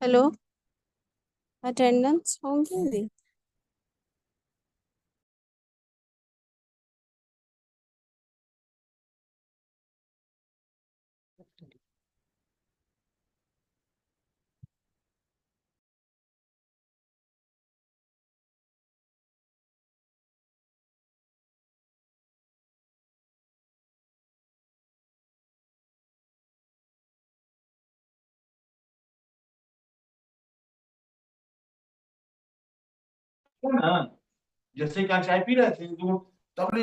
Hello, attendance होंगी? ना, जैसे क्या चाय पी रहे थे तो तब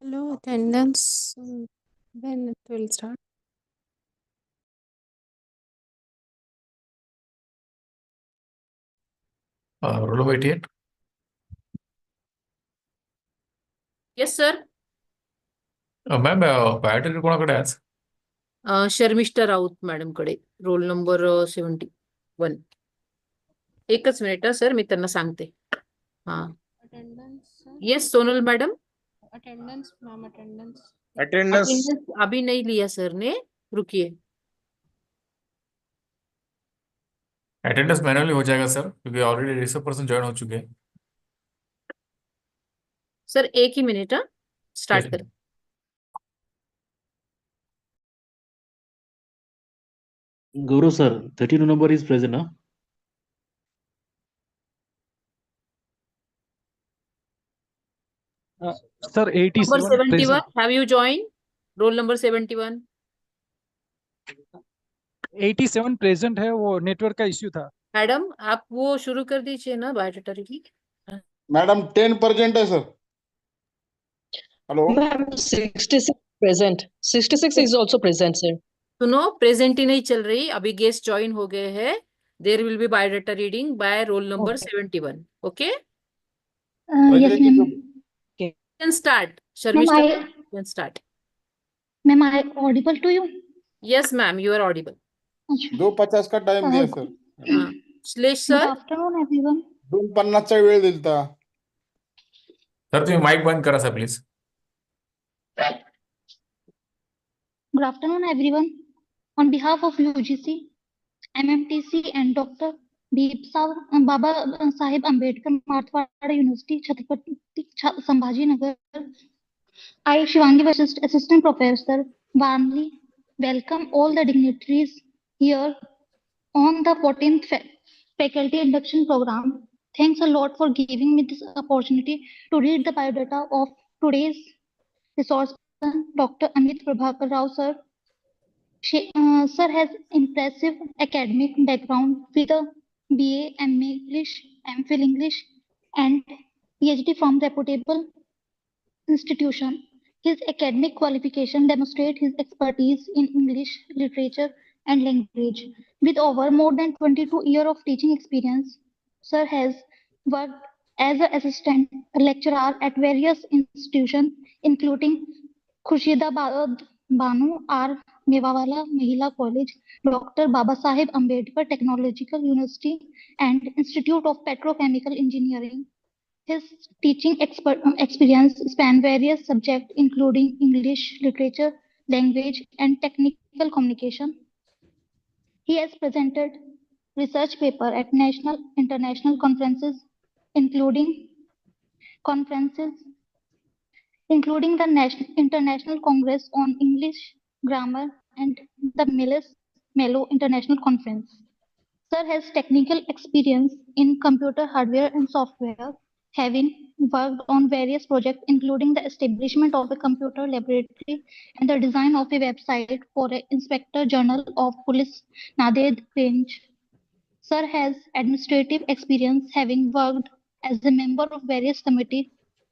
hello, attendance when it will start? Roll of 88. Yes, sir. Ma'am battery कोणाकडे आहे आज? शर्मिष्ठा राऊत मॅडम कडे रोल नंबर 71. एकच मिनिट सर, मी त्यांना सांगते. हा, attendance yes Sonal madam. Attendance ma'am, attendance attendance अभी नहीं लिया सर ने, रुकिए. अटेंडेंस मैन्युअली हो जाएगा सर, क्योंकि ऑलरेडी रिसर्व पर्सन ज्वाइन हो चुके हैं. सर एक ही मिनट, हाँ स्टार्ट Yes. करें. Gaurav sir, 32 number is present, huh? Sir, Number 87 71, present. have you joined? Roll number 71. 87 present है, वो नेटवर्क का इश्यू था. मैडम आप वो शुरू कर दीजिए ना बायोडाटा रीडिंग। मैडम 10% है sir. Hello Ma'am, 66 present. 66 is also present, sir. सुनो, प्रेजेंट ही नहीं चल रही, अभी गेस्ट ज्वाइन हो गए हैं। There will be biodata reading by roll number 71। Okay, Yes, ma'am. Can start. Ma'am, Sharmishtha can start. ma'am, I audible to you? Yes ma'am, you are audible. 2:50 का टाइम दिया सर। हाँ, श्लेष Good सर। afternoon, everyone. 2:50 चा वेळ दिलता। Sir तुम्ही mike बंद करा sir please. Good afternoon, everyone. On behalf of UGC, MMTC, and Dr. Baba Sahib Ambedkar, Marathwada University, Chhatrapati Sambhaji Nagar, I, Shivangi Vasist, Assistant Professor, warmly welcome all the dignitaries here on the 14th Faculty Induction Program. Thanks a lot for giving me this opportunity to read the biodata of today's resource person, Dr. Amit Prabhakarrao, sir. Sir has impressive academic background with a BA, MA English, MPhil English, and PhD from reputable institution. His academic qualification demonstrate his expertise in English literature and language. With over more than 22 years of teaching experience, Sir has worked as an assistant lecturer at various institutions, including Khurshidabad Banu R. Mewawala Mahila College, Dr. Babasaheb Ambedkar Technological University, and Institute of Petrochemical Engineering. His teaching experience span various subjects, including English, literature, language, and technical communication. He has presented research paper at national, international including conferences, including the International Congress on English Grammar and the Mello International Conference. Sir has technical experience in computer hardware and software, having worked on various projects, including the establishment of a computer laboratory and the design of a website for an Inspector General of Police Naded Range. Sir has administrative experience, having worked as a member of various committees,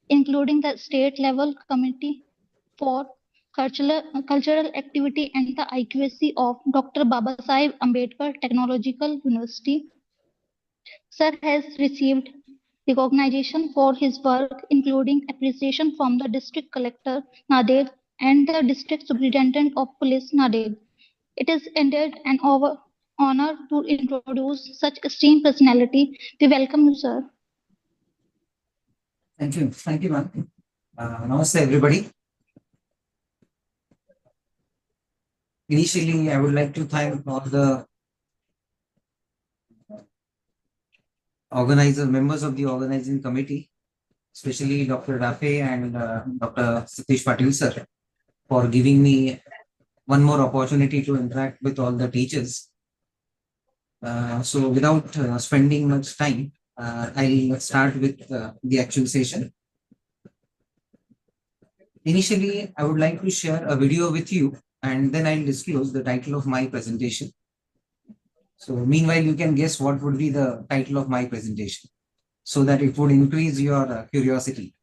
including the state level committee for cultural activity and the IQAC of Dr. Babasaheb Ambedkar Technological University. Sir has received recognition for his work, including appreciation from the District Collector Naded and the District Superintendent of Police Naded. It is indeed an honor to introduce such esteemed personality. We welcome you, sir. Thank you. Thank you, ma'am. Namaste, everybody. Initially, I would like to thank all the members of the organizing committee, especially Dr. Rafe and Dr. Satish Patil, sir, for giving me one more opportunity to interact with all the teachers. So without spending much time, I'll start with the actual session. Initially, I would like to share a video with you, and then I'll disclose the title of my presentation. So meanwhile, you can guess what would be the title of my presentation, so that it would increase your curiosity.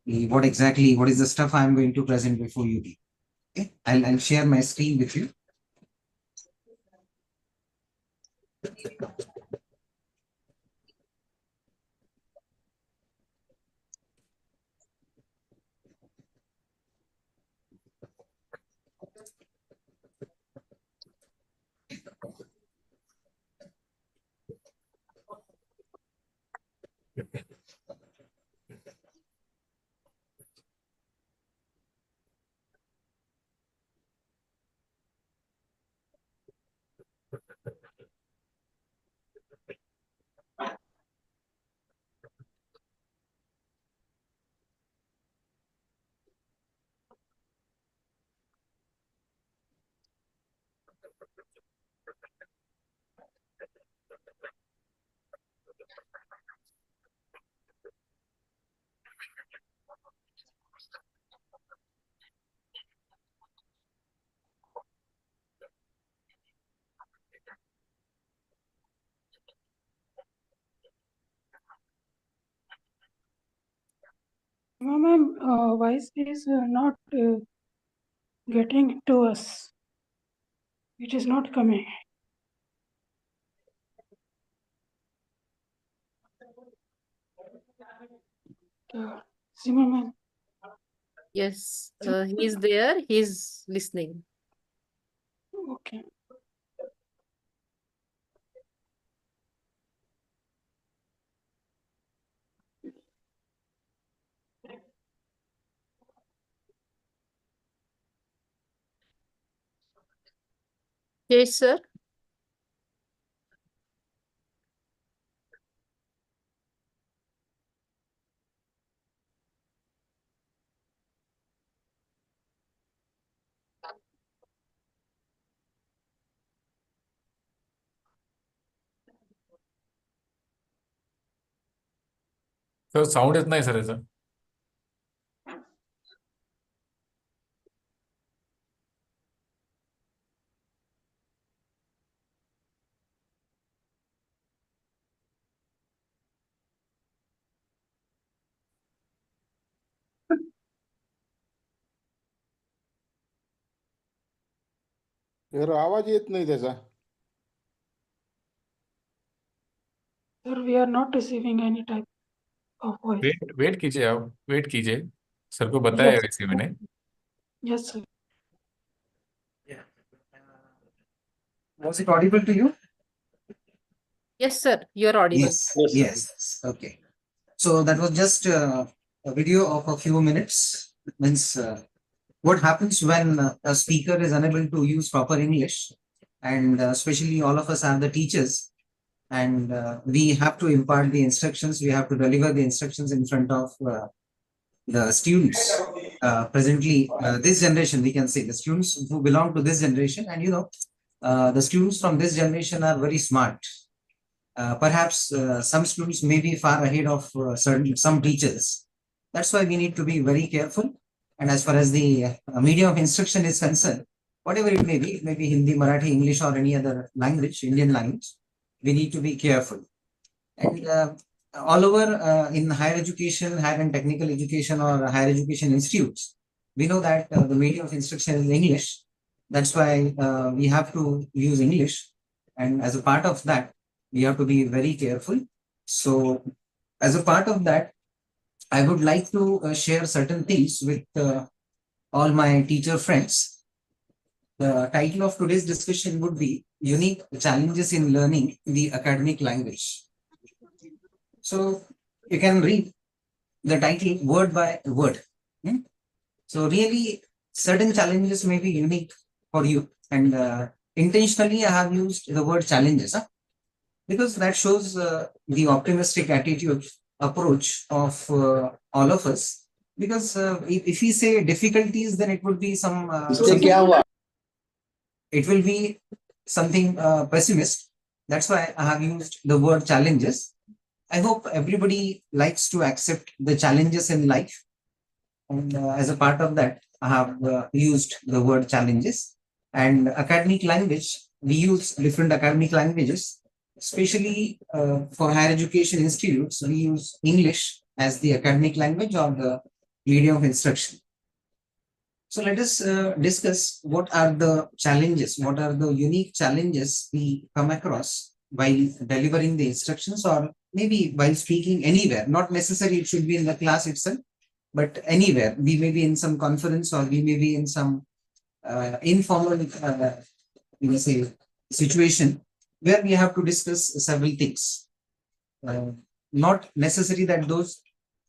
What is the stuff I'm going to present before you? Okay, I'll share my screen with you. Ma'am, voice is not getting to us. It is not coming. Seema ma'am. Yes, he's there. He's listening. Okay. Yes, sir. Sir sound येत नाही sir याचा. तर आवाज येत नाही त्याचा. Sir, we are not receiving any type of voice. Wait कीजिए, आप वेट कीजिए. सर को बताया Yes. वैसे मैंने. Yes, sir. Was it audible to you? Yes, sir. You are audible. Yes, yes. Okay. So that was just a video of a few minutes. Means what happens when a speaker is unable to use proper English, and especially all of us are the teachers, and we have to impart the instructions. We have to deliver the instructions in front of the students. Presently, this generation, we can say the students who belong to this generation, and the students from this generation are very smart. Perhaps some students may be far ahead of some teachers. That's why we need to be very careful. And as far as the medium of instruction is concerned, whatever it may be Hindi, Marathi, English, or any other language, Indian language, we need to be careful. And all over in higher education, higher and technical education, or higher education institutes, we know that the medium of instruction is English. That's why we have to use English. And as a part of that, we have to be very careful. So as a part of that, I would like to share certain things with all my teacher friends. The title of today's discussion would be Unique Challenges in Learning the Academic Language. So you can read the title word by word. So really, certain challenges may be unique for you. And intentionally, I have used the word challenges. Because that shows the optimistic attitude approach of all of us. Because if we say difficulties, then it would be it will be something pessimist. That's why I have used the word challenges. I hope everybody likes to accept the challenges in life. And as a part of that, I have used the word challenges. And academic language, we use different academic languages. Especially for higher education institutes, we use English as the academic language or the medium of instruction. So let us discuss what are the challenges, what are the unique challenges we come across while delivering the instructions, or maybe while speaking anywhere. Not necessarily it should be in the class itself, but anywhere. We may be in some conference, or we may be in some informal situation where we have to discuss several things. Not necessary that those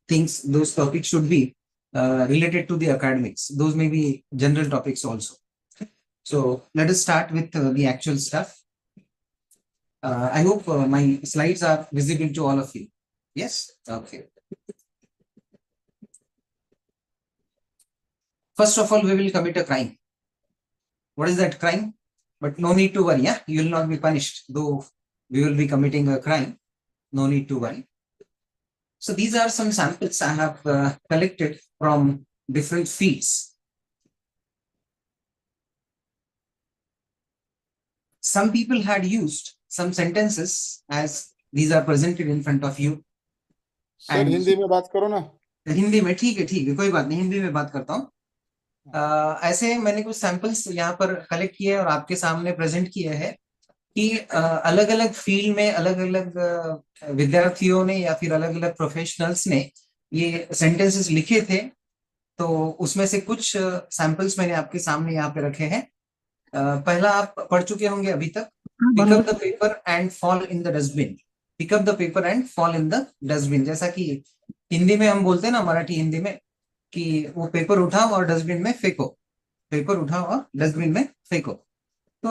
things, those topics should be related to the academics. Those may be general topics also. So let us start with the actual stuff. I hope my slides are visible to all of you. Yes? Okay. First of all, we will commit a crime. What is that crime? But no need to worry, yeah? You will not be punished, though we will be committing a crime. No need to worry. So these are some samples I have collected from different fields. Some people had used some sentences as these are presented in front of you. Sir Hindi में बात करो ना. हिंदी में ठीक है, कोई बात नहीं, हिंदी में बात करता हूँ। ऐसे मैंने कुछ सैंपल्स यहाँ पर कलेक्ट किए और आपके सामने प्रेजेंट किए हैं कि अलग अलग फील्ड में अलग अलग विद्यार्थियों ने या फिर अलग अलग प्रोफेशनल्स ने ये सेंटेंसेस लिखे थे। तो उसमें से कुछ सैंपल्स मैंने आपके सामने यहाँ पे रखे हैं। पहला आप पढ़ चुके होंगे अभी तक, pick up the paper and fall in the dustbin. Pick up the paper and fall in the dustbin, जैसा कि हिंदी में हम बोलते हैं ना, मराठी हिंदी में, कि वो पेपर उठाओ और डस्टबिन में फेंको, पेपर उठाओ और डस्टबिन में फेंको। तो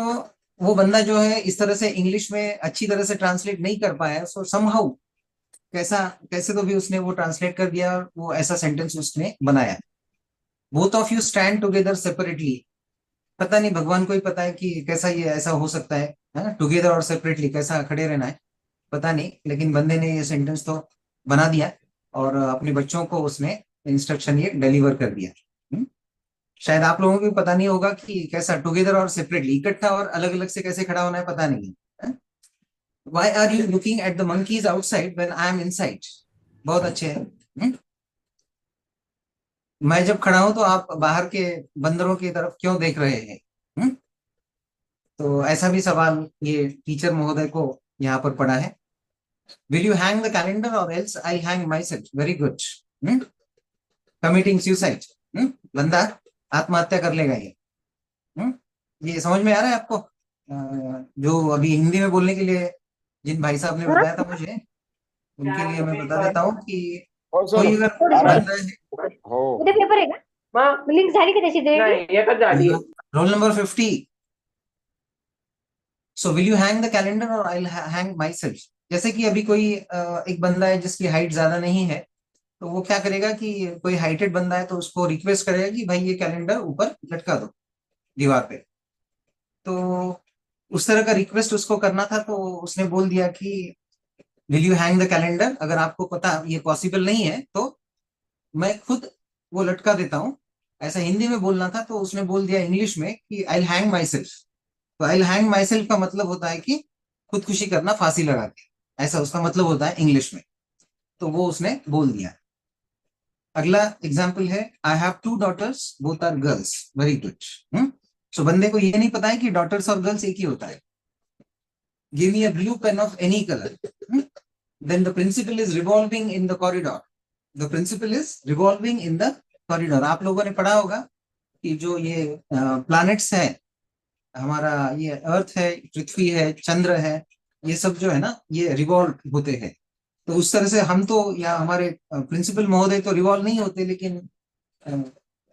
वो बंदा जो है इस तरह से इंग्लिश में अच्छी तरह से ट्रांसलेट नहीं कर पाया, सो समहाउ कैसे तो भी उसने वो ट्रांसलेट कर दिया और वो ऐसा सेंटेंस उसने बनाया। Both of you stand together separately. पता नहीं, भगवान को ही पता है कि कैसा ये ऐसा हो सकता है, टुगेदर और सेपरेटली कैसा खड़े रहना है, पता नहीं, लेकिन बंदे ने ये सेंटेंस तो बना दिया और अपने बच्चों को उसने इंस्ट्रक्शन ये डिलीवर कर दिया। शायद आप लोगों को भी पता नहीं होगा कि कैसा टुगेदर और सेपरेटली, इकट्ठा और अलग अलग से कैसे खड़ा होना है, पता नहीं है। Why are you looking at the monkeys outside when I am inside? बहुत अच्छे हैं। मैं जब खड़ा हूं तो आप बाहर के बंदरों की तरफ क्यों देख रहे हैं? तो ऐसा भी सवाल ये टीचर महोदय को यहाँ पर पड़ा है। Will you hang the calendar or else I'll hang myself? Very good. Committing suicide. बंदा आत्महत्या कर लेगा ये समझ में आ रहा है आपको? जो अभी हिंदी में बोलने के लिए जिन भाई साहब ने बताया था मुझे, उनके लिए मैं बता देता हूँ कि कोई अगर बंदा है, उद्या पेपर आहे का? लिंक झाली का त्याची? Roll number 50, so will you hang the calendar और आई हैंग माई सेल्फ। जैसे कि अभी कोई एक बंदा है जिसकी हाइट ज्यादा नहीं है, तो वो क्या करेगा कि कोई हाइटेड बंदा है तो उसको रिक्वेस्ट करेगा कि भाई ये कैलेंडर ऊपर लटका दो दीवार पे। तो उस तरह का रिक्वेस्ट उसको करना था, तो उसने बोल दिया कि will you hang the calendar. अगर आपको पता ये पॉसिबल नहीं है तो मैं खुद वो लटका देता हूँ, ऐसा हिंदी में बोलना था। तो उसने बोल दिया इंग्लिश में कि आई हैंग माई सेल्फ। तो आई हैंग माई सेल्फ का मतलब होता है कि खुदकुशी करना, फांसी लगा के, ऐसा उसका मतलब होता है इंग्लिश में। तो वो उसने बोल दिया। अगला एग्जाम्पल है, I have 2 daughters, both are girls. Very good. So बंदे को ये नहीं पता है कि डॉटर्स और गर्ल्स एक ही होता है। Give me a blue pain of any colour, then the principal is revolving in the corridor. The principal is revolving in the corridor. आप लोगों ने पढ़ा होगा कि जो ये प्लैनेट्स है, हमारा ये अर्थ है, पृथ्वी है, चंद्र है, ये सब जो है ना, ये रिवॉल्व होते हैं। तो उस तरह से हम तो, या हमारे प्रिंसिपल महोदय तो रिवॉल्व नहीं होते, लेकिन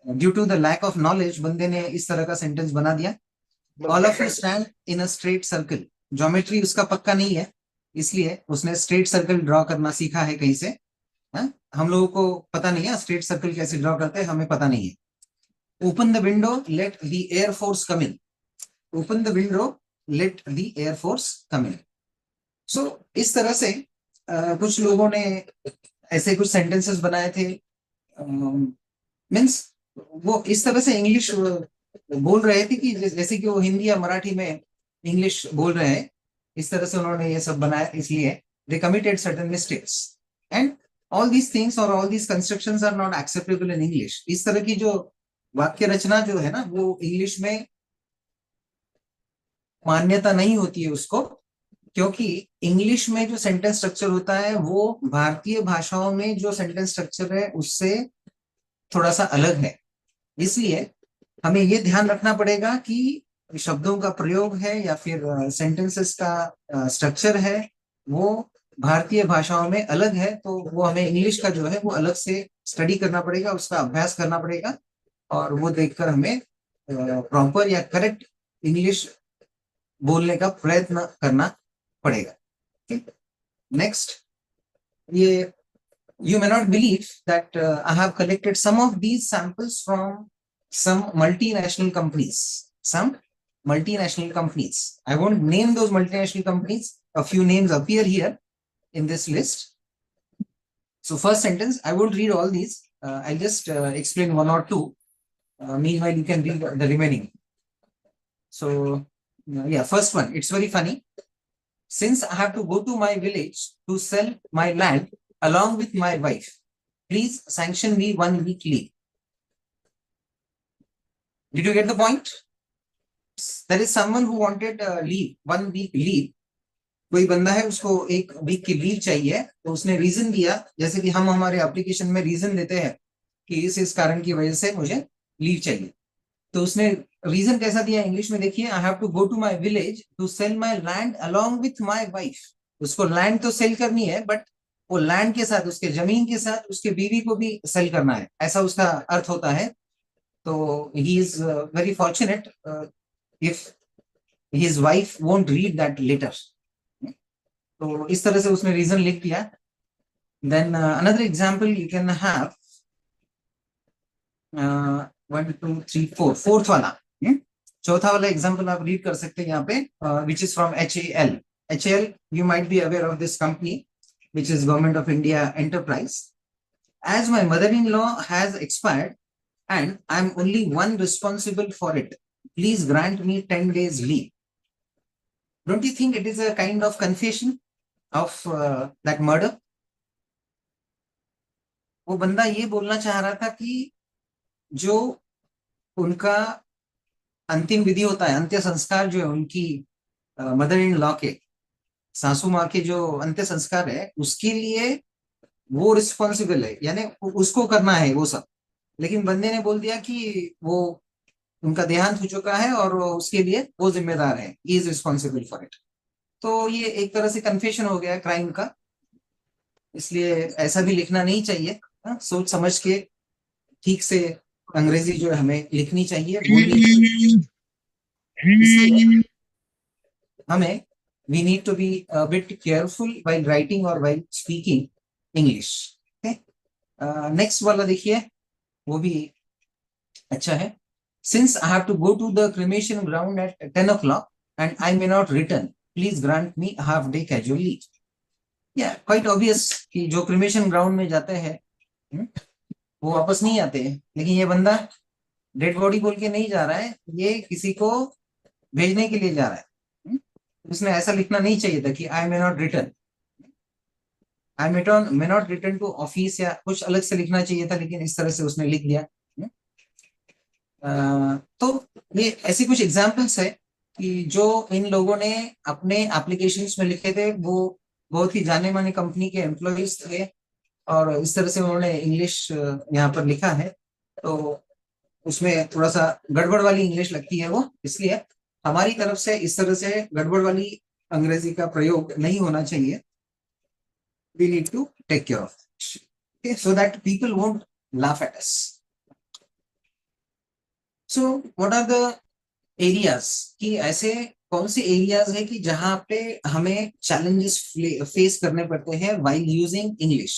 due to the lack of knowledge बंदे ने इस तरह का सेंटेंस बना दिया। All of you stand in a straight circle. Geometry उसका पक्का नहीं है, इसलिए उसने स्ट्रेट सर्कल ड्रॉ करना सीखा है कहीं से। हम लोगों को पता नहीं है स्ट्रेट सर्कल कैसे ड्रॉ करते हैं, हमें पता नहीं है। Open the window, let the air force come in. Open the window, let the air force come in. So इस तरह से कुछ लोगों ने ऐसे कुछ सेंटेंसेस बनाए थे। मीन्स वो इस तरह से इंग्लिश बोल रहे थे कि जैसे कि वो हिंदी या मराठी में इंग्लिश बोल रहे हैं, इस तरह से उन्होंने ये सब बनाया। इसलिए they committed certain mistakes and all these things or all these constructions are not acceptable in English. इस तरह की जो वाक्य रचना जो है ना, वो इंग्लिश में मान्यता नहीं होती है उसको, क्योंकि इंग्लिश में जो सेंटेंस स्ट्रक्चर होता है वो भारतीय भाषाओं में जो सेंटेंस स्ट्रक्चर है उससे थोड़ा सा अलग है। इसलिए हमें ये ध्यान रखना पड़ेगा कि शब्दों का प्रयोग है या फिर सेंटेंसेस का स्ट्रक्चर है वो भारतीय भाषाओं में अलग है। तो वो हमें इंग्लिश का जो है वो अलग से स्टडी करना पड़ेगा, उसका अभ्यास करना पड़ेगा, और वो देखकर हमें प्रॉपर या करेक्ट इंग्लिश बोलने का प्रयत्न करना पड़ेगा। नेक्स्ट, ये you may not believe that I have collected some of these samples from some multinational companies. Some multinational companies. I won't name those multinational companies. A few names appear here in this list. So first sentence, I won't read all these. I'll just explain one or two. Meanwhile, you can read the remaining. So yeah, first one, it's very funny. Since I have to go to my village to sell my land along with my wife. please sanction me 1 week leave. Did you get the point? There is someone who wanted leave, 1 week leave. कोई बंदा है उसको 1 week की leave चाहिए, तो उसने reason दिया, जैसे कि हम हमारे एप्लीकेशन में रीजन देते हैं कि इस कारण की वजह से मुझे लीव चाहिए। तो उसने रीजन कैसा दिया इंग्लिश में, देखिए, I have to go to my village to sell my land along with my wife. उसको लैंड तो सेल करनी है, बट वो लैंड के साथ, उसके जमीन के साथ उसके बीवी को भी सेल करना है, ऐसा उसका अर्थ होता है। तो he is very fortunate if his wife won't read that letter. तो इस तरह से उसने रीजन लिख दिया। Then another example you can have 1 2 3 4 fourth वाला, चौथा वाला एग्जांपल आप रीड कर सकते हैं यहाँ पे, which is from HAL। HAL, you might be aware of this company, which is Government of India enterprise. As my mother-in-law has expired and I'm only one responsible for it, please grant me 10 days leave. Don't you think it is a kind of confession of that murder? वो बंदा ये बोलना चाह रहा था कि जो उनका अंतिम विधि होता है, अंत्य संस्कार जो है उनकी मदर इन लॉ के, सासू माँ के जो अंत्य संस्कार है, उसके लिए वो रिस्पॉन्सिबल है, यानी उसको करना है वो सब। लेकिन बंदे ने बोल दिया कि वो उनका देहांत हो चुका है और उसके लिए वो जिम्मेदार है, he is responsible for it. तो ये एक तरह से कन्फेशन हो गया क्राइम का, इसलिए ऐसा भी लिखना नहीं चाहिए। सोच समझ के ठीक से अंग्रेजी जो है हमें लिखनी चाहिए, बोलनी चाहिए। इसलिए हमें we need to be a bit careful while writing or while speaking English. Okay? Next वाला देखिए, वो भी अच्छा है। Since I have to go to the cremation ground at 10 o'clock and I may not return, please grant me a half day casual leave. Yeah, quite obvious कि जो cremation ground में जाते हैं वो वापस नहीं आते हैं, लेकिन ये बंदा डेड बॉडी बोल के नहीं जा रहा है, ये किसी को भेजने के लिए जा रहा है। उसने ऐसा लिखना नहीं चाहिए था कि I may not return, I may not return to office, या कुछ अलग से लिखना चाहिए था, लेकिन इस तरह से उसने लिख दिया। तो ये ऐसी कुछ एग्जांपल्स है कि जो इन लोगों ने अपने एप्लीकेशंस में लिखे थे, वो बहुत ही जाने माने कंपनी के एम्प्लॉइज थे, और इस तरह से उन्होंने इंग्लिश यहाँ पर लिखा है, तो उसमें थोड़ा सा गड़बड़ वाली इंग्लिश लगती है वो, इसलिए हमारी तरफ से इस तरह से गड़बड़ वाली अंग्रेजी का प्रयोग नहीं होना चाहिए। We need to take care of it, okay, so that people won't laugh at us. So what are the areas, कि ऐसे कौन से एरियाज है कि जहां पे हमें चैलेंजेस फेस करने पड़ते हैं while using English?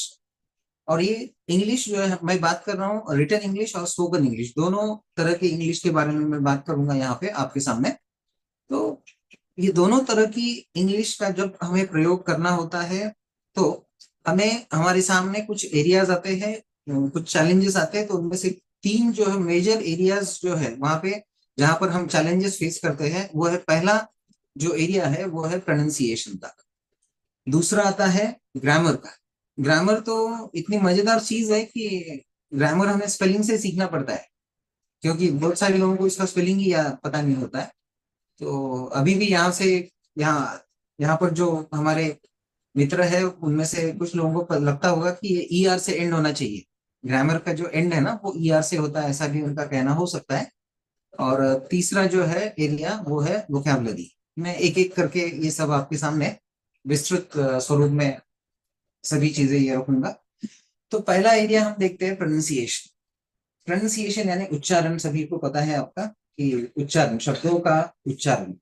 और ये इंग्लिश जो है मैं बात कर रहा हूँ रिटन इंग्लिश और स्पोकन इंग्लिश, दोनों तरह के इंग्लिश के बारे में मैं बात करूंगा यहाँ पे आपके सामने। तो ये दोनों तरह की इंग्लिश का जब हमें प्रयोग करना होता है, तो हमें हमारे सामने कुछ एरियाज आते हैं, कुछ चैलेंजेस आते हैं। तो उनमें से 3 जो है मेजर एरियाज जो है वहां पे जहां पर हम चैलेंजेस फेस करते हैं, वो है, पहला जो एरिया है वो है प्रोनाउंसिएशन तक, दूसरा आता है ग्रामर का। ग्रामर तो इतनी मजेदार चीज है कि ग्रामर हमें स्पेलिंग से सीखना पड़ता है, क्योंकि बहुत सारे लोगों को इसका स्पेलिंग ही पता नहीं होता है। तो अभी भी यहाँ से यहाँ पर जो हमारे मित्र है उनमें से कुछ लोगों को लगता होगा कि ये ER से एंड होना चाहिए, ग्रामर का जो एंड है ना वो ER से होता है, ऐसा भी उनका कहना हो सकता है। और तीसरा जो है एरिया वो है वोकैबुलरी। मैं एक एक करके ये सब आपके सामने विस्तृत स्वरूप में सभी चीजें ये रखूंगा। तो पहला एरिया हम देखते हैं प्रोनाउंसिएशन। प्रोनाउंसिएशन यानी उच्चारण, सभी को पता है आपका कि उच्चारण, शब्दों का उच्चारण।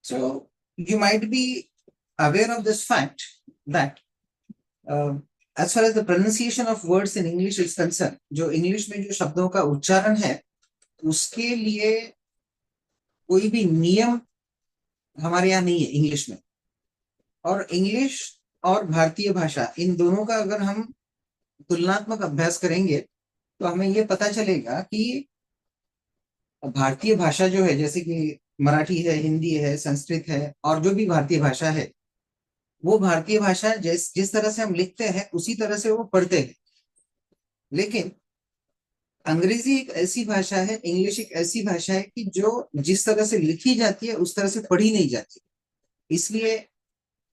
So you might be aware of this fact that as far as the pronunciation of words in English is concerned, जो इंग्लिश में जो शब्दों का उच्चारण है उसके लिए कोई भी नियम हमारे यहाँ नहीं है इंग्लिश में। और इंग्लिश और भारतीय भाषा, इन दोनों का अगर हम तुलनात्मक अभ्यास करेंगे तो हमें ये पता चलेगा कि भारतीय भाषा जो है, जैसे कि मराठी है, हिंदी है, संस्कृत है, और जो भी भारतीय भाषा है, वो भारतीय भाषा जिस तरह से हम लिखते हैं उसी तरह से वो पढ़ते हैं। लेकिन अंग्रेजी एक ऐसी भाषा है, इंग्लिश एक ऐसी भाषा है कि जो जिस तरह से लिखी जाती है उस तरह से पढ़ी नहीं जाती। इसलिए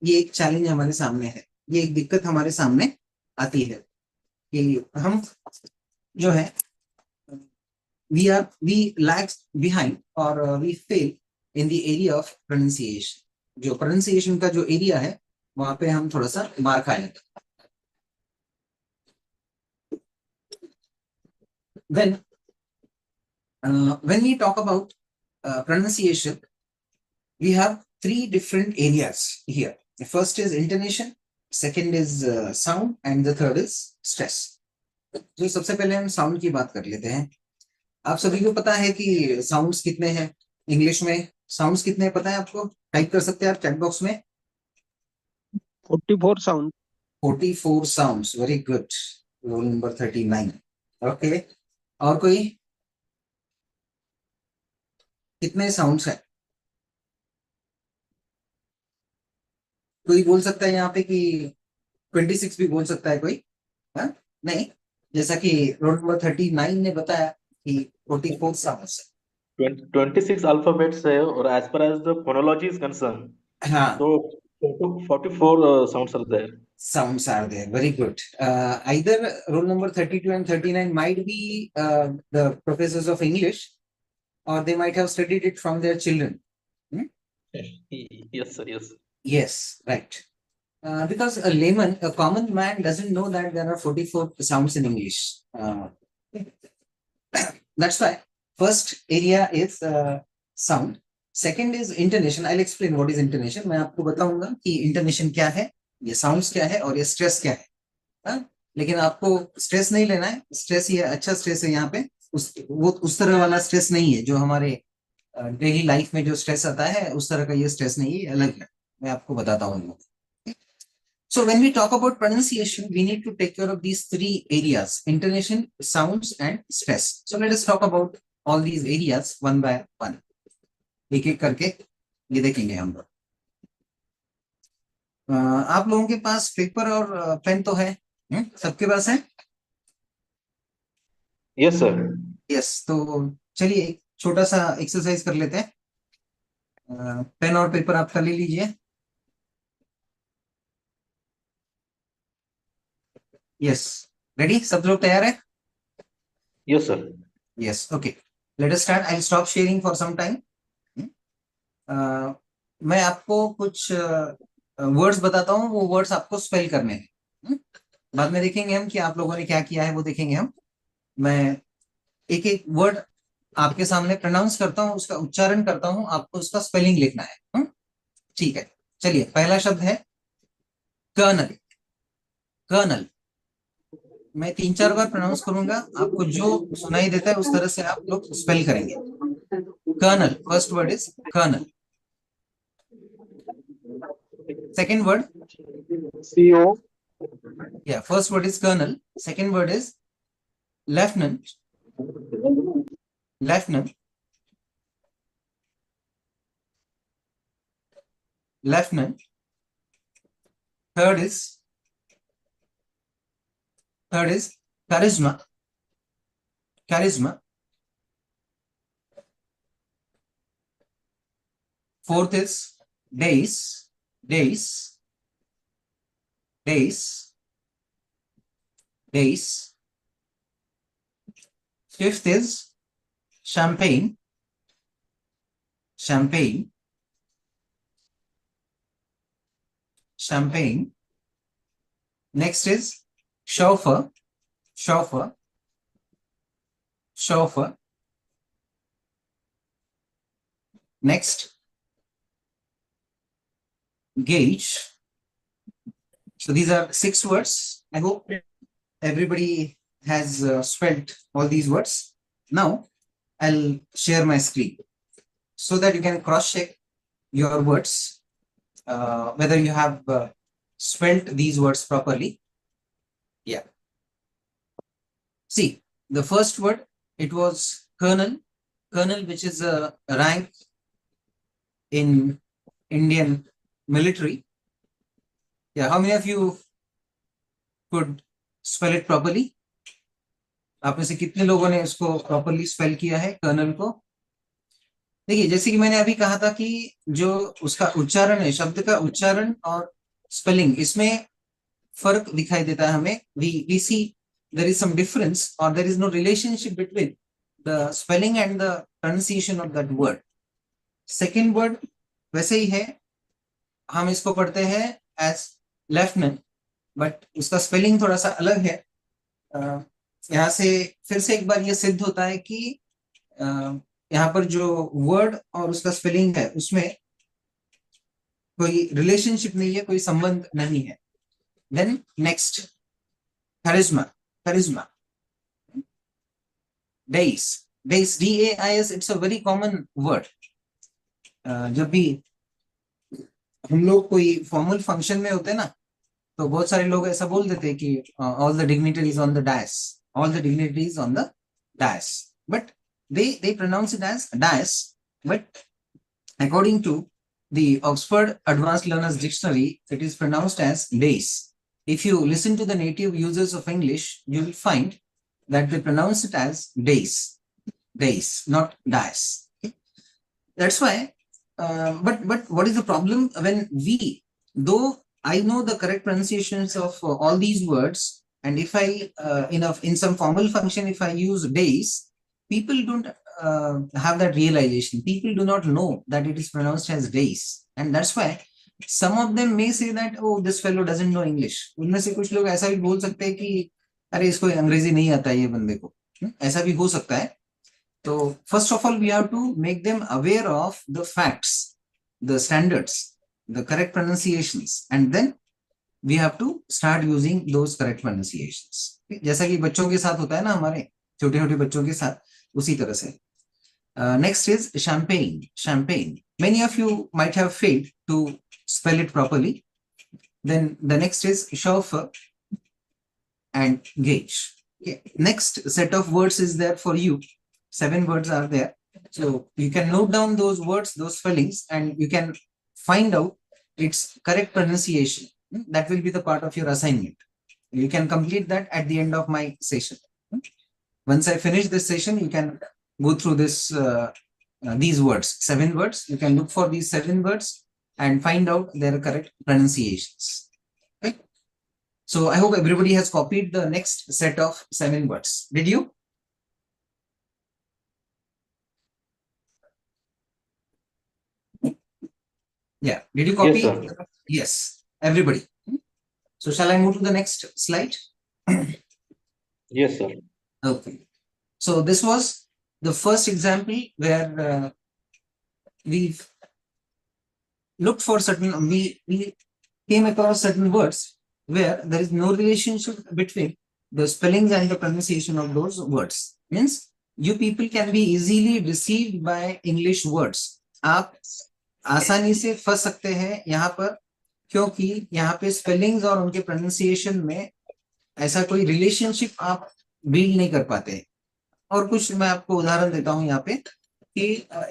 ये एक चैलेंज हमारे सामने है, ये एक दिक्कत हमारे सामने आती है कि हम जो है we lag behind or we fail in the area of pronunciation. जो pronunciation का जो एरिया है वहां पे हम थोड़ा सा मार खाएंगे। Then when we talk about pronunciation, we have three different areas here. The first is intonation, second is sound, and the third is stress. तो सबसे पहले हम साउंड की बात कर लेते हैं। आप सभी को पता है कि साउंड्स कितने हैं इंग्लिश में? साउंड्स कितने हैं पता है आपको? टाइप कर सकते हैं आप चैट बॉक्स में। 44 sound. 44 sounds, very good. Roll number 39। Okay, और कोई? कितने साउंड्स हैं? कोई बोल सकता है यहाँ पे कि 26 भी बोल सकता है कोई? हाँ नहीं, जैसा कि रोल नंबर 39 ने बताया कि 44 साउंड्स है। 26 अल्फाबेट्स है और as per as the phonology is concerned, हाँ, so 44 sounds are there. sounds are there. Very good. Either roll number 32 and 39 might be the professors of English, or they might have studied it from their children. Yes, sir. Yes. Yes, right. Because a layman, a common man, doesn't know that there are 44 sounds in English. That's why first area is sound. Second is intonation. I'll explain what is intonation. मैं आपको बताऊंगा कि intonation क्या है, ये sounds क्या है और ये stress क्या है। हाँ? लेकिन आपको stress नहीं लेना है। Stress ये अच्छा stress है यहाँ पे, उस तरह वाला stress नहीं है जो हमारे डेली लाइफ में जो स्ट्रेस आता है उस तरह का ये स्ट्रेस नहीं है, अलग है। मैं आपको बताता हूँ। So when we talk about pronunciation, we need to take care of these three areas: intonation, sounds, and stress. So let us talk about all these areas one by one. एक एक करके ये देखेंगे हम लोग। आप लोगों के पास पेपर और पेन तो है? सबके पास है? Yes, sir. यस, तो चलिए एक छोटा सा एक्सरसाइज कर लेते हैं। पेन और पेपर आपका ले लीजिए। Yes, ready? सब लोग तैयार है? Yes, sir. Yes, okay, let us start. I stop sharing for some time. मैं आपको कुछ वर्ड्स बताता हूँ, वो वर्ड्स आपको स्पेल करने हैं। बाद में देखेंगे हम कि आप लोगों ने क्या किया है, वो देखेंगे हम। मैं एक एक वर्ड आपके सामने प्रोनाउंस करता हूँ, उसका उच्चारण करता हूँ, आपको उसका स्पेलिंग लिखना है। ठीक है, चलिए। पहला शब्द है कर्नल। कर्नल मैं 3-4 बार प्रोनाउंस करूंगा, आपको जो सुनाई देता है उस तरह से आप लोग स्पेल करेंगे। Colonel, first word is colonel. Second word CO. Yeah, first word is colonel, second word is lieutenant. Lieutenant. Lieutenant. Third is charisma. Charisma. Fourth is days. Days. Days. Days. Fifth is champagne. Champagne. Champagne. Next is chauffeur. Chauffeur. Chauffeur. Next, gauge. So these are 6 words. I hope everybody has spelled all these words. Now I'll share my screen so that you can cross check your words, whether you have spelled these words properly. Yeah. See, the first word, it was colonel. Colonel, which is a rank in Indian military. Yeah, how many of you could spell it properly? आप में से कितने लोगों ने इसको properly spell किया है colonel को? देखिए, जैसे कि मैंने अभी कहा था कि जो उसका उच्चारण है, शब्द का उच्चारण और स्पेलिंग, इसमें फर्क दिखाई देता है हमें. We see there is some difference और there is no relationship between the spelling and the pronunciation of that word. Second word वैसे ही है, हम इसको पढ़ते हैं एज लेफ्टनंट, बट उसका स्पेलिंग थोड़ा सा अलग है. यहाँ से फिर से एक बार ये सिद्ध होता है कि यहाँ पर जो वर्ड और उसका स्पेलिंग है उसमें कोई रिलेशनशिप नहीं है, कोई संबंध नहीं है. Then next, charisma. charisma. days. DAIS, it's a very common word. जब भी हम लोग कोई फॉर्मल फंक्शन में होते हैं ना, तो बहुत सारे लोग ऐसा बोल देते हैं कि all the dignitaries on the dais, all the dignitaries on the dais, but they pronounce it as dais. But according to the Oxford Advanced Learners Dictionary, it is pronounced as days. If you listen to the native users of English, you will find that they pronounce it as days, not dice. Okay? That's why. But what is the problem when though I know the correct pronunciations of all these words, and if I in some formal function, if I use days, people don't have that realization. People do not know that it is pronounced as days, and that's why some of them may say that, oh, this fellow doesn't know English. उनमें से कुछ लोग ऐसा भी बोल सकते हैं कि अरे इसको अंग्रेजी नहीं आता ये बंदे को, ऐसा भी हो सकता है. तो first of all, we have to make them aware of the facts, the standards, the correct pronunciations, and then we have to start using those correct pronunciations. जैसा कि बच्चों के साथ होता है ना, हमारे छोटे छोटे बच्चों के साथ, उसी तरह से. Next is champagne. Many of you might have failed to spell it properly. Then the next is chauffeur and gauge. Okay. Next set of words is there for you. 7 words are there. So you can note down those words, those spellings, and you can find out its correct pronunciation. That will be the part of your assignment. You can complete that at the end of my session. Once I finish this session, you can go through these words, 7 words. You can look for these 7 words and find out their correct pronunciations. Okay. So I hope everybody has copied the next set of 7 words. Did you? Yeah. Did you copy? Yes, sir. Yes, everybody. So shall I move to the next slide? Yes, sir. Okay. So this was the first example where we've looked for certain, we came across certain words where there is no relationship between the spellings and the pronunciation of those words. Means you people can be easily deceived by English words. आप आसानी से फंस सकते हैं यहाँ पर, क्योंकि यहाँ पे स्पेलिंग्स और उनके प्रोनाउंसिएशन में ऐसा कोई रिलेशनशिप आप बिल्ड नहीं कर पाते. और कुछ मैं आपको उदाहरण देता हूँ यहाँ पे कि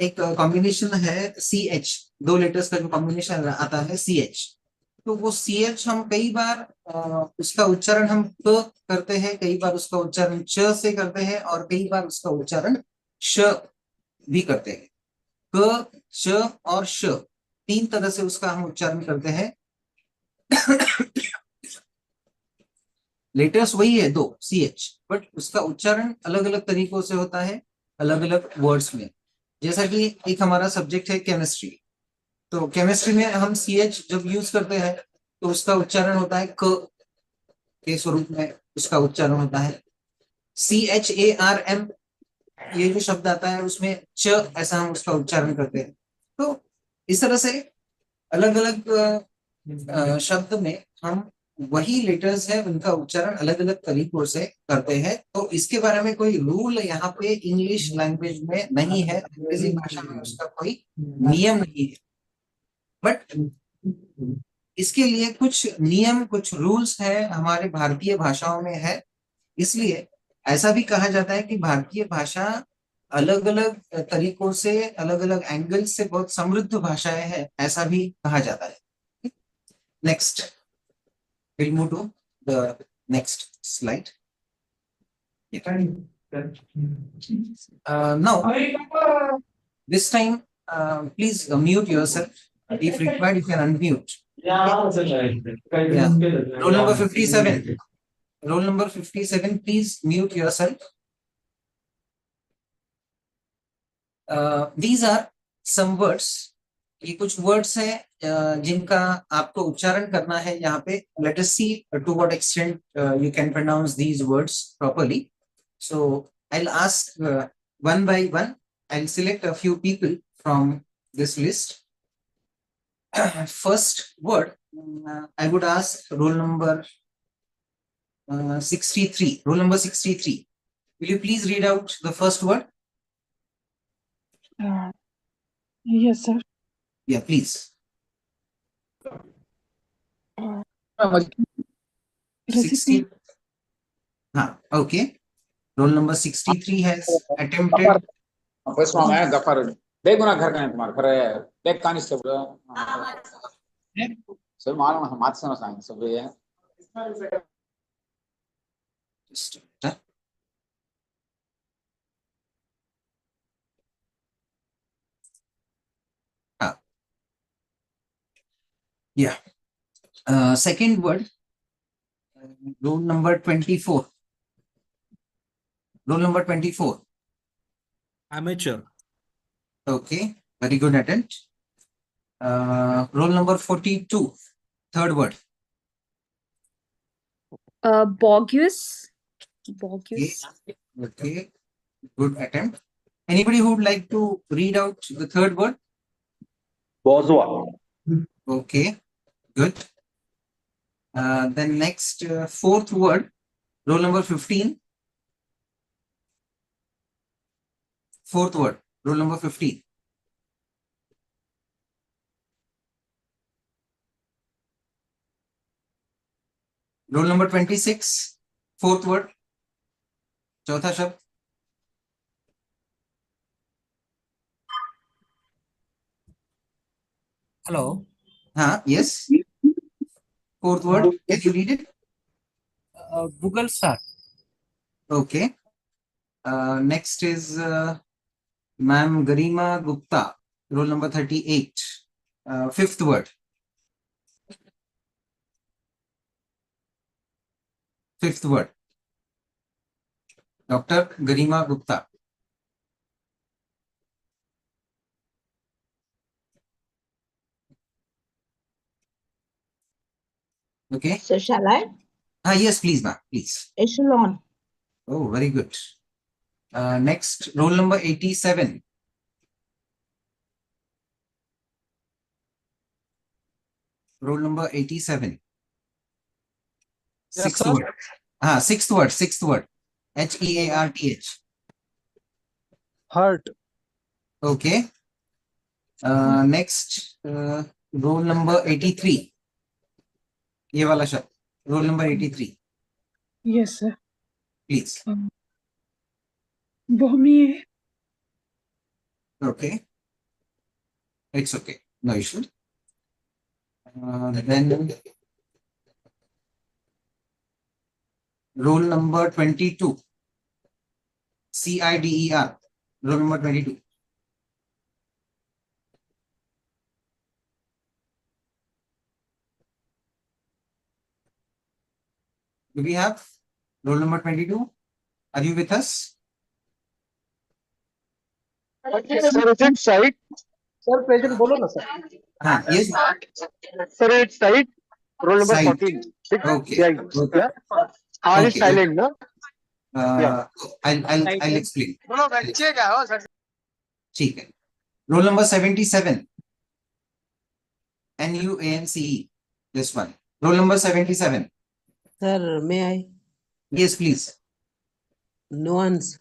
एक कॉम्बिनेशन है CH, 2 लेटर्स का जो कॉम्बिनेशन आता है CH. तो वो CH हम कई बार उसका उच्चारण हम क करते हैं, कई बार उसका उच्चारण च से करते हैं, और कई बार उसका उच्चारण श भी करते हैं. क, च और श, 3 तरह से उसका हम उच्चारण करते हैं. लेटर्स वही है 2 CH, बट उसका उच्चारण अलग अलग तरीकों से होता है अलग अलग वर्ड्स में. जैसा कि एक हमारा सब्जेक्ट है केमिस्ट्री, तो केमिस्ट्री में हम CH जब यूज करते हैं तो उसका उच्चारण होता है क के स्वरूप में, उसका उच्चारण होता है. CHARM, ये जो शब्द आता है उसमें च, ऐसा हम उसका उच्चारण करते हैं. तो इस तरह से अलग अलग शब्द में हम वही लेटर्स है, उनका उच्चारण अलग अलग तरीकों से करते हैं. तो इसके बारे में कोई रूल यहाँ पे इंग्लिश लैंग्वेज में नहीं है, अंग्रेजी भाषा में उसका कोई नियम नहीं है. बट इसके लिए कुछ नियम, कुछ रूल्स है हमारे भारतीय भाषाओं में है. इसलिए ऐसा भी कहा जाता है कि भारतीय भाषा अलग अलग तरीकों से, अलग अलग एंगल्स से बहुत समृद्ध भाषाएं हैं, ऐसा भी कहा जाता है. Next, we'll move to the next slide. Now, this time, please mute yourself. If required, you can unmute. Yeah. Roll number 57. Roll number 57, please mute yourself. These are some words. ये कुछ words है जिनका आपको उच्चारण करना है यहाँ पे. Let us see to what extent you can pronounce these words properly. So I'll ask one by one. I'll select a few people from this list. First word, I would ask roll number 63. Roll number 63. Will you please read out the first word? Yes, sir. Yeah, please. Recipe. 60. Okay. Roll number 63 has attempted. देख ना घर का तुम्हारे घर देख constable sir मालूम है मात से ना सांग सब ये Just a minute. Yeah. Second word, roll number 24. Roll number 24. Amateur. Okay, very good attempt. Roll number 42. Third word. Bogus. Okay. Okay, good attempt. Anybody who would like to read out the third word? Bozwa. Okay, good. Then next, fourth word, roll number 15. Fourth word, roll number 15. Roll number 26. Fourth word. चौथा शब्द. Hello. Yes. Fourth word. Can you read it? Google sir. Okay. Next is Ma'am Garima Gupta. Roll number 38. Fifth word. Fifth word. Dr. Garima Gupta. Okay. So shall I? Yes, please, ma'am. Please. Echelon. Oh, very good. Next, roll number 87. Roll number 87. Yes, Sixth sir. word. Sixth word. Sixth word. Hearth. Heart. Okay. Next, roll number 83. ये वाला शब्द. Roll number 83. Yes, sir. Please. Bohemian. Okay. It's okay. No issue. Then roll number 22. CIDER. Roll number 22. Do we have roll number 22? Are you with us? Sir, is it side? Sir, present बोलो ना sir. Yes. Sir, it's side. Roll number Side. 14. Okay. Yeah. Okay. Yeah. R is Okay. silent, no? I'll explain. ठीक है. Roll number 77. NUANCE. This one. Roll number 77. Sir, may I? Yes, please. Nuance.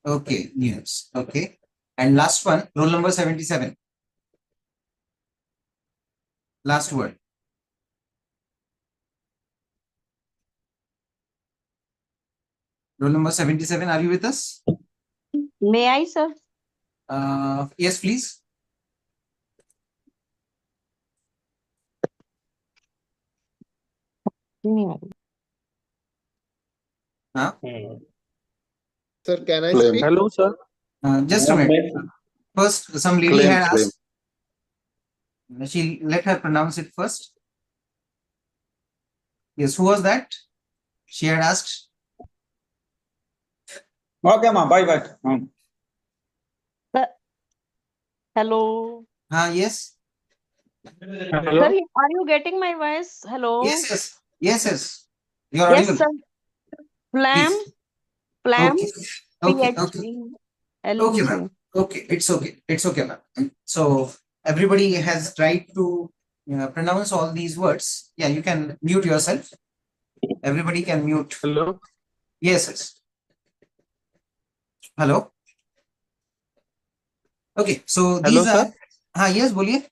Okay, news. Okay. And last one, roll number 77. Last word. Roll number 77. Are you with us? May I, sir? Yes, please. Sir, can I Flame. speak? Hello, sir. Just a minute. First, some lady Flame, had flame. asked. She let her pronounce it first. Yes, who was that? She had asked. Okay, ma. Bye, bye. Hello. Yes. Hello. Sir, are you getting my voice? Hello. Yes. You are Yes, audible. sir. Flam. Please. Flam. Okay. PhD. Okay, ma'am. Okay, it's okay, ma'am. So everybody has tried to pronounce all these words. Yeah, you can mute yourself. Everybody can mute. Hello. Yes. Hello. Okay, so Hello, these are. Yes, बोलिए.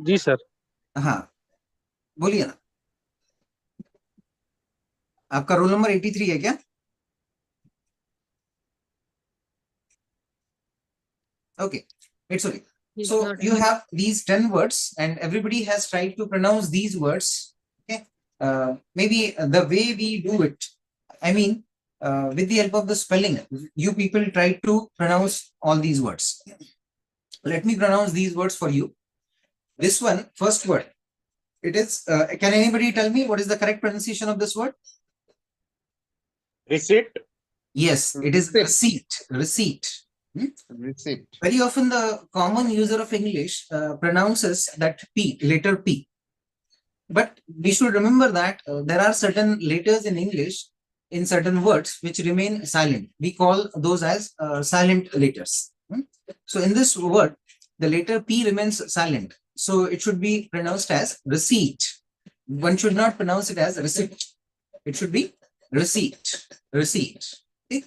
जी sir. हाँ, बोलिए ना. आपका roll number 83 है क्या? Okay, it's okay. He's So not. you have these 10 words and everybody has tried to pronounce these words. Okay. Maybe the way we do it, I mean, with the help of the spelling, you people try to pronounce all these words. Let me pronounce these words for you. This one, first word, it is, can anybody tell me what is the correct pronunciation of this word? Receipt. Yes, it is receipt. Receipt. Receipt. Very often the common user of English pronounces that P, letter P. But we should remember that there are certain letters in English in certain words which remain silent. We call those as silent letters. So in this word, the letter P remains silent. So it should be pronounced as receipt. One should not pronounce it as receipt. It should be receipt. Receipt. Okay?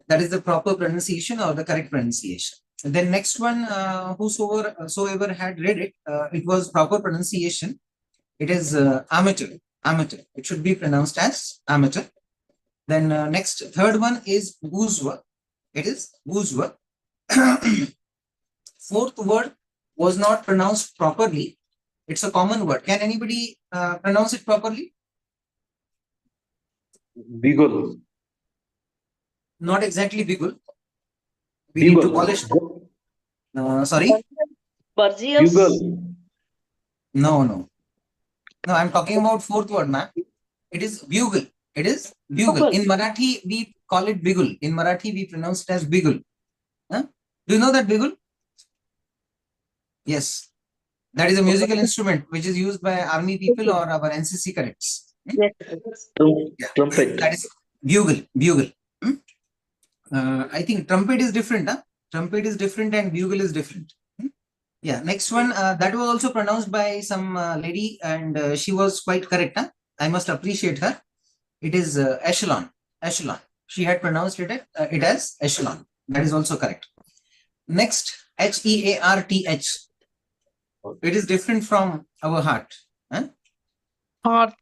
That is the proper pronunciation or the correct pronunciation. And then next one, whosoever had read it, it was proper pronunciation. It is amateur. Amateur. It should be pronounced as amateur. Then next, third one is bourgeois. It is bourgeois. Fourth word was not pronounced properly. It's a common word. Can anybody pronounce it properly? Beagle. Not exactly beagle. We need to polish. Sorry? Bugle. No. I'm talking about fourth word, ma'am. It is bugle. It is bugle. In Marathi, we call it beagle. In Marathi, we pronounce it as beagle. Huh? Do you know that beagle? Yes. That is a musical instrument which is used by army people or our NCC cadets. Yes. Trumpet. That is bugle. Bugle. I think trumpet is different. Huh? Trumpet is different and bugle is different. Yeah. Next one. That was also pronounced by some lady and she was quite correct. Huh? I must appreciate her. It is echelon. Echelon. She had pronounced it as echelon. That is also correct. Next, HEARTH. It is different from our heart. Huh? Heart.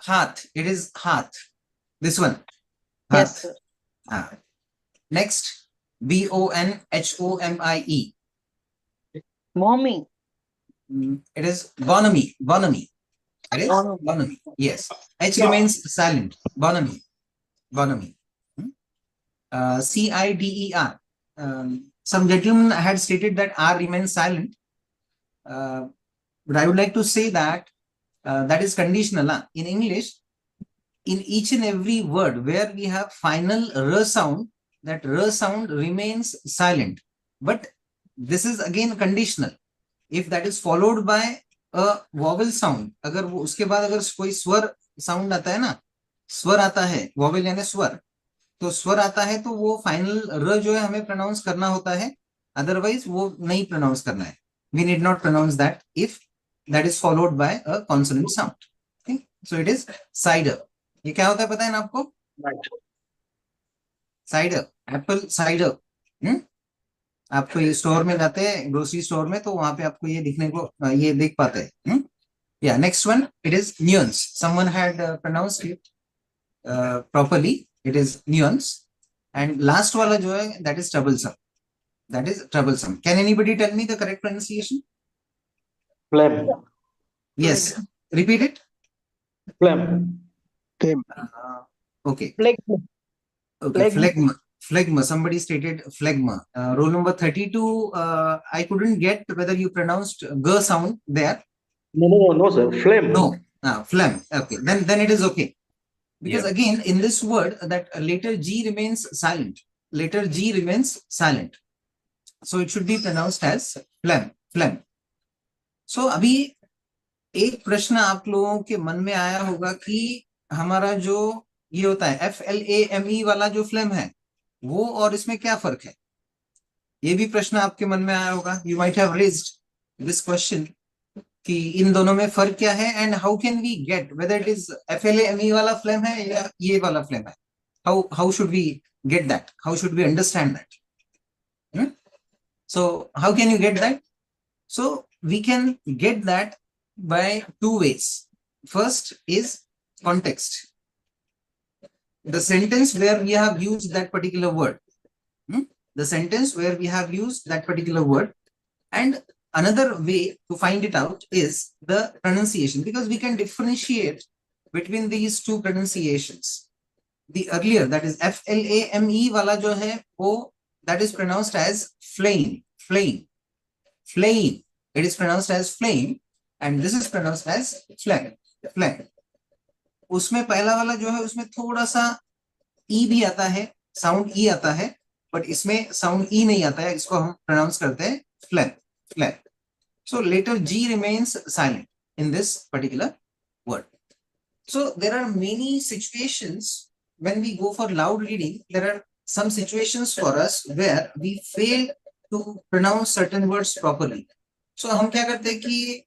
Hearth. It is hearth. This one. Yes, Hearth. sir. Next, BONHOMIE. Mommy. It is bonhomie. Bonhomie. It is bonhomie. Yes. H remains silent. Bonhomie. Bonhomie. CIDER. Some gentlemen had stated that R remains silent. But I would like to say that that is conditional. In English, in each and every word where we have final R sound, that R sound remains silent. But this is again conditional. If that is followed by a vowel sound, अगर वो उसके बाद अगर कोई स्वर sound आता है ना, स्वर आता है, vowel यानी स्वर, तो स्वर आता है तो वो फाइनल र जो है हमें प्रोनाउंस करना होता है, अदरवाइज वो नहीं प्रोनाउंस करना है. We need not pronounce that if that is followed by a consonant sound. Okay? So it is cider. ये क्या होता है पता है ना आपको? Cider, apple cider. आप ये स्टोर में जाते हैं, ग्रोसरी स्टोर में, तो वहां पे आपको ये दिखने को ये देख पाते हैं. Yeah, next one, it is nuance. Someone had pronounced it properly. It is nuance. And last वाला जो है, that is troublesome. That is troublesome. Can anybody tell me the correct pronunciation? Flame. Yes. Repeat it. Flame. Okay. Phlegma. Okay. Phlegma. Phlegma. Somebody stated phlegma. Roll number 32. I couldn't get whether you pronounced g sound there. No, sir. Phlegm. No. Phlegm. Okay. Then it is okay. Because Yeah. again, in this word, that letter G remains silent. Letter G remains silent. So it should be pronounced as phlegm. Phlegm. So अभी एक प्रश्न आप लोगों के मन में आया होगा कि हमारा जो ये होता है FLAME वाला जो फ्लेम है वो और इसमें क्या फर्क है, ये भी प्रश्न आपके मन में आया होगा. You might have raised this question कि इन दोनों में फर्क क्या है and how can we get whether it is FLAME वाला फ्लेम है या ये वाला फ्लेम है. How should we get that, how should we understand that. So how can you get that? So we can get that by two ways. First is context. The sentence where we have used that particular word. The sentence where we have used that particular word. And another way to find it out is the pronunciation, because we can differentiate between these two pronunciations. The earlier, that is FLAME wala jo hai, wo that is pronounced as flame, flame, flame. It is pronounced as flame, and this is pronounced as phlegm, phlegm. उसमें पहला वाला जो है उसमें थोड़ा सा ई भी आता है, साउंड ई आता है, बट इसमें साउंड ई नहीं आता है, इसको हम प्रोनाउंस करते हैं phlegm, phlegm. So letter G remains silent in this particular word. So there are many situations when we go for loud reading. There are some situations for us where we fail to pronounce certain words properly. So हम क्या करते हैं कि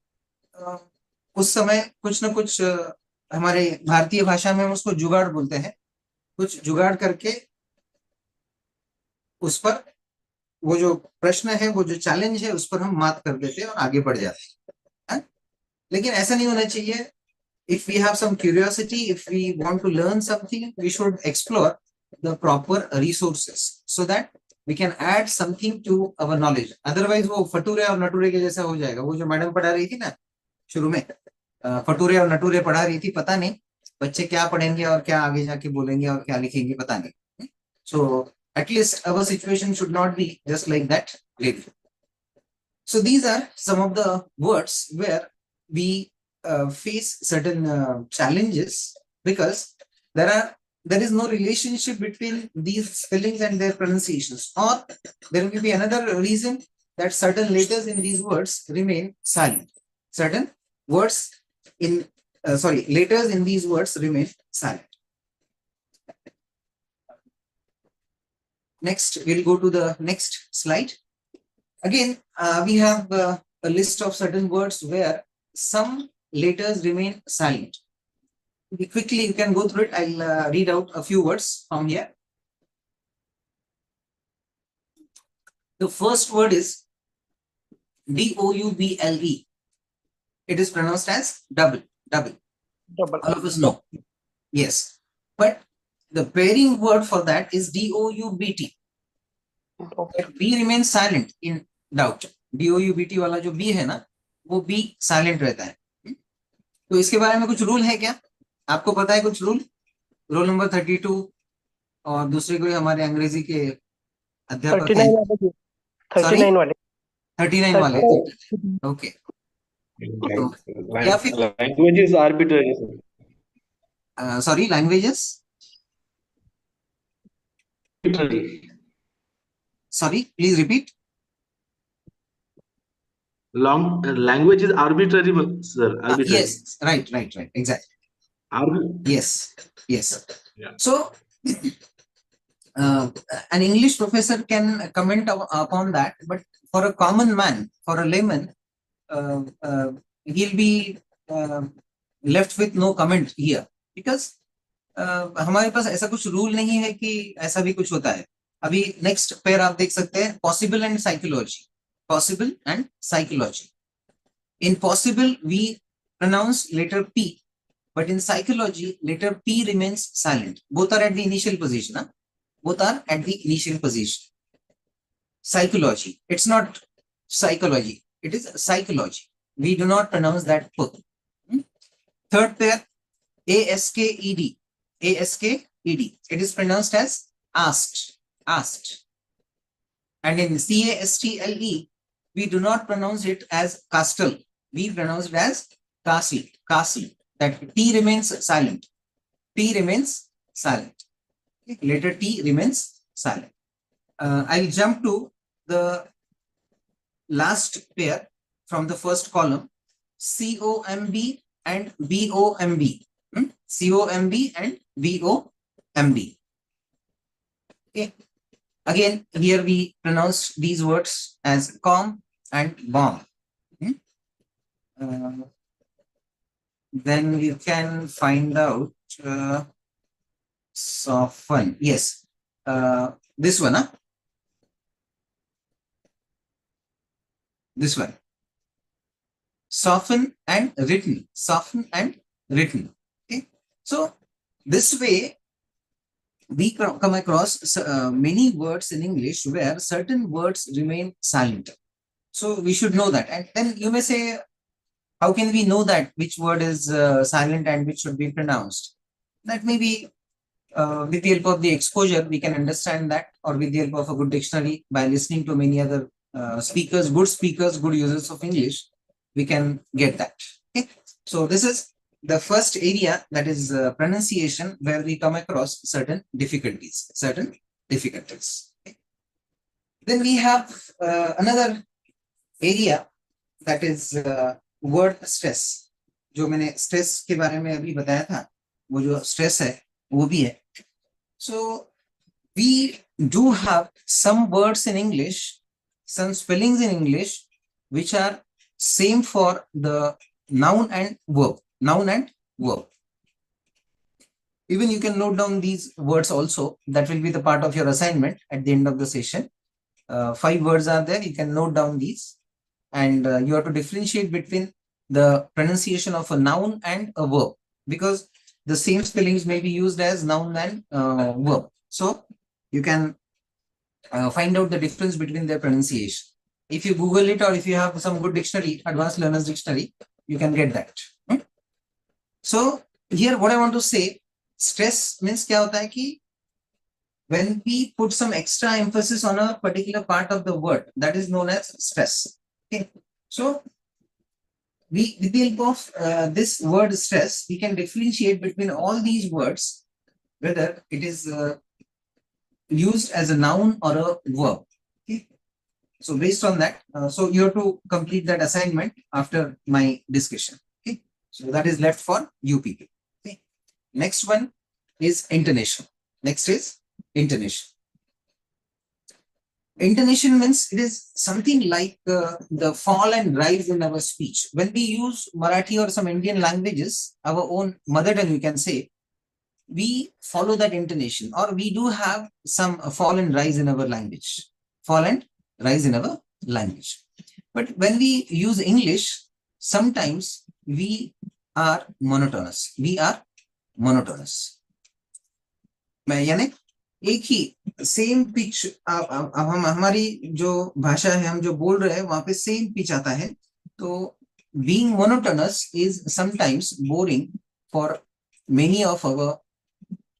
उस समय कुछ ना कुछ हमारे भारतीय भाषा में हम उसको जुगाड़ बोलते हैं, कुछ जुगाड़ करके उस पर वो जो प्रश्न है, वो जो चैलेंज है, उस पर हम मात कर देते हैं और आगे बढ़ जाते हैं. लेकिन ऐसा नहीं होना चाहिए. If we have some curiosity, if we want to learn something, we should explore the proper resources so that we can add something to our knowledge. Otherwise वो फटूरे और नटूरे के जैसा हो जाएगा. वो जो मैडम पढ़ा रही थी ना शुरू में, फटूरे और नटूरे पढ़ा रही थी, पता नहीं बच्चे क्या पढ़ेंगे और क्या आगे जाके बोलेंगे और क्या लिखेंगे, पता नहीं. So at least our situation should not be just like that lately. So these are some of the words where we face certain challenges, because there is no relationship between these spellings and their pronunciations, or there will be another reason that certain letters in these words remain silent. Certain words in letters in these words remain silent. Next, we'll go to the next slide. Again, we have a list of certain words where some letters remain silent. Quickly, you can go through it. I'll read out a few words from here. The first word is double. It is pronounced as double. All of us know. Yes. But the pairing word for that is doubt. B remains silent in doubt. doubt वाला जो B है ना, वो B silent रहता है. तो इसके बारे में कुछ रूल है क्या? आपको पता है कुछ रूल? रोल नंबर 32 और दूसरे कोई हमारे अंग्रेजी के अध्यापक हैं? 39 वाले. ओके. या फिर languages arbitrary. Sorry, languages sorry, please repeat. Language is arbitrary, sir. Arbitrary. Yes, right, exactly. Yes. Yeah. So an English professor can comment upon that, but for a common man, for a layman, he'll be left with no comment here, because हमारे पास ऐसा कुछ rule नहीं है कि ऐसा भी कुछ होता है. अभी नेक्स्ट पेयर आप देख सकते हैं, possible and psychology. Possible and psychology. In possible, we pronounce letter P, but in psychology, letter P remains silent. Both are at the initial position. Huh? Both are at the initial position. Psychology. It's not psychology. It is psychology. We do not pronounce that P. Third pair, ASKED. ed. It is pronounced as asked, asked. And in castle, we do not pronounce it as castle. We pronounce it as castle, castle. That T remains silent. T remains silent. Letter T remains silent. I'll jump to the last pair from the first column, COMB and BOMB. COMB and BOMB. Okay. Again, here we pronounce these words as com and bomb. Then we can find out soften. Yes, this one, this one. Soften and written. Soften and written. Okay. So this way we come across many words in English where certain words remain silent. So we should know that. And then you may say, how can we know that which word is silent and which should be pronounced? That may be with the help of the exposure, we can understand that, or with the help of a good dictionary, by listening to many other speakers, good users of English, we can get that. Okay. So this is the first area, that is pronunciation, where we come across certain difficulties, Okay. Then we have another area, that is word stress. जो मैंने stress के बारे में अभी बताया था, वो जो stress है वो भी है. So we do have some words in English, some spellings in English, which are same for the noun and verb. Noun and verb. Even you can note down these words also. That will be the part of your assignment at the end of the session. 5 words are there. You can note down these, and you have to differentiate between the pronunciation of a noun and a verb, because the same spellings may be used as noun and verb. So you can find out the difference between their pronunciation. If you Google it, or if you have some good dictionary, advanced learners dictionary, you can get that. So here what I want to say, stress means क्या होता है कि when we put some extra emphasis on a particular part of the word, that is known as stress. Okay. So we, with the help of this word stress, we can differentiate between all these words, whether it is used as a noun or a verb. Okay. So based on that, so you have to complete that assignment after my discussion. Okay. So that is left for you people. Okay. Next one is intonation. Next is intonation. Intonation means it is something like the fall and rise in our speech. When we use Marathi or some Indian languages, our own mother tongue, you can say, we follow that intonation, or we do have some fall and rise in our language. Fall and rise in our language. But when we use English, sometimes we are monotonous. We are monotonous. यानी एक ही same pitch, अब हम हमारी जो भाषा है, हम जो बोल रहे हैं वहां पे सेम पिच आता है, तो being monotonous is sometimes boring for many of our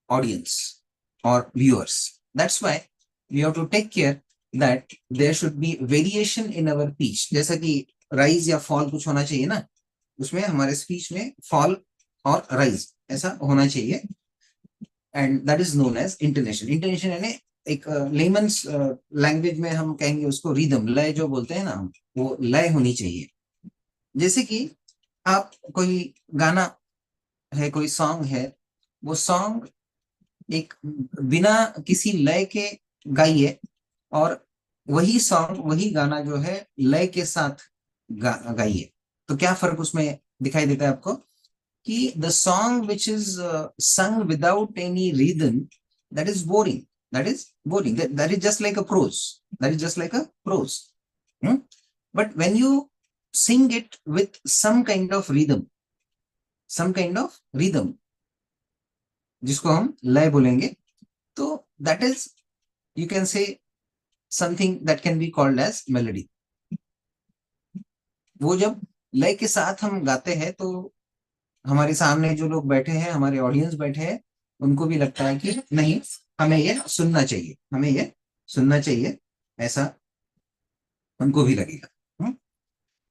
audience or viewers. That's why we have to take care that there should be variation in our pitch. जैसा कि rise या fall कुछ होना चाहिए ना, उसमें हमारे speech में fall और rise ऐसा होना चाहिए. And that is known as intonation. Intonation यानी एक layman's language में हम कहेंगे उसको rhythm, लय जो बोलते हैं ना हम, वो लय होनी चाहिए. जैसे कि आप कोई गाना है, कोई सॉन्ग है, वो सॉन्ग एक बिना किसी लय के गाइए, और वही सॉन्ग, वही गाना जो है लय के साथ गाइए, तो क्या फर्क उसमें दिखाई देता है आपको कि the song which is sung without any rhythm, that is boring. That is boring. That is just like a prose. That is just like a prose. But when you sing it with some kind of rhythm, जिसको हम लय बोलेंगे, तो that is, you can say, something that can be called as melody. वो जब लय के साथ हम गाते हैं, तो हमारे सामने जो लोग बैठे हैं, हमारे ऑडियंस बैठे हैं, उनको भी लगता है कि नहीं, हमें ये सुनना चाहिए, हमें ये सुनना चाहिए, ऐसा उनको भी लगेगा।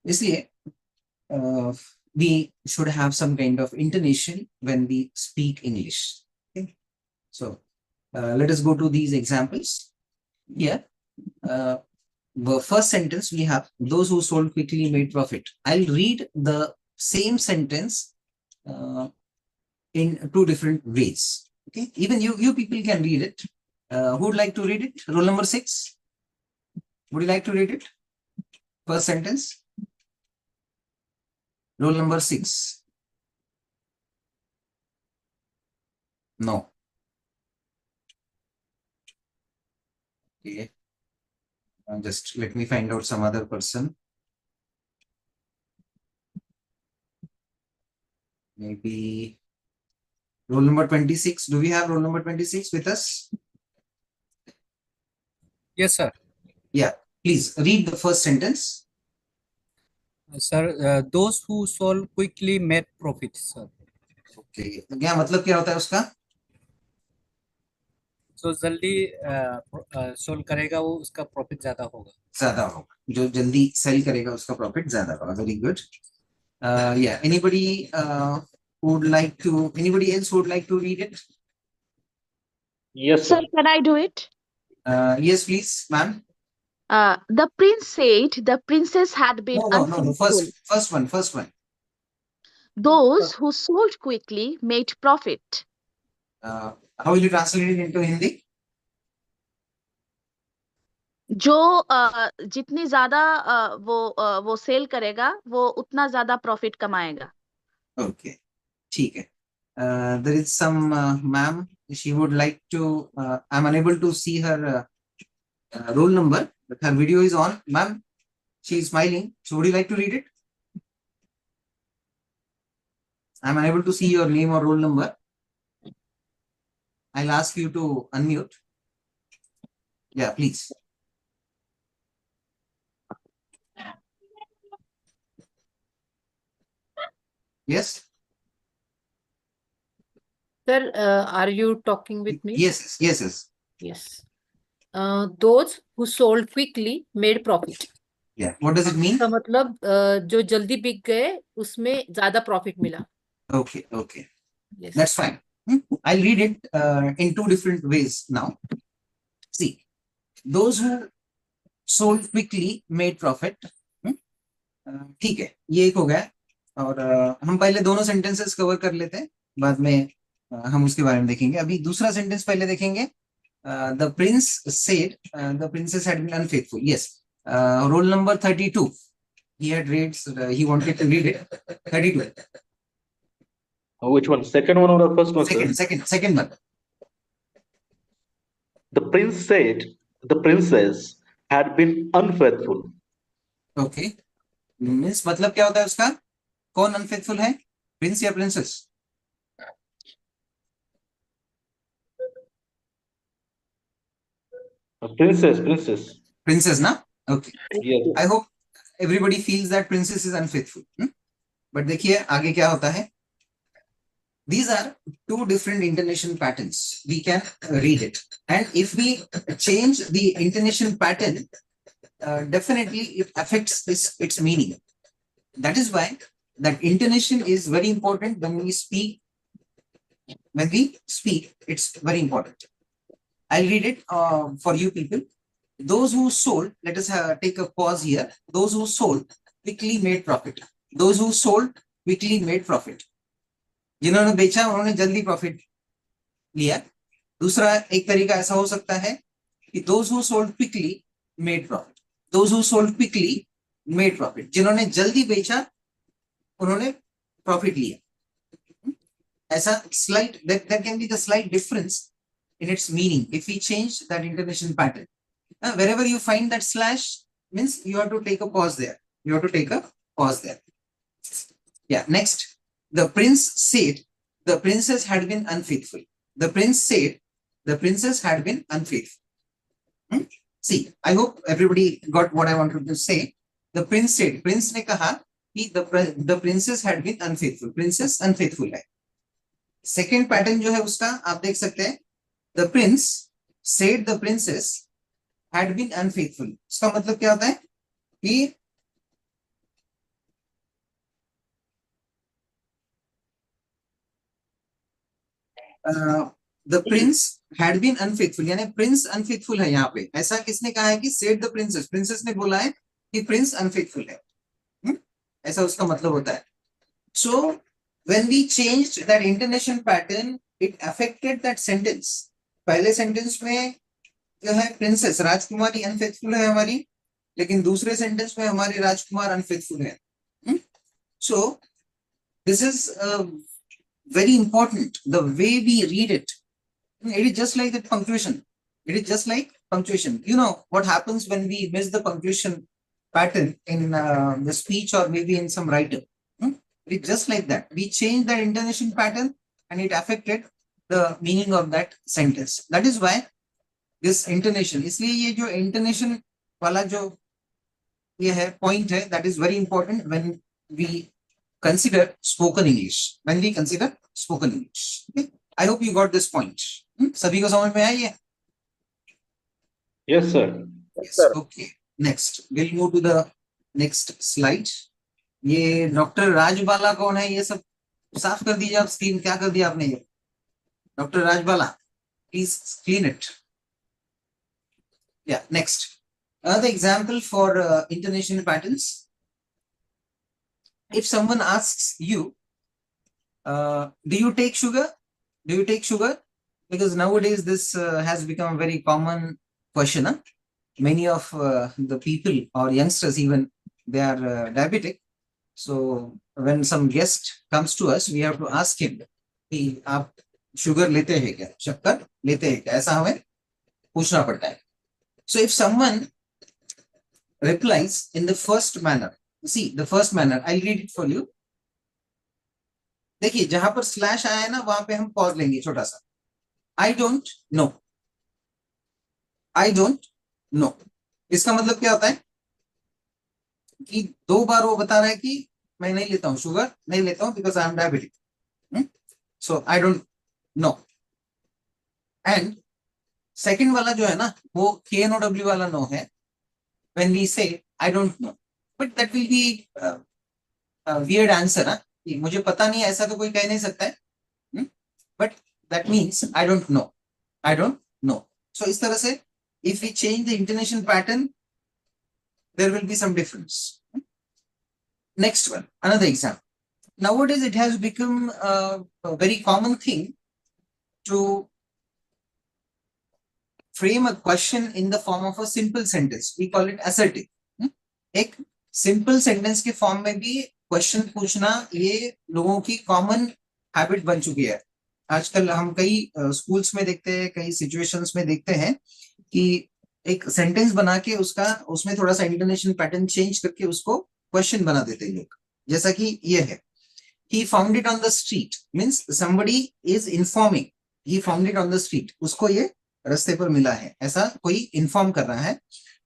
इसलिए we should have some kind of intonation when we speak English. Okay? So let us go to these examples. Here, the first sentence we have, those who sold quickly made profit. I'll read the same sentence in two different ways. Okay, even you people can read it. Who would like to read it? Roll number 6. Would you like to read it? First sentence. Roll number 6. No. Okay. Just let me find out some other person. Maybe roll number 26. Do we have roll number 26 with us? Yes, sir. Yeah, please read the first sentence. Sir, those who sold quickly made profit, sir. Okay. क्या मतलब क्या होता है उसका? So जल्दी solve करेगा वो, उसका प्रॉफिट ज्यादा होगा. ज्यादा होगा. जो जल्दी सेल करेगा उसका प्रॉफिट ज्यादा होगा. Very good. Yeah. Anybody would like to? Anybody else would like to read it? Yes, Sir, can I do it? Yes, please, ma'am. The prince said the princess had been No. unfaithful. First one. Those who sold quickly made profit. How will you translate it into Hindi? जो जितनी ज्यादा वो cell करेगा वो उतना ज्यादा profit कमाएगा. Okay, ठीक है. There is some ma'am. She would like to. I'm unable to see her roll number, but her video is on. Ma'am, she is smiling. So would you like to read it? I'm unable to see your name or roll number. I'll ask you to unmute. Yeah, please. Yes. Sir, are you talking with me? Yes. Yes. Those who sold quickly made profit. Yeah. What does it mean? इसका मतलब जो जल्दी बिक गए उसमें ज्यादा profit मिला. Okay. Yes. That's fine. I'll read it in two different ways now. See, those who sold quickly made profit. ठीक है, ये एक हो गया. और हम पहले दोनों सेंटेंसेस कवर कर लेते हैं, बाद में हम उसके बारे में देखेंगे. अभी दूसरा सेंटेंस पहले देखेंगे. The prince said the princess had been unfaithful. Yes. Roll number 32. He had read. He wanted to read it. 32. Which one? Second one or the first one? Second one. The prince said the princess had been unfaithful. Okay. Means मतलब क्या होता है उसका? कौन unfaithful है? Prince या princess? Princess, na? Okay. Yes. I hope everybody feels that princess is unfaithful. But देखिए आगे क्या होता है? These are two different intonation patterns. We can read it, and if we change the intonation pattern, definitely it affects its meaning. That is why that intonation is very important when we speak. When we speak, it's very important. I'll read it for you people. Those who sold, let us take a pause here. Those who sold quickly made profit. Those who sold quickly made profit. जिन्होंने बेचा उन्होंने जल्दी profit लिया. दूसरा एक तरीका ऐसा हो सकता है कि those who sold quickly made profit. Those who sold quickly made profit. जिन्होंने जल्दी बेचा उन्होंने प्रॉफिट लिया. ऐसा slight, there can be the slight difference in its meaning if we change that intonation pattern. Wherever you find that slash means you have to take a pause there. Yeah, next. The prince said the princess had been unfaithful. The prince said the princess had been unfaithful. See, I hope everybody got what I wanted to say. The prince said, prince ने कहा कि the princess had been unfaithful. Princess unfaithful है. Second pattern जो है उसका आप देख सकते हैं, the prince said the princess had been unfaithful. इसका मतलब क्या होता है कि the prince had been unfaithful, यानी प्रिंस अनफेथफुल है। यहाँ पे ऐसा किसने कहा है कि सेड द प्रिंसेस, प्रिंसेस ने बोला है कि प्रिंस अनफेथफुल है। ऐसा उसका मतलब होता है। So when we changed that intonation pattern it affected that sentence. पहले सेंटेंस में जो है प्रिंसेस राजकुमारी अनफेथफुल है हमारी, लेकिन दूसरे सेंटेंस में हमारे राजकुमार अनफेथफुल है। So this is very important, the way we read it. It is just like that punctuation. It is just like punctuation. You know what happens when we miss the punctuation pattern in the speech or maybe in some writer. It is just like that. We change that intonation pattern and it affected the meaning of that sentence. That is why this intonation, इसलिए ये जो intonation वाला जो ये है point है, that is very important when we consider spoken English. When we consider spoken English. Okay? I hope you got this point. सभी को समझ में आई है? Yes, sir. Yes. Okay. Next, we'll move to the next slide. ये doctor Rajbala कौन है? ये सब साफ कर दीजिए आप स्क्रीन। क्या कर दिया आपने ये? Doctor Rajbala, please clean it. Yeah. Next, another example for intonation patterns. If someone asks you, do you take sugar? Do you take sugar? Because nowadays this has become a very common question. Huh? Many of the people or youngsters even, they are diabetic. So when some guest comes to us, we have to ask him, कि आप sugar लेते हैं क्या? शक्कर लेते हैं क्या? ऐसा हमें पूछना पड़ता है. So if someone replies in the first manner, see the first manner, I'll read it for you. देखिए जहां पर स्लैश आया है ना, वहां पे हम पॉज लेंगे छोटा सा. आई don't know, I don't no. इसका मतलब क्या होता है कि दो बार वो बता रहा है कि मैं नहीं लेता हूं, शुगर नहीं लेता हूं because I am diabetic. So I don't no. And second वाला जो है ना, वो KNOW वाला नो है. व्हेन वी से आई don't no, but that will be weird answer. मुझे पता नहीं, ऐसा तो कोई कह नहीं सकता है. But that means I don't know, I don't know. So इस तरह से if we change the intonation pattern, there will be some difference. Next one, another example. Nowadays it has become a very common thing to frame a question in the form of a simple sentence. We call it assertive. एक simple sentence के form में भी question पूछना ये लोगों की common habit बन चुकी है. आजकल हम कई स्कूल्स में देखते हैं, कई सिचुएशंस में देखते हैं कि एक सेंटेंस बना के उसका उसमें थोड़ा सा इंटोनेशन पैटर्न चेंज करके उसको क्वेश्चन बना देते हैं लोग. जैसा कि ये है, he found it on the street means somebody is informing, he found it on the street, उसको ये रास्ते पर मिला है, ऐसा कोई इन्फॉर्म कर रहा है.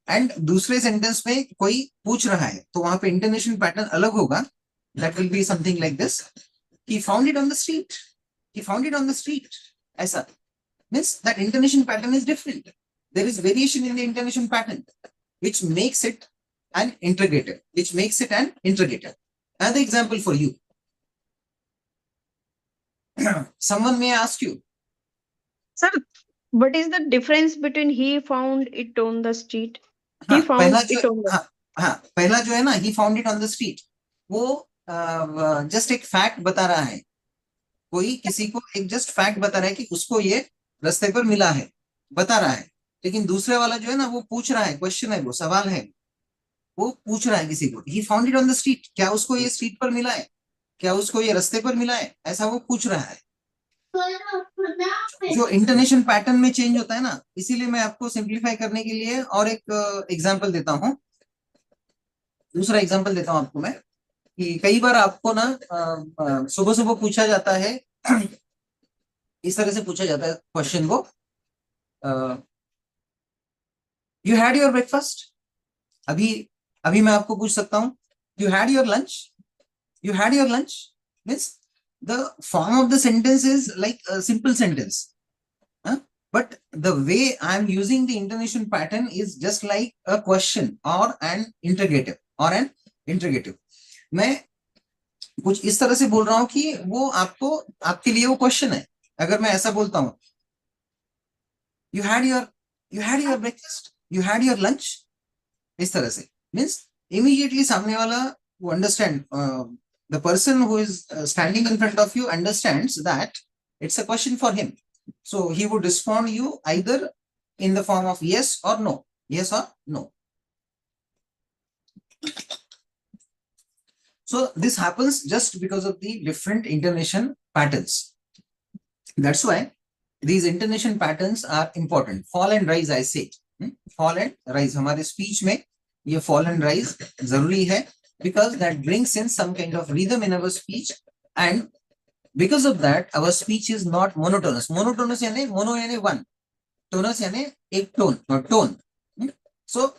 एंड दूसरे सेंटेंस में कोई पूछ रहा है, तो वहां पे इंटोनेशन पैटर्न अलग होगा. That will be something like this, he found it on the street, he found it on the street. ऐसा means that intonation pattern is different. There is variation in the intonation pattern, which makes it an interrogator, which makes it an interrogator. Another example for you. Someone may ask you, Sir, what is the difference between he found it on the street? He found पहला it जो on the पहला जो है ना, he found it on the street, वो just एक fact बता रहा है. कोई किसी को एक जस्ट फैक्ट बता रहा है कि उसको ये रास्ते पर मिला है, बता रहा है. लेकिन दूसरे वाला जो है ना, वो पूछ रहा है, क्वेश्चन है, वो सवाल है, वो पूछ रहा है किसी को, he found it on the street, क्या उसको ये स्ट्रीट पर मिला है, क्या उसको ये रास्ते पर मिला है, ऐसा वो पूछ रहा है. जो इंटोनेशन पैटर्न में चेंज होता है ना, इसीलिए मैं आपको सिंप्लीफाई करने के लिए और एक एग्जांपल देता हूं. दूसरा एग्जांपल देता हूं आपको मैं, कि कई बार आपको ना सुबह सुबह पूछा जाता है, इस तरह से पूछा जाता है क्वेश्चन को, यू हैड योर ब्रेकफास्ट. अभी मैं आपको पूछ सकता हूं, you had your lunch, you had your lunch means the form of the sentence is like a simple sentence. But the way I'm using the intonation pattern is just like a question or an interrogative मैं कुछ इस तरह से बोल रहा हूं कि वो आपके लिए वो क्वेश्चन है. अगर मैं ऐसा बोलता हूं, you had your breakfast, you had your lunch, इस तरह से means immediately सामने वाला who understand, the person who is standing in front of you understands that it's a question for him. So he would respond you either in the form of yes or no. Yes or no. So this happens just because of the different intonation patterns. That's why these intonation patterns are important. Fall and rise, I say. Fall and rise. हमारे speech में ये fall and rise जरूरी है, because that brings in some kind of rhythm in our speech, and because of that our speech is not monotonous. Monotonous यानी mono यानी one, tonus यानी एक tone. So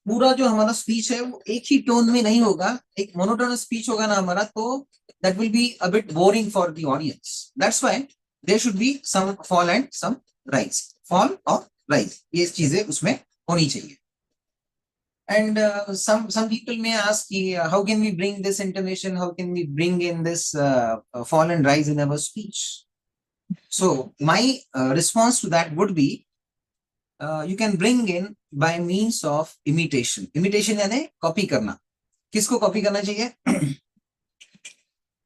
पूरा जो हमारा स्पीच है वो एक ही टोन में नहीं होगा, एक मोनोटोनस स्पीच होगा ना हमारा, तो that will be a bit boring for the audience. That's why there should be some fall and some rise. Fall or rise, ये चीजें उसमें होनी चाहिए. And some people may ask, how can we bring this intonation? How can we bring in this fall and rise in our speech? So my response to that would be, you can bring in by means of imitation. Imitation यानी copy करना. किसको copy करना चाहिए?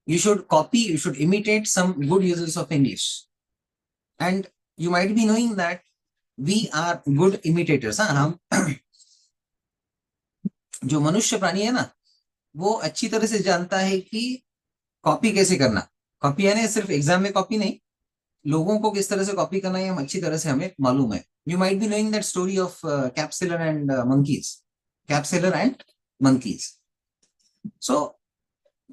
You should imitate some good users of English. And you might be knowing that we are good imitators. हम जो मनुष्य प्राणी है ना, वो अच्छी तरह से जानता है कि कॉपी कैसे करना. कॉपी यानी सिर्फ एग्जाम में कॉपी नहीं, लोगों को किस तरह से कॉपी करना है हम अच्छी तरह से हमें मालूम है. You might be knowing that story of Capsailor and monkeys. Capsailor and monkeys. So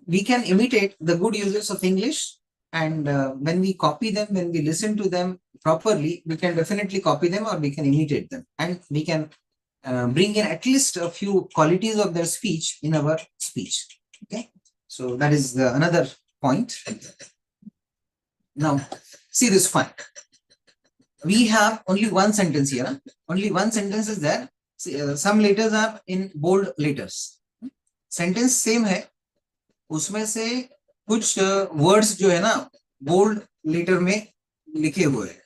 we can imitate the good users of English, and when we copy them, when we listen to them properly, we can definitely copy them or we can imitate them, and we can bring in at least a few qualities of their speech in our speech. Okay, so that is another point. Now see this point. We have only one sentence here. Only one sentence is there. Some letters are in bold letters. Sentence same है, उसमें से कुछ words जो है ना bold letter में लिखे हुए हैं.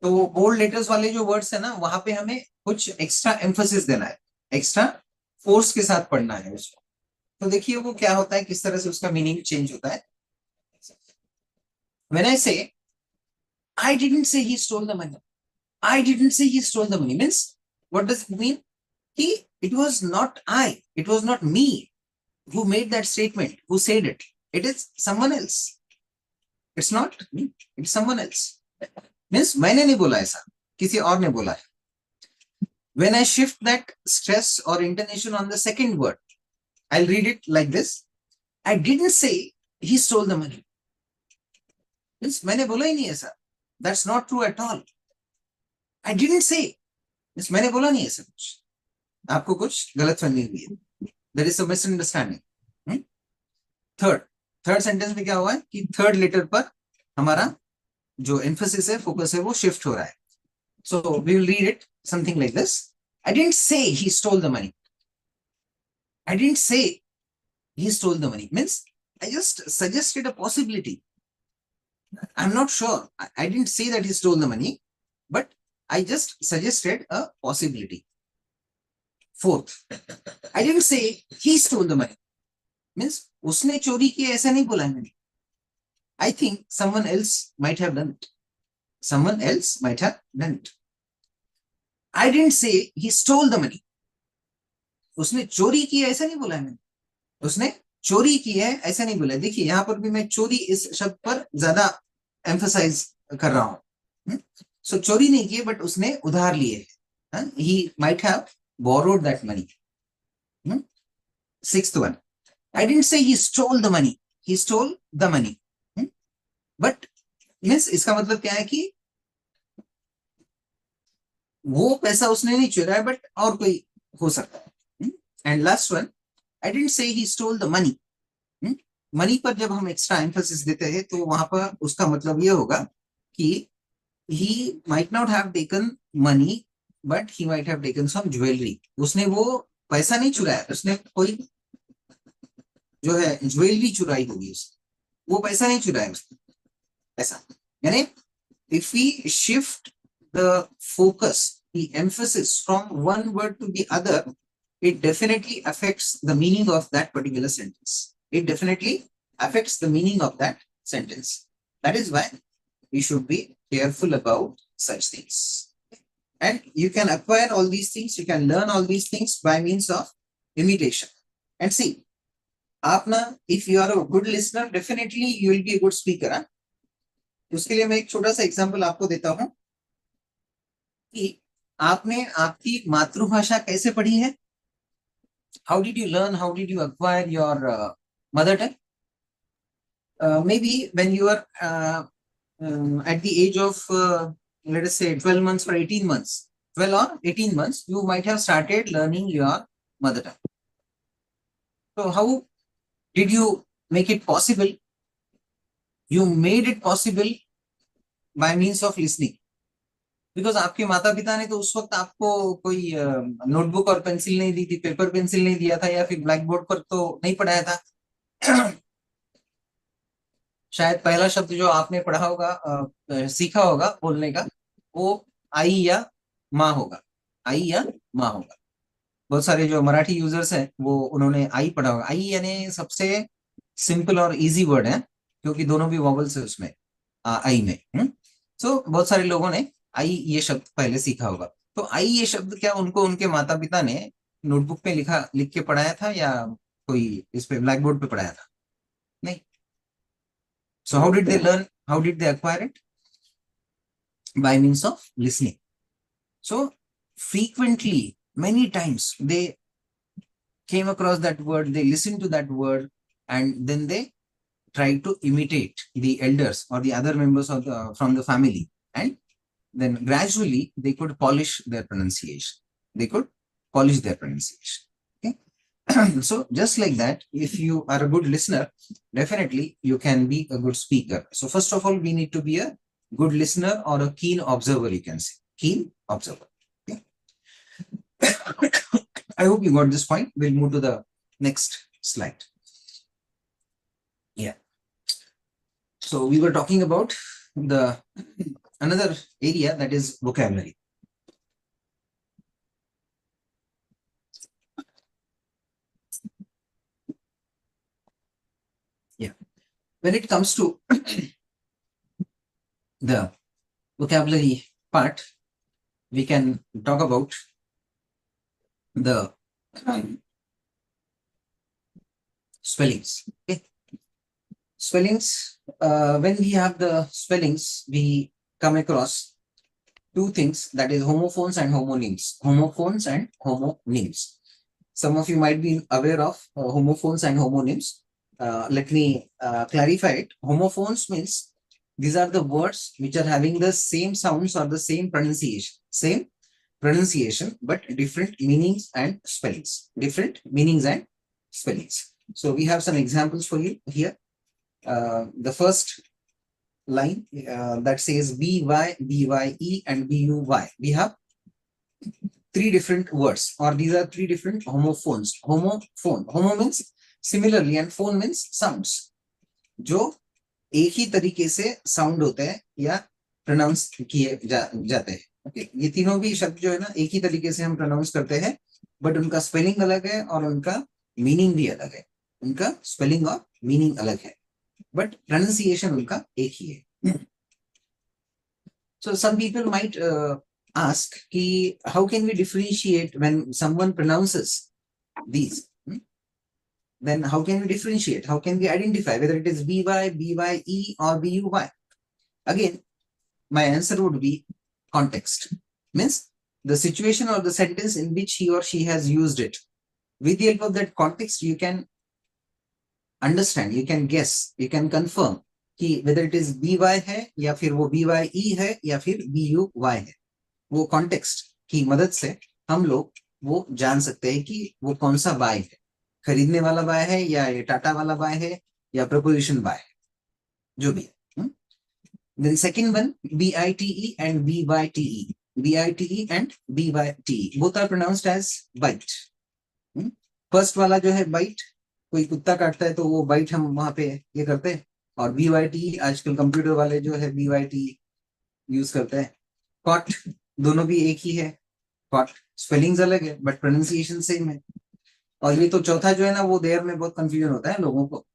तो bold letters वाले जो words है ना, वहां पे हमें कुछ extra emphasis देना है, extra force के साथ पढ़ना है उसको. तो देखिए वो क्या होता है, किस तरह से उसका meaning change होता है. When I say, I didn't say he stole the money. I didn't say he stole the money means, what does it mean? It was not I, it was not me who made that statement, who said it. It is someone else. It's not me, it's someone else. Means मैंने नहीं बोला ऐसा, किसी और ने बोला है. When I shift that stress or intonation on the second word, I'll read it like this. I didn't say he stole the money. Means मैंने बोला ही नहीं ऐसा. That's not true at all. I didn't say. Means मैंने बोला नहीं ऐसा कुछ. आपको कुछ गलतफहमी हुई है. There is a misunderstanding. Third sentence में क्या हुआ है कि third letter पर हमारा जो emphasis है, focus है, वो shift हो रहा है. So we will read it something like this. I didn't say he stole the money. I didn't say he stole the money. Means I just suggested a possibility. I'm not sure. I didn't say that he stole the money, but I just suggested a possibility. Fourth, I didn't say he stole the money. Means उसने चोरी की ऐसा नहीं बोला मैंने. I think someone else might have done it. Someone else might have done it. I didn't say he stole the money. उसने चोरी की ऐसा नहीं बोला मैंने. उसने चोरी की है ऐसा नहीं बोला. देखिए यहाँ पर भी मैं चोरी इस शब्द पर ज्यादा एम्फसाइज कर रहा हूं. सो चोरी नहीं की, बट उसने उधार लिए. He might have borrowed that money. Sixth one, I didn't say he stole the money. He stole the money. But means इसका मतलब क्या है कि वो पैसा उसने नहीं चुराया, बट और कोई हो सकता है. And last one, I didn't say he stole the money. Money पर जब हम एक्स्ट्रा एम्फोसिस देते हैं तो वहां पर उसका मतलब ये होगा कि he might not have taken money but he might have taken some jewelry. उसने वो पैसा नहीं चुराया, उसने कोई जो है ज्वेलरी चुराई होगी, उसने वो पैसा नहीं चुराया उसने, ऐसा। यानी if we shift the focus, the emphasis from one word to the other, it definitely affects the meaning of that particular sentence. It definitely affects the meaning of that sentence. That is why we should be careful about such things. And you can acquire all these things, you can learn all these things by means of imitation. And see, आपना, if you are a good listener, definitely you will be a good speaker. हाँ? उसके लिए मैं एक छोटा सा example आपको देता हूं कि आपने आपकी मातृभाषा कैसे पढ़ी है. How did you learn? How did you acquire your mother tongue? Maybe when you are at the age of, let us say, 12 months or 18 months, 12 or 18 months, you might have started learning your mother tongue. So how did you make it possible? You made it possible by means of listening. Because आपके माता पिता ने तो उस वक्त आपको कोई notebook और पेंसिल नहीं दी थी, पेपर पेंसिल नहीं दिया था, या फिर ब्लैक बोर्ड पर तो नहीं पढ़ाया था. शायद पहला शब्द जो आपने पढ़ा होगा, सीखा होगा बोलने का, वो आई या माँ होगा, आई या माँ होगा. बहुत सारे जो मराठी यूजर्स हैं वो उन्होंने आई पढ़ा होगा. आई यानी सबसे सिंपल और इजी वर्ड है, क्योंकि दोनों भी वॉवल्स है उसमें, आई में. सो बहुत सारे लोगों ने आई ये शब्द पहले सीखा होगा. तो आई ये शब्द क्या उनको उनके माता पिता ने नोटबुक पे लिख के पढ़ाया था, या कोई इस पे ब्लैक बोर्ड पे पढ़ाया था? नहीं. So how did they learn? How did they acquire it? By means of listening. So frequently, many times, they came across that word, they listened to that word, and then they tried to imitate the elders or the other members of from the family, and then gradually they could polish their pronunciation. They could polish their pronunciation. Okay. So just like that, if you are a good listener, definitely you can be a good speaker. So first of all, we need to be a good listener or a keen observer, you can say. Keen observer. Okay. I hope you got this point. We'll move to the next slide. Yeah. So we were talking about the another area, that is vocabulary. Yeah. When it comes to the vocabulary part, we can talk about the spellings. Okay. Spellings, when we have the spellings, we come across two things, that is homophones and homonyms. Homophones and homonyms. Some of you might be aware of homophones and homonyms. Let me clarify it. Homophones means these are the words which are having the same sounds or the same pronunciation, but different meanings and spellings. Different meanings and spellings. So we have some examples for you here. The first line that says by, bye, and buy. We have three different words, or these are three different homophones. Homophone. Homo means similarly and phone means sounds. जो एक ही तरीके से sound होते हैं या pronounce किए जाते हैं. ओके, ये तीनों भी शब्द जो है ना एक ही तरीके से हम प्रोनाउंस करते हैं, बट उनका स्पेलिंग अलग है और उनका मीनिंग भी अलग है. उनका स्पेलिंग और मीनिंग अलग है, but pronunciation उनका एक ही है. So some people might ask कि how can we differentiate when someone pronounces these? Then how can we differentiate? How can we identify whether it is by, bye, or buy? Again, my answer would be context. Means the situation or the sentence in which he or she has used it. With the help of that context, you can understand, you can guess, you can confirm कि whether it is by है या फिर वो bye है या फिर buy है. वो context की मदद से हम लोग वो जान सकते हैं कि वो कौन सा buy है. खरीदने वाला buy है, या ये टाटा वाला buy है, या preposition by, जो भी है. Then second one, bite and byte. Bite and byte. Both are pronounced as bite. First वाला जो है bite, कोई कुत्ता काटता है तो वो bite हम वहां पे ये करते हैं. और byte आजकल कंप्यूटर वाले जो है byte यूज करते हैं. Caught, दोनों भी एक ही है. Caught स्पेलिंग्स अलग है बट प्रोनाउंसिएशन सेम है. और ये तो चौथा जो है ना वो देयर में बहुत कंफ्यूजन होता है लोगों को.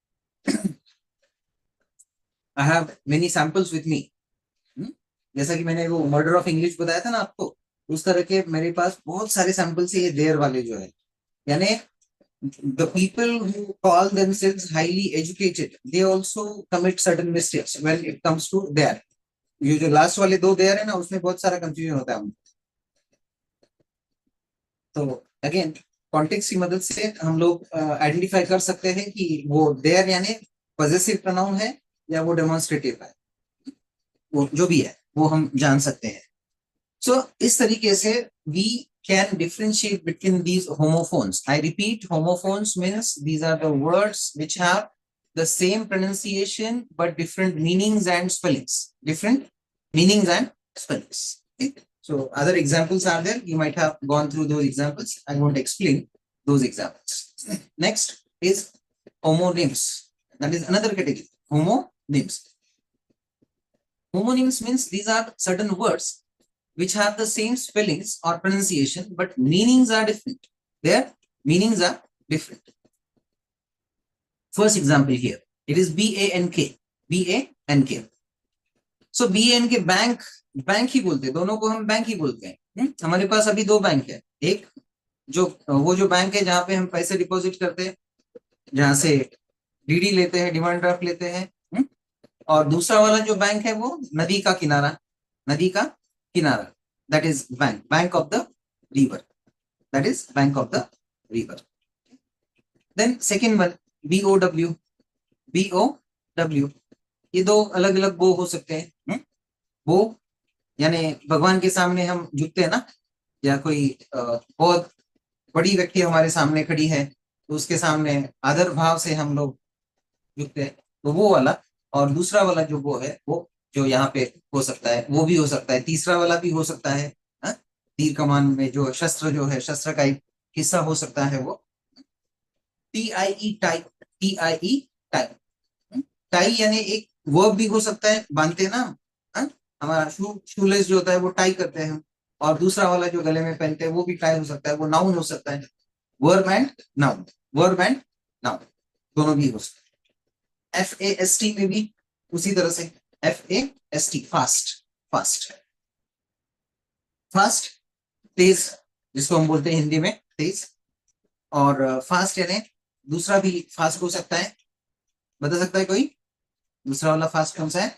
I have many samples with me. जैसा कि मैंने वो मर्डर ऑफ इंग्लिश बताया था ना आपको, उस तरह के मेरे पास बहुत सारे सैंपल्स है ये देयर वाले जो है. यानी the people who call themselves highly educated, they also commit certain mistakes when it comes to there. ये जो लास्ट वाले दो देयर है ना उसमें बहुत सारा कंफ्यूजन होता है. तो अगेन कॉन्टेक्स्ट की मदद से हम लोग आइडेंटिफाई कर सकते हैं कि वो देयर यानी पॉजेसिव प्रोनाउन है या वो डेमोन्स्ट्रेटिव है, वो जो भी है वो हम जान सकते हैं. सो इस तरीके से we can differentiate between these homophones. I repeat, homophones means these are the words which have the same pronunciation but different meanings and spellings. Different meanings and spellings. Okay? So other examples are there. You might have gone through those examples. I won't explain those examples. Next is homonyms. That is another category. Homonyms. Homonyms means these are certain words which have the same spellings or pronunciation, but meanings are different. Their meanings are different. First example here, it is B-A-N-K. B-A-N-K. So B-A-N-K bank, bank ही बोलते हैं, दोनों को हम bank ही बोलते हैं. हमारे पास अभी दो बैंक है. एक जो वो जो बैंक है जहाँ पे हम पैसे डिपॉजिट करते हैं, जहाँ से डीडी लेते हैं, डिमांड ड्राफ्ट लेते हैं. और दूसरा वाला जो बैंक है वो नदी का किनारा, नदी का किनारा. That is bank of the river. That is bank of the river. Then second one, B-O-W. B-O-W. ये दो अलग अलग बो हो सकते हैं. बो यानी भगवान के सामने हम झुकते हैं ना, या कोई बहुत बड़ी व्यक्ति हमारे सामने खड़ी है तो उसके सामने आदर भाव से हम लोग झुकते हैं, तो वो वाला. और दूसरा वाला जो बो है वो जो यहाँ पे हो सकता है वो भी हो सकता है. तीसरा वाला भी हो सकता है. तीर कमान में जो शस्त्र जो है, शस्त्र का एक हिस्सा हो सकता है वो. TIE tie. TIE tie. Tie यानी एक वर्ब भी हो सकता है, बांधते हैं ना, हमारा शूलेस जो होता है वो टाई करते हैं हम. और दूसरा वाला जो गले में पहनते हैं वो भी टाई हो सकता है, वो नाउन हो सकता है. Verb and noun, verb and noun दोनों भी हो सकते हैं. FAST में भी उसी तरह से. FAST fast. फास्ट फास्ट तेज, जिसको हम बोलते हैं हिंदी में तेज. और फास्ट यानी दूसरा भी फास्ट हो सकता है. बता सकता है कोई दूसरा वाला फास्ट कौन सा है?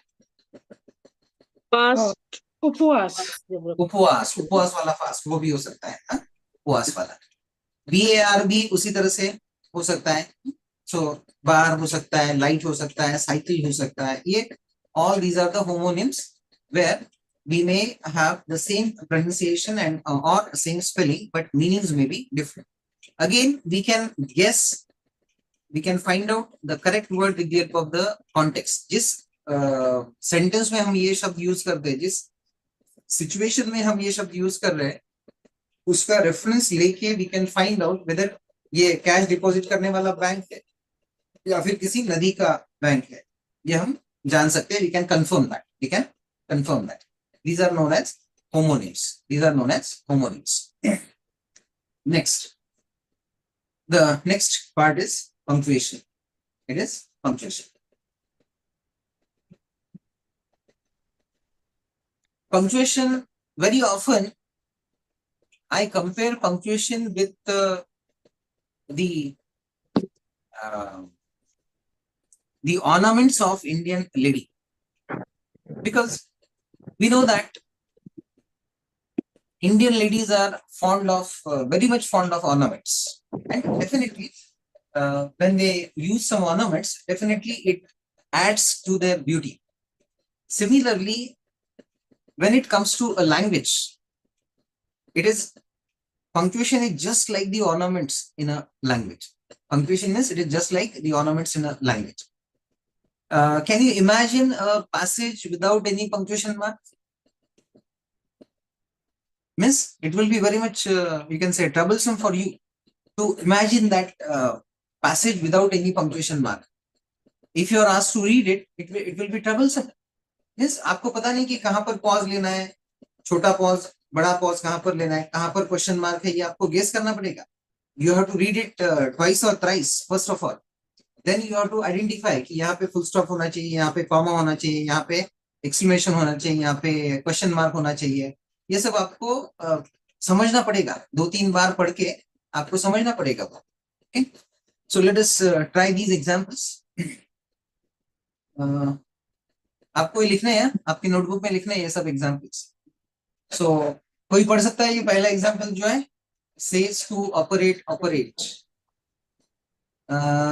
उपवास. उपवास. उपवास वाला फास्ट वो भी हो सकता है. उपवास वाला. BAR भी उसी तरह से हो सकता है. सो बार हो सकता है, लाइट हो सकता है, साइकिल हो सकता है. ये all these are the homonyms where we may have the same pronunciation and or same spelling but meanings may be different. Again we can guess, we can find out the correct word with the help of the context. जिस sentence में हम ये शब्द use करते हैं, जिस situation में हम ये शब्द यूज कर रहे हैं, उसका रेफरेंस लेके we can find out whether ये कैश डिपॉजिट करने वाला बैंक है या फिर किसी नदी का बैंक है. ये हम जान सकते हैं. We can confirm that. We can confirm that. These are known as homonyms. These are known as homonyms. Next, the next part is punctuation. It is punctuation. Punctuation, very often I compare punctuation with the ornaments of Indian lady, because we know that Indian ladies are fond of very much fond of ornaments, and definitely when they use some ornaments, definitely it adds to their beauty. Similarly, when it comes to a language, it is punctuation is just like the ornaments in a language. Punctuation is, it is just like the ornaments in a language. Can you imagine a passage without any punctuation mark? Means it will be very much, you can say, troublesome for you to imagine that passage without any punctuation mark. If you are asked to read it, it will be troublesome. Means आपको पता नहीं कि कहाँ पर pause लेना है, छोटा pause, बड़ा pause कहाँ पर लेना है, कहाँ पर question mark है, ये आपको guess करना पड़ेगा. You have to read it twice or thrice first of all. Then you have to identify कि यहाँ पे full stop होना चाहिए, यहाँ पे comma होना चाहिए, यहाँ पे exclamation होना चाहिए, यहाँ पे question mark होना चाहिए. ये सब आपको समझना पड़ेगा. 2-3 बार पढ़ के आपको समझना पड़ेगा. Okay? So let us try these examples. आपको ये लिखना है, आपकी नोटबुक में लिखना है ये सब एग्जांपल्स. सो कोई पढ़ सकता है ये पहला एग्जांपल जो है, says to operate.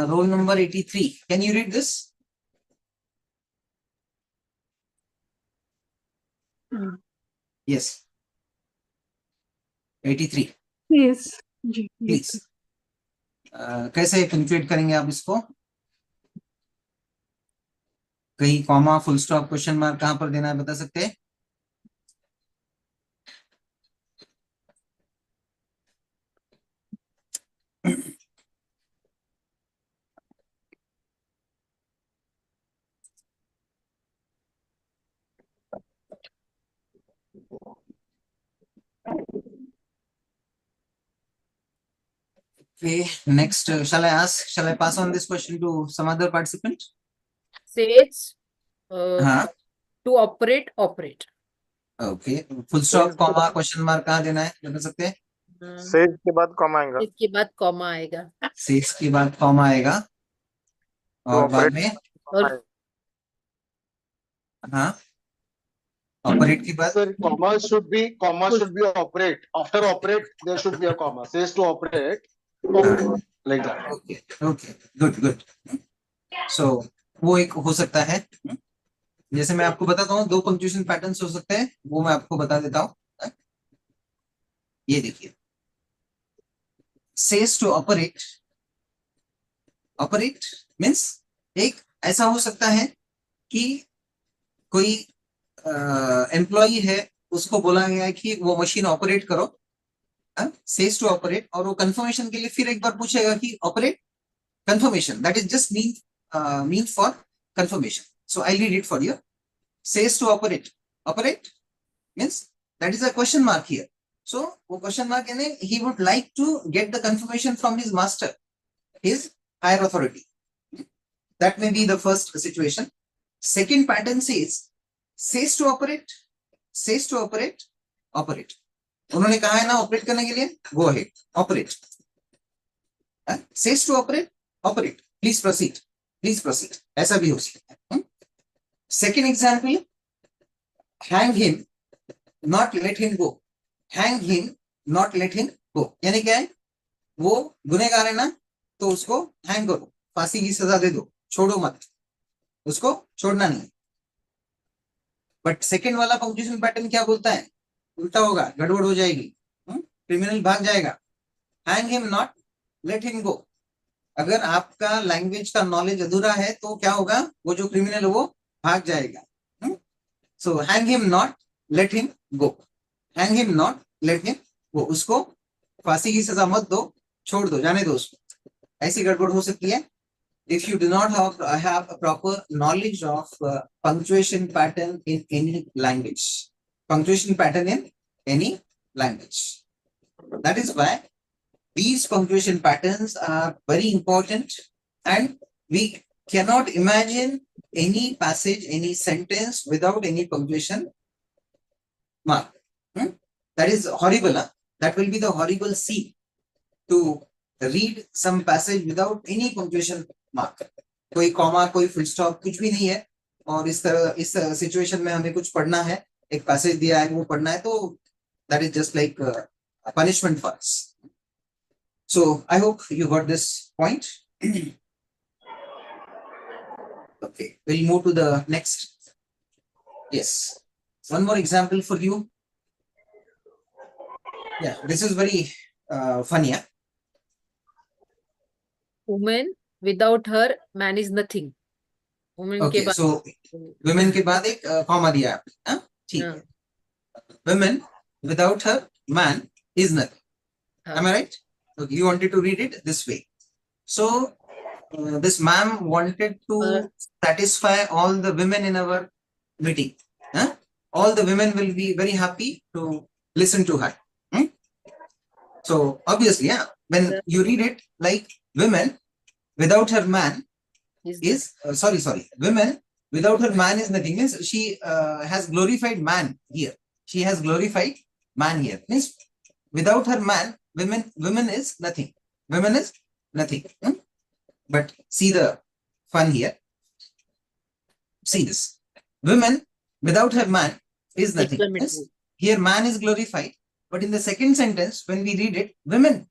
Roll number 83. Can you read this? Yes. 83. Yes. जी. Please. कैसे पंक्चुएट करेंगे आप इसको? कहीं comma, full stop, question mark कहां पर देना है बता सकते हैं? Okay, next, shall I pass on this question to some other participant? Says हाँ. to operate. Okay, full stop, comma, question mark कहाँ देना है बता सकते हैं? सेज के बाद कॉमा आएगा. इसके बाद कॉमा आएगा. सेज के बाद कॉमा आएगा और बाद में और हाँ ऑपरेट के बाद. Sir, comma should be operate. After operate, there should be a comma. Says to operate, like that. Okay, good. So वो एक हो सकता है. जैसे मैं आपको बताता हूँ 2 पंक्चुएशन पैटर्न्स हो सकते हैं, वो मैं आपको बता देता हूँ. ये देखिए, says to operate means एक ऐसा हो सकता है कि कोई एम्प्लॉई है, उसको बोला गया है कि वो मशीन ऑपरेट करो, says to operate, और वो कंफर्मेशन के लिए फिर एक बार पूछेगा कि operate confirmation, that is just mean for confirmation. So I'll read it for you. Says to operate means that is a question mark here. So वो question mark यानी he would like to get the confirmation from his master, his higher authority. That may be the first situation. Second pattern says to operate. उन्होंने कहा है ना operate करने के लिए, go ahead, operate. Says to operate. Please proceed. ऐसा भी हो सकता है. Second example, hang him, not let him go. यानी क्या है, वो गुनहगार है ना, तो उसको हैंग करो, फांसी की सजा दे दो, छोड़ो मत, उसको छोड़ना नहीं. बट सेकेंड वाला पंक्चुएशन पैटर्न क्या बोलता है, उल्टा होगा, गड़बड़ हो जाएगी, क्रिमिनल भाग जाएगा. Hang him not let him गो. अगर आपका लैंग्वेज का नॉलेज अधूरा है तो क्या होगा, वो जो क्रिमिनल है वो भाग जाएगा. So hang him not let him go. उसको फांसी की सजा मत दो, छोड़ दो, जाने दो उसको. ऐसी गड़बड़ हो सकती है if you do not have a proper knowledge of punctuation pattern in any language. That is why these punctuation patterns are very important, and we cannot imagine any passage, any sentence without any punctuation mark. That is horrible. That will be the horrible scene, to read some passage without any punctuation mark. कोई comma, कोई full stop, कुछ भी नहीं है, और इस situation में हमें कुछ पढ़ना है, एक पैसेज दिया है वो पढ़ना है, तो that is just like a punishment for us. So I hope you got this point. Okay, we'll move to the next. Yes, one more example for you. Yeah, this is very funny. Woman, without her, man is nothing. Women के Okay, बाद so women के बाद एक comma दिया आपने, हाँ? ठीक है. Women without her man is nothing. Am I right? Okay, you wanted to read it this way. So this ma'am wanted to satisfy all the women in our meeting. Huh? All the women will be very happy to listen to her. So obviously, yeah, when you read it like women without her man is sorry, women without her man is nothing. Means she has glorified man here. She has glorified man here. Means without her man, women is nothing. Women is nothing. But see the fun here. See this. Women without her man is nothing. Yes? Here man is glorified. But in the second sentence, when we read it, women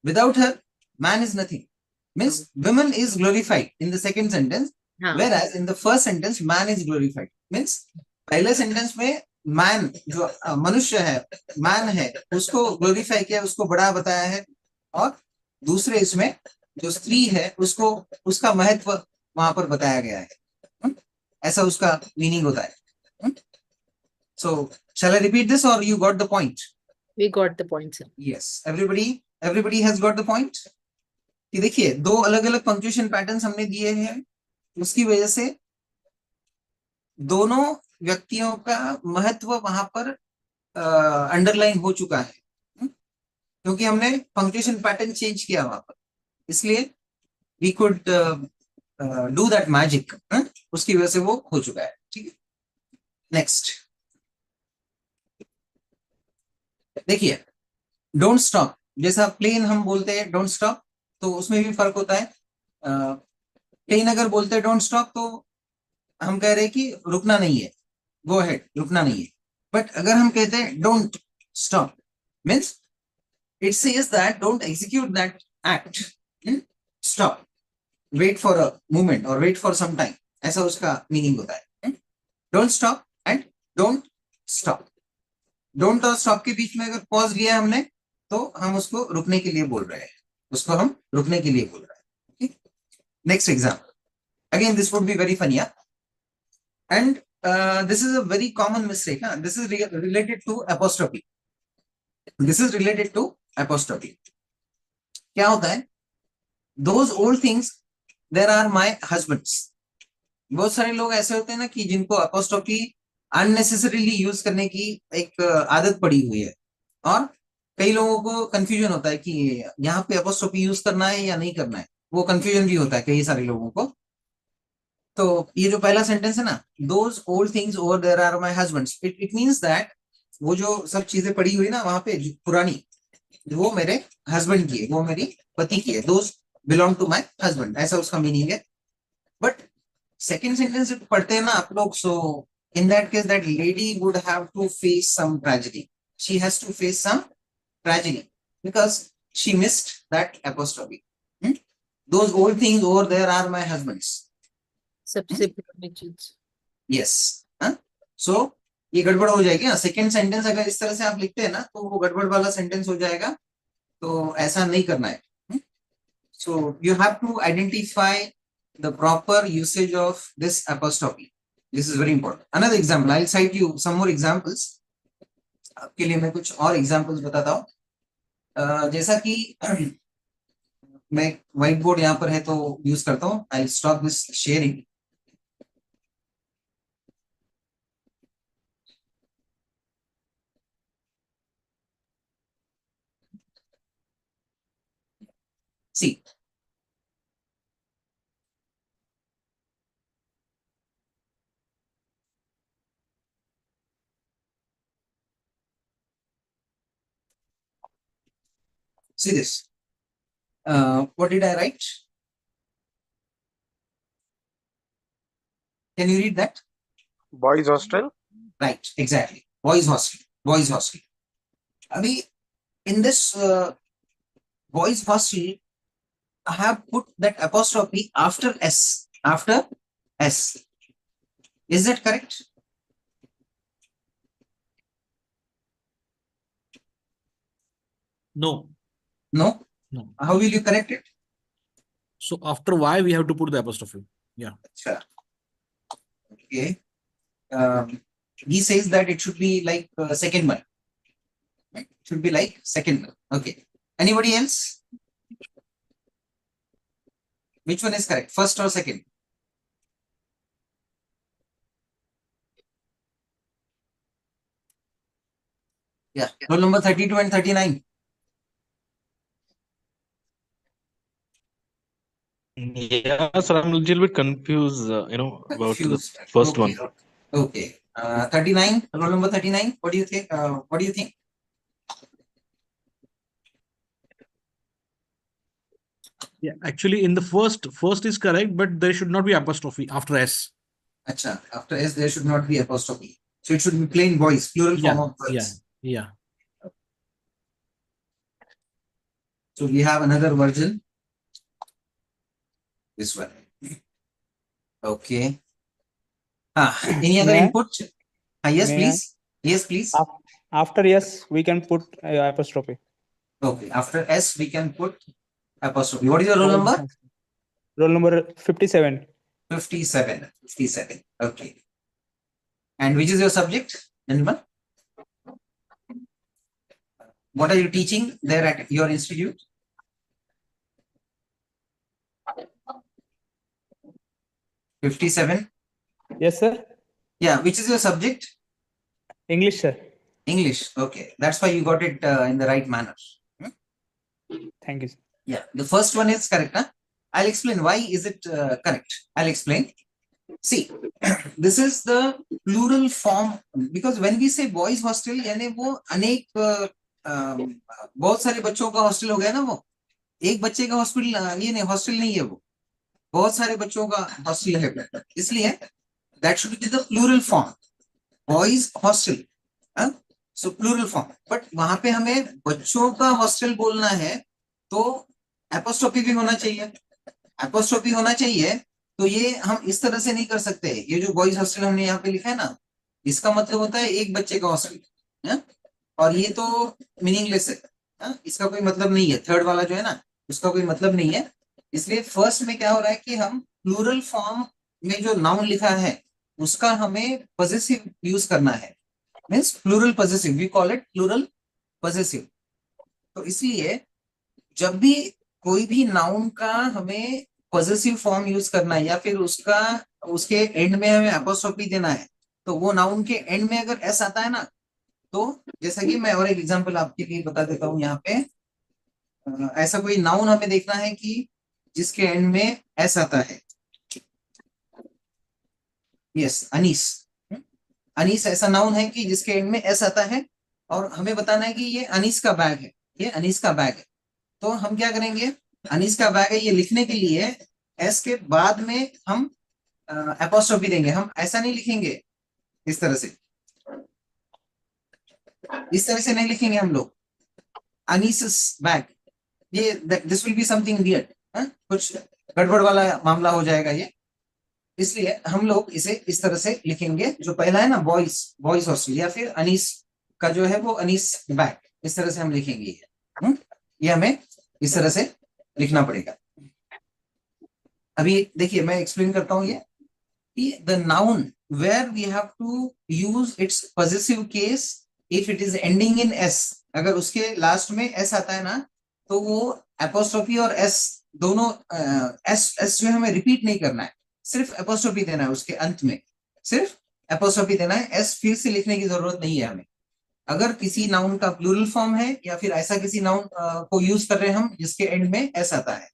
without her man is nothing. Means women is glorified in the second sentence. Whereas in the first sentence, man is glorified. Means पहले sentence में man जो मनुष्य है, man है, उसको glorify किया, उसको बड़ा बताया है. और दूसरे इसमें जो स्त्री है, उसको उसका महत्व वहां पर बताया गया है. ऐसा उसका मीनिंग होता है. So shall I repeat this or you got the point? We got the point, sir. Yes. Everybody has got the point. कि देखिए दो अलग अलग पंक्चुएशन पैटर्न्स हमने दिए हैं. उसकी वजह से दोनों व्यक्तियों का महत्व वहां पर अंडरलाइन हो चुका है, क्योंकि हमने पंक्चुएशन पैटर्न चेंज किया वहां पर. इसलिए we could do that magic. उसकी वजह से वो हो चुका है. ठीक है. नेक्स्ट देखिए, डोंट स्टॉप. जैसा प्लेन हम बोलते हैं डोंट स्टॉप, तो उसमें भी फर्क होता है. प्लेन अगर बोलते हैं डोंट स्टॉप तो हम कह रहे हैं कि रुकना नहीं है, गो अहेड, रुकना नहीं है. बट अगर हम कहते हैं don't stop, means it says that don't execute that act. Stop, wait for a moment और वेट फॉर सम टाइम, ऐसा उसका मीनिंग होता है. Don't stop and don't stop. Don't और स्टॉप के बीच में अगर पॉज लिया हमने तो हम उसको रुकने के लिए बोल रहे हैं. उसको हम रुकने के लिए बोल रहे हैं. Next example. Again this would be very funny. And this is a very common mistake. This is related to apostrophe. This is related to apostrophe. क्या होता है? Those old things, there are my husbands. बहुत सारे लोग ऐसे होते हैं ना कि जिनको apostrophe unnecessarily यूज करने की एक आदत पड़ी हुई है, और कई लोगों को कंफ्यूजन होता है कि यहाँ पे apostrophe यूज करना है या नहीं करना है. वो कंफ्यूजन भी होता है कई सारे लोगों को. तो ये जो पहला सेंटेंस है ना, those old things over there are my husbands, it means that वो जो सब चीजें पड़ी हुई ना वहां पे पुरानी, वो मेरे हस्बैंड की है, वो मेरी पति की है. those belong to my husband, ऐसा उसका मीनिंग है. बट सेकेंड सेंटेंस पढ़ते हैं ना आप लोग, so in that case that lady would have to face some tragedy. She has to face some tragedy because she missed that apostrophe. Those old things over there are my husbands. सबसे पुरानी चीज. Yes. सो ये गड़बड़ हो जाएगी. Second sentence अगर इस तरह से आप लिखते हैं ना तो वो गड़बड़ वाला सेंटेंस हो जाएगा. तो ऐसा नहीं करना है. So you have to identify the proper usage of this apostrophe. This is very important. Another example, I will cite you some more examples. आपके लिए मैं कुछ और एग्जांपल्स बताता हूँ. जैसा कि मैं व्हाइट बोर्ड यहाँ पर है तो यूज करता हूँ. I will stop this sharing. See, see this. What did I write? Can you read that? Boys hostel. Right, exactly. Boys hostel. Boys hostel. Abhi, in this boys hostel, I have put that apostrophe after S. After S. Is that correct? No. No? No. How will you correct it? So after Y we have to put the apostrophe. Yeah. Sure. Okay. He says that it should be like second one. Right? It should be like second one. Okay. Anybody else? Which one is correct? First or second? Yeah. Roll number 32 and 39. Yeah, sir, I'm a little bit confused, about the Confused. first Okay. one. Okay. 39. Roll number 39. What do you think? What do you think? Yeah, actually, in the first is correct, but there should not be apostrophe after S. Acha, after S there should not be apostrophe. So it should be plain boys, plural form of boys. Yeah. So we have another version. This one. Okay. Any other May I? input? Yes, May I? please. Yes, please. After yes, we can put apostrophe. Okay. After S, we can put apostrophe. What is your roll number? Roll number 57. 57. 57. Okay. And which is your subject, gentlemen? What are you teaching there at your institute? $57. Yes, sir. Yeah. Which is your subject? English, sir. English. Okay. That's why you got it in the right manner. Thank you, sir. Yeah. The first one is correct. Huh? I'll explain why is it correct. I'll explain. See, this is the plural form because when we say boys hostel, यानी वो अनेक बहुत सारे बच्चों का hostel हो गया ना वो एक बच्चे का हॉस्टल ये नहीं हॉस्टल नहीं है वो बहुत सारे बच्चों का हॉस्टल है इसलिए that should be the plural form boys hostel so plural form but वहां पे हमें बच्चों का हॉस्टल बोलना है तो apostrophe भी होना चाहिए apostrophe होना चाहिए तो ये हम इस तरह से नहीं कर सकते ये जो बॉयज हॉस्टल हमने यहाँ पे लिखा है ना इसका मतलब होता है एक बच्चे का हॉस्टल और ये तो मीनिंगलेस है इसका कोई मतलब नहीं है थर्ड वाला जो है ना उसका कोई मतलब नहीं है इसलिए फर्स्ट में क्या हो रहा है कि हम प्लूरल फॉर्म में जो नाउन लिखा है उसका हमें पॉजेसिव यूज करना है means plural possessive we call it plural possessive तो इसलिए जब भी कोई भी नाउन का हमें पॉजेसिव फॉर्म यूज करना है या फिर उसके एंड में हमें एपोस्ट्रोफी देना है तो वो नाउन के एंड में अगर एस आता है ना तो जैसा कि मैं और एक एग्जांपल आपके लिए बता देता हूं यहाँ पे ऐसा कोई नाउन हमें देखना है कि जिसके एंड में एस आता है यस अनीस अनीस ऐसा नाउन है कि जिसके एंड में एस आता है और हमें बताना है कि ये अनीस का बैग है ये अनीस का बैग है तो हम क्या करेंगे अनीस का बैग है ये लिखने के लिए एस के बाद में हम एपोस्ट्रोफी देंगे हम ऐसा नहीं लिखेंगे इस तरह से नहीं लिखेंगे हम लोग अनीस बैग ये this will be something weird कुछ गड़बड़ वाला मामला हो जाएगा ये इसलिए हम लोग इसे इस तरह से लिखेंगे जो पहला है ना बॉयज हॉस्टल या फिर अनीस का जो है वो अनीस बैग इस तरह से हम लिखेंगे ये हमें इस तरह से लिखना पड़ेगा अभी देखिए मैं एक्सप्लेन करता हूं ये the noun where we have to use its possessive case if it is ending in S अगर उसके लास्ट में एस आता है ना तो वो एपोस्ट्रोफी और एस दोनों एस जो हमें रिपीट नहीं करना है सिर्फ एपोस्ट्रोफी देना है उसके अंत में सिर्फ एपोस्ट्रोफी देना है एस फिर से लिखने की जरूरत नहीं है हमें अगर किसी नाउन का प्लूरल फॉर्म है या फिर ऐसा किसी नाउन को यूज कर रहे हैं हम जिसके एंड में एस आता है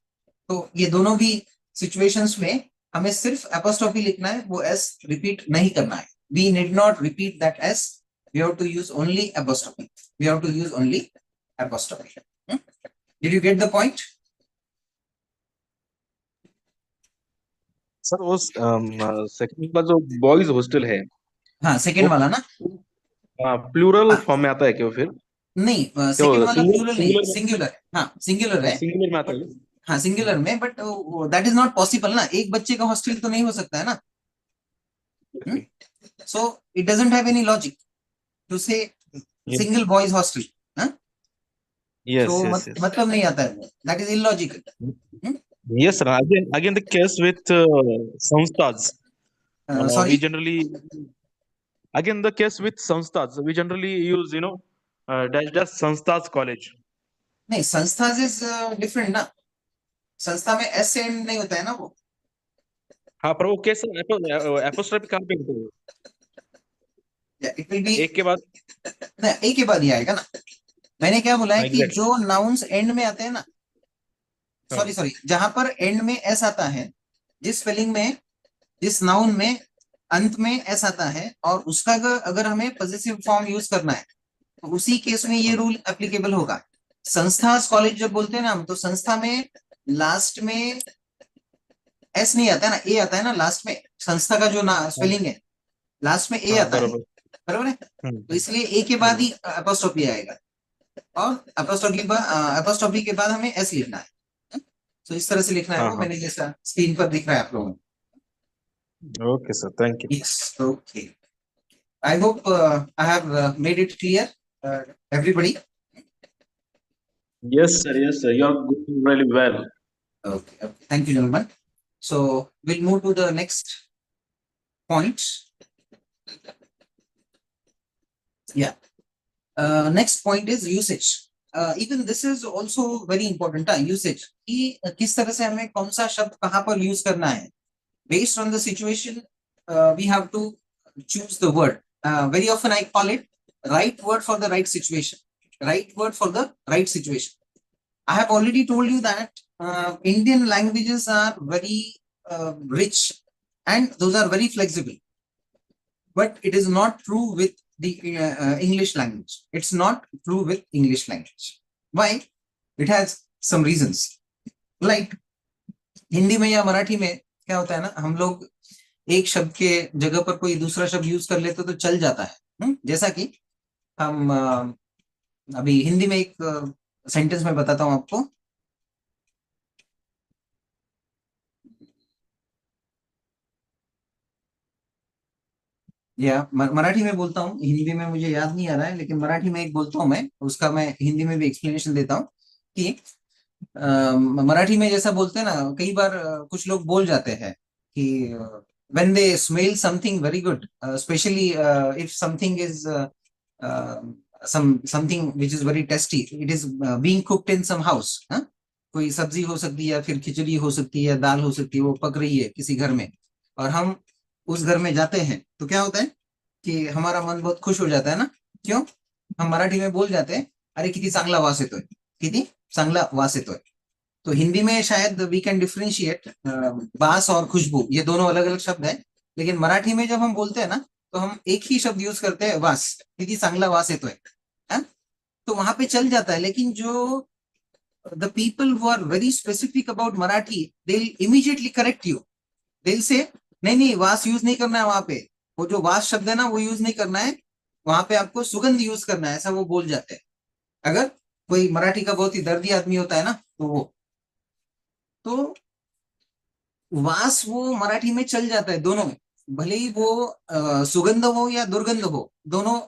तो ये दोनों भी सिचुएशंस में हमें सिर्फ एपोस्ट्रोफी लिखना है वो एस रिपीट नहीं करना है we need not repeat that S we have to use only apostrophe we have to use only apostrophe did you get the point sir वो सेकंड वाला जो बॉयज हॉस्टल है हाँ सेकंड वाला ना प्लूरल फॉर्म में आता है क्या फिर नहीं सेकंड वाला प्लूरल नहीं सिंगुलर हाँ सिंगुलर है सिंगुलर में आता है हाँ सिंगुलर में but that is not possible ना एक बच्चे का हॉस्टल तो नहीं हो सकता है ना so it doesn't have any logic to say single boys hostel मतलब नहीं आता है that is illogical yes sir again the case with samstas We Sorry. generally, again, the case with Sanstas, we generally use, dash dash Sanstas college. नहीं, संस्था is different ना. संस्था में S से एंड नहीं होता है ना वो. हाँ, पर वो केस एपोस्ट्रोफी कहाँ पे होता है? इट विल बी एक के बाद ना, एक के बाद ही आएगा ना. मैंने क्या बोला है कि Exactly. जो नाउन्स एंड में आते हैं ना, सॉरी, जहां पर एंड में एस आता है, जिस स्पेलिंग में, जिस नाउन में अंत में एस आता है, और उसका अगर हमें पॉजिटिव फॉर्म यूज करना है, तो उसी केस में ये रूल एप्लीकेबल होगा. संस्था कॉलेज जब बोलते हैं ना हम, तो संस्था में लास्ट में एस नहीं आता है ना, ए आता है ना लास्ट में. संस्था का जो ना स्पेलिंग है, लास्ट में ए हाँ, आता है, बराबर. बराबर है. तो इसलिए ए के बाद ही एपोस्ट्रोफी आएगा, और एपोस्ट्रोफी के बाद हमें एस लिखना है. तो इस तरह से लिखना है हाँ, वो, हाँ. मैंने जैसा स्क्रीन पर दिख रहा है आप लोगों को. Okay, sir. Thank you. Yes, okay. I hope I have made it clear, everybody. Yes, sir. Yes, sir. You're doing really well. Okay. Thank you, gentlemen. So we'll move to the next point. Yeah. Next point is usage. Even this is also very important. Usage. कि किस तरह से हमें कौन सा शब्द कहाँ पर यूज करना है. Based on the situation, we have to choose the word. Very often I call it right word for the right situation. Right word for the right situation. I have already told you that Indian languages are very rich, and those are very flexible. But it is not true with the English language. It's not true with English language. Why? It has some reasons. Like Hindi में या मराठी में क्या होता है ना, हम लोग एक शब्द के जगह पर कोई दूसरा शब्द यूज कर लेते तो चल जाता है. जैसा कि हम अभी हिंदी में एक सेंटेंस में बताता हूं आपको. या मराठी में बोलता हूँ, हिंदी में मुझे याद नहीं आ रहा है, लेकिन मराठी में एक बोलता हूँ मैं, उसका मैं हिंदी में भी एक्सप्लेनेशन देता हूँ. कि मराठी में जैसा बोलते हैं ना, कई बार कुछ लोग बोल जाते हैं कि when they smell something very good, especially if something is something which is very tasty, it is being cooked in some house. कोई सब्जी हो सकती है, या फिर खिचड़ी हो सकती है, दाल हो सकती है, वो पक रही है किसी घर में, और हम उस घर में जाते हैं, तो क्या होता है कि हमारा मन बहुत खुश हो जाता है ना. क्यों? हम मराठी में बोल जाते हैं, अरे किती चांगला वास येतोय, किती चांगला वास येतोय. तो हिंदी में शायद वी कैन डिफरेंशिएट बास और खुशबू, ये दोनों अलग अलग शब्द है. लेकिन मराठी में जब हम बोलते हैं ना, तो हम एक ही शब्द यूज करते हैं, वास, किती चांगला वास येतोय. तो वहां पे चल जाता है. लेकिन जो the people who are very specific about Marathi, they'll immediately correct you. They'll say नहीं वास यूज नहीं करना है, वहां पे वो जो वास शब्द है ना वो यूज नहीं करना है, वहां पे आपको सुगंध यूज करना है, ऐसा वो बोल जाते हैं. अगर कोई मराठी का बहुत ही दर्दी आदमी होता है ना, तो वास वो मराठी में चल जाता है, दोनों में, भले ही वो सुगंध हो या दुर्गंध हो, दोनों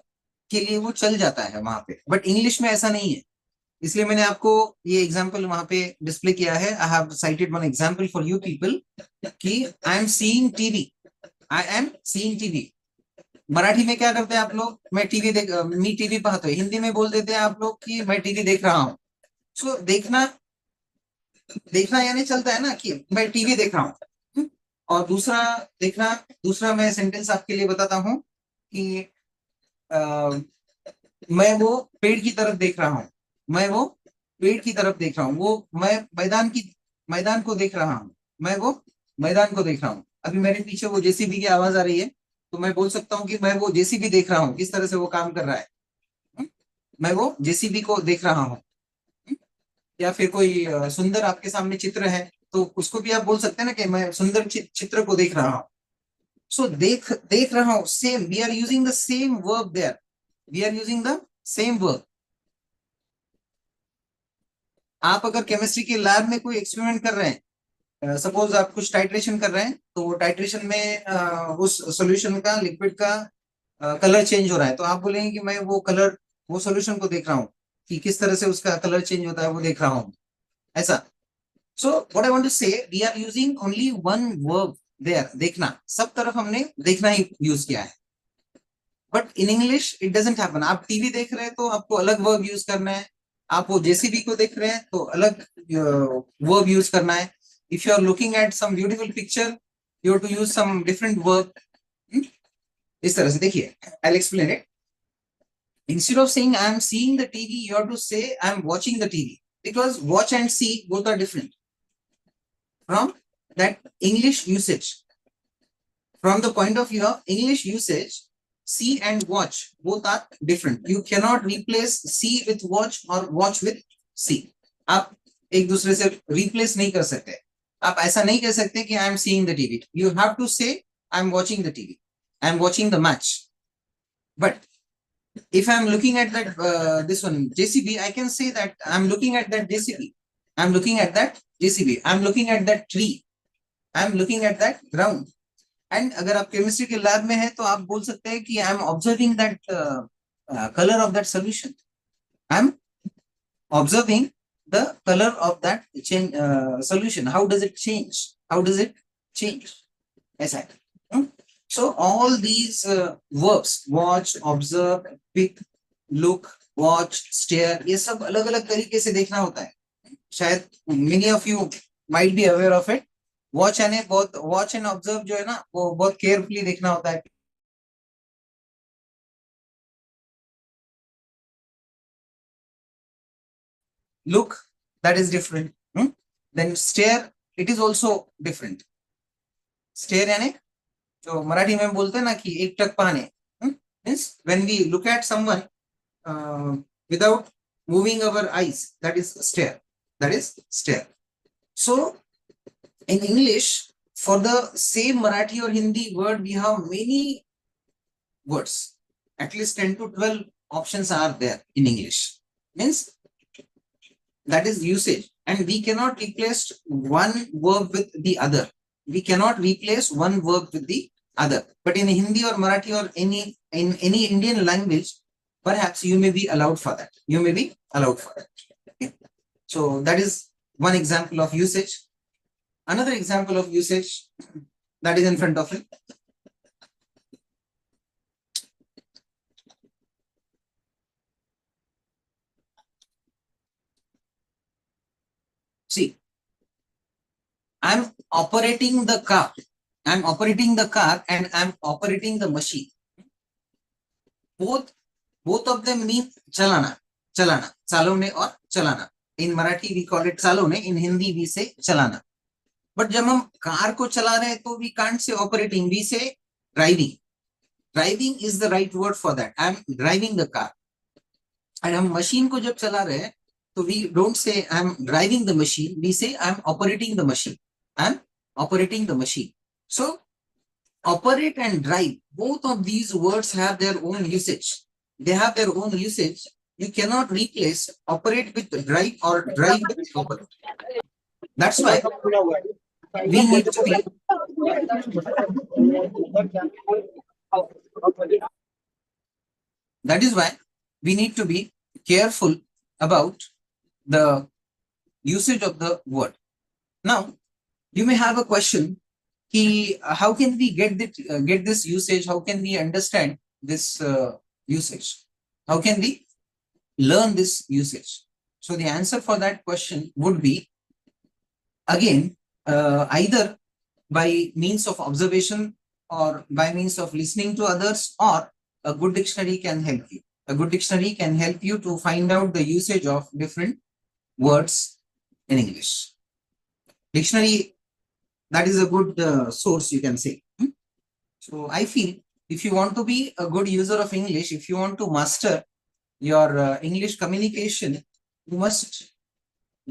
के लिए वो चल जाता है वहां पे. बट इंग्लिश में ऐसा नहीं है. इसलिए मैंने आपको ये एग्जांपल वहां पे डिस्प्ले किया है. I have cited one example for you people कि I am seeing TV. I am seeing TV. Marathi में क्या करते हैं आप लोग? मैं टीवी पाहते हैं. हिंदी में बोल देते हैं आप लोग कि मैं टीवी देख रहा हूँ. सो देखना यानी चलता है ना कि मैं टीवी देख रहा हूँ. और दूसरा मैं सेंटेंस आपके लिए बताता हूँ कि मैं वो पेड़ की तरफ देख रहा हूँ. मैं वो पेड़ की तरफ देख रहा हूँ. वो मैं मैदान को देख रहा हूँ. मैं वो मैदान को देख रहा हूँ. अभी मेरे पीछे वो जेसीबी की आवाज आ रही है, तो मैं बोल सकता हूँ कि मैं वो जेसीबी देख रहा हूँ, किस तरह से वो काम कर रहा है. मैं वो जेसीबी को देख रहा हूँ. या फिर कोई सुंदर आपके सामने चित्र है, तो उसको भी आप बोल सकते हैं ना कि मैं सुंदर चित्र को देख रहा हूँ. सो देख रहा हूँ, same, we are using the same verb there. We are using the same verb. आप अगर केमिस्ट्री के लैब में कोई एक्सपेरिमेंट कर रहे हैं, सपोज आप कुछ टाइट्रेशन कर रहे हैं, तो वो टाइट्रेशन में उस सॉल्यूशन का, लिक्विड का कलर चेंज हो रहा है, तो आप बोलेंगे कि मैं वो सॉल्यूशन को देख रहा हूँ कि किस तरह से उसका कलर चेंज होता है, वो देख रहा हूँ, ऐसा. So what I want to say, we are using only one verb there, देखना, सब तरफ हमने देखना ही यूज किया है. But in English it doesn't happen. आप टीवी देख रहे हैं तो आपको अलग वर्ब यूज करना है. आप वो जेसीबी को देख रहे हैं तो अलग वर्ब यूज करना है. If you are looking at some beautiful picture, you have to use some different verb. इस तरह से देखिए, I will explain it. Instead of saying I am seeing the TV, you have to say I am watching the TV, because watch and see both are different from that English usage. From the point of view of English usage, see and watch both are different. You cannot replace see with watch or watch with see. आप एक दूसरे से replace नहीं कर सकते. आप ऐसा नहीं कह सकते कि I am seeing the TV. You have to say I am watching the TV. I am watching the match. But if I am looking at that this one JCB, I can say that I am looking at that JCB. I am looking at that JCB. I am looking at that tree. I am looking at that ground. And अगर आप chemistry के lab में हैं तो आप बोल सकते हैं कि I am observing that color of that solution. I am observing the color of that solution. How does it change? How does it change? ऐसा है. So all these verbs, watch, observe, pick, look, watch, stare, ये सब अलग अलग तरीके से देखना होता है. शायद many of you might be aware of it. Watch and observe जो है ना, वो बहुत carefully देखना होता है. Look, that is different. Then stare, it is also different. Stare यानी जो मराठी में बोलते हैं ना कि एक टक पाने. Means when we look at someone without moving our eyes, that is stare. That is stare. So in English, for the same Marathi or Hindi word, we have many words. At least 10 to 12 options are there in English. Means that is usage, and we cannot replace one verb with the other. We cannot replace one verb with the other. But in Hindi or Marathi or in any Indian language, perhaps you may be allowed for that. You may be allowed for that. Okay? So that is one example of usage. Another example of usage that is in front of you. See, I'm operating the car. I'm operating the car and I'm operating the machine. Both of them mean chalana, chalone or chalana. In Marathi we call it chalone. In Hindi we say chalana. But जब हम car को चला रहे हैं तो we can't say operating. We say driving. Driving is the right word for that. I'm driving the car. And हम machine को जब चला रहे हैं तो we don't say I'm driving the machine. We say I'm operating the machine. I'm operating the machine. So operate and drive, both of these words have their own usage. They have their own usage. You cannot replace operate with drive or drive with operate. That's why we need to be that is why we need to be careful about the usage of the word. Now, you may have a question. How can we get this usage? How can we understand this usage? How can we learn this usage? So the answer for that question would be, again, either by means of observation or by means of listening to others, or a good dictionary can help you. A good dictionary can help you to find out the usage of different words in English. Dictionary, that is a good source, you can say. So I feel if you want to be a good user of English, if you want to master your English communication, you must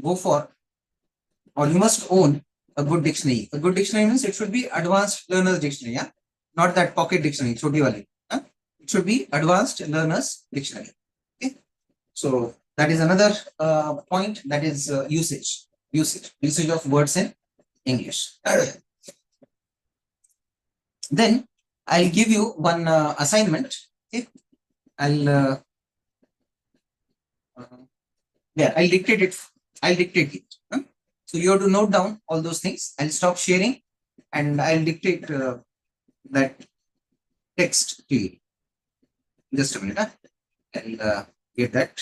go for, or you must own a good dictionary. A good dictionary means it should be advanced learners dictionary, yeah? Not that pocket dictionary, choti wali. It should be advanced learners dictionary. Okay? So that is another point, that is usage of words in English. Then I'll give you one assignment. Okay? I'll dictate it. So you have to note down all those things. I'll stop sharing and I'll dictate that text to you. Just a minute. I'll get that.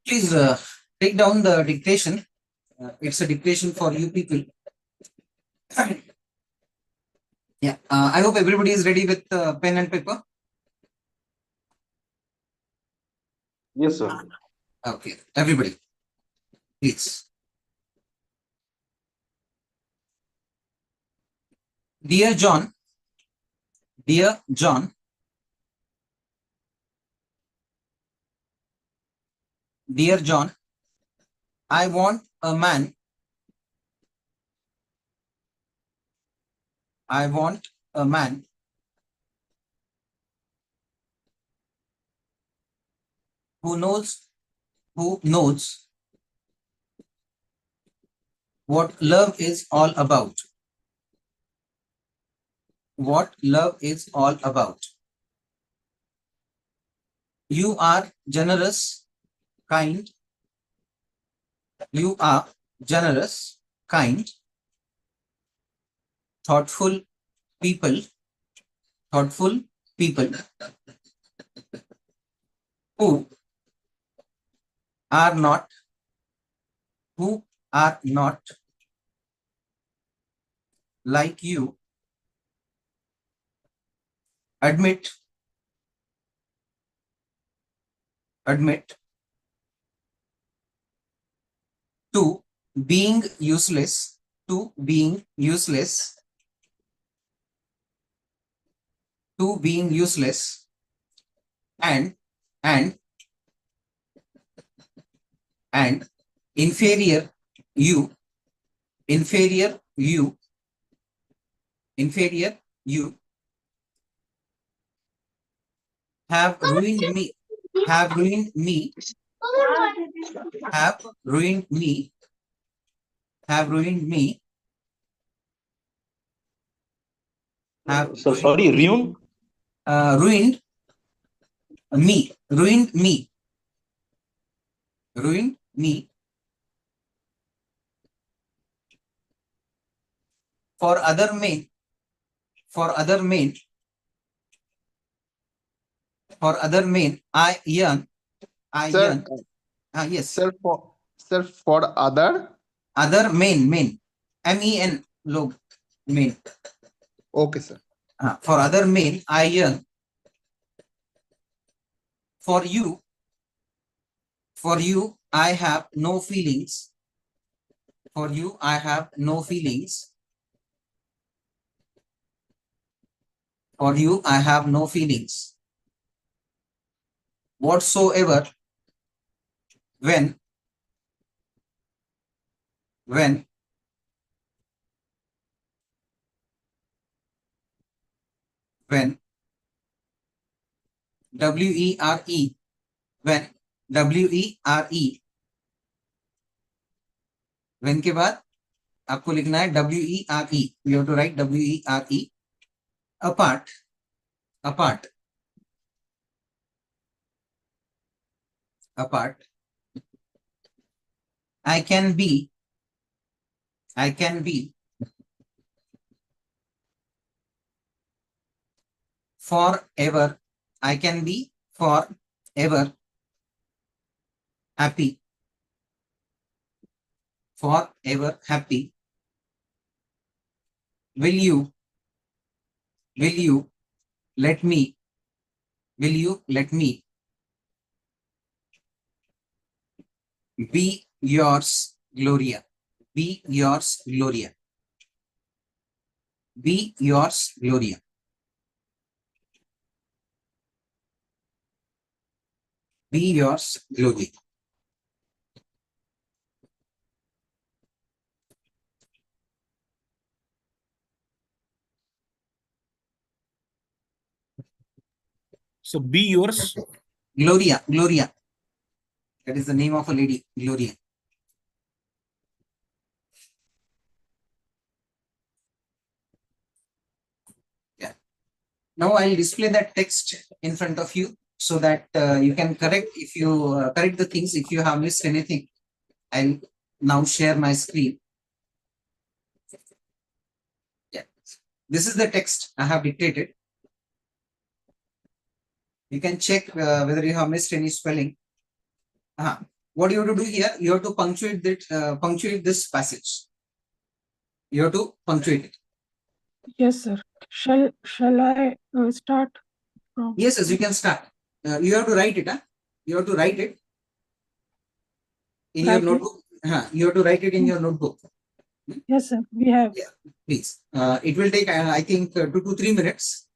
Please take down the dictation. It's a dictation for you people. Yeah, I hope everybody is ready with pen and paper. Yes, sir. Okay, everybody, please. Dear John, dear John, dear John, I want a man. I want a man who knows what love is all about. What love is all about. You are generous, kind. You are generous, kind, thoughtful people who are not like you. Admit to being useless, and inferior you have ruined me, have ruined me, have ruined me, have ruined me, have So sorry, ruined. Ruined me, ruined me, ruined me. For other men, I yearn, Sir, yes. sir, for Other men, MEN, log, men. Okay, sir. For other men, I yearn. For you, I have no feelings. For you, I have no feelings. For you, I have no feelings. Whatsoever, when WERE, when WERE, when के बाद आपको लिखना है WERE. You have to write WERE. Apart. I can be I can be forever. I can be forever happy. Forever happy. Will you let me, be yours, Gloria. Be yours, Gloria. Be yours, Gloria. Be yours, Gloria. So be yours. Gloria. That is the name of a lady, Gloria. Yeah. Now I'll display that text in front of you so that you can correct if you correct the things. If you have missed anything, I'll now share my screen. Yeah. This is the text I have dictated. You can check whether you have missed any spelling. What you have to do here, you have to punctuate this passage. You have to punctuate it. Yes, sir. Shall I start from? Yes, you can start. You have to write it. You have to write it in your notebook. You have to write it in your notebook. Yes, sir. We have. Yeah, please. It will take, I think, 2 to 3 minutes.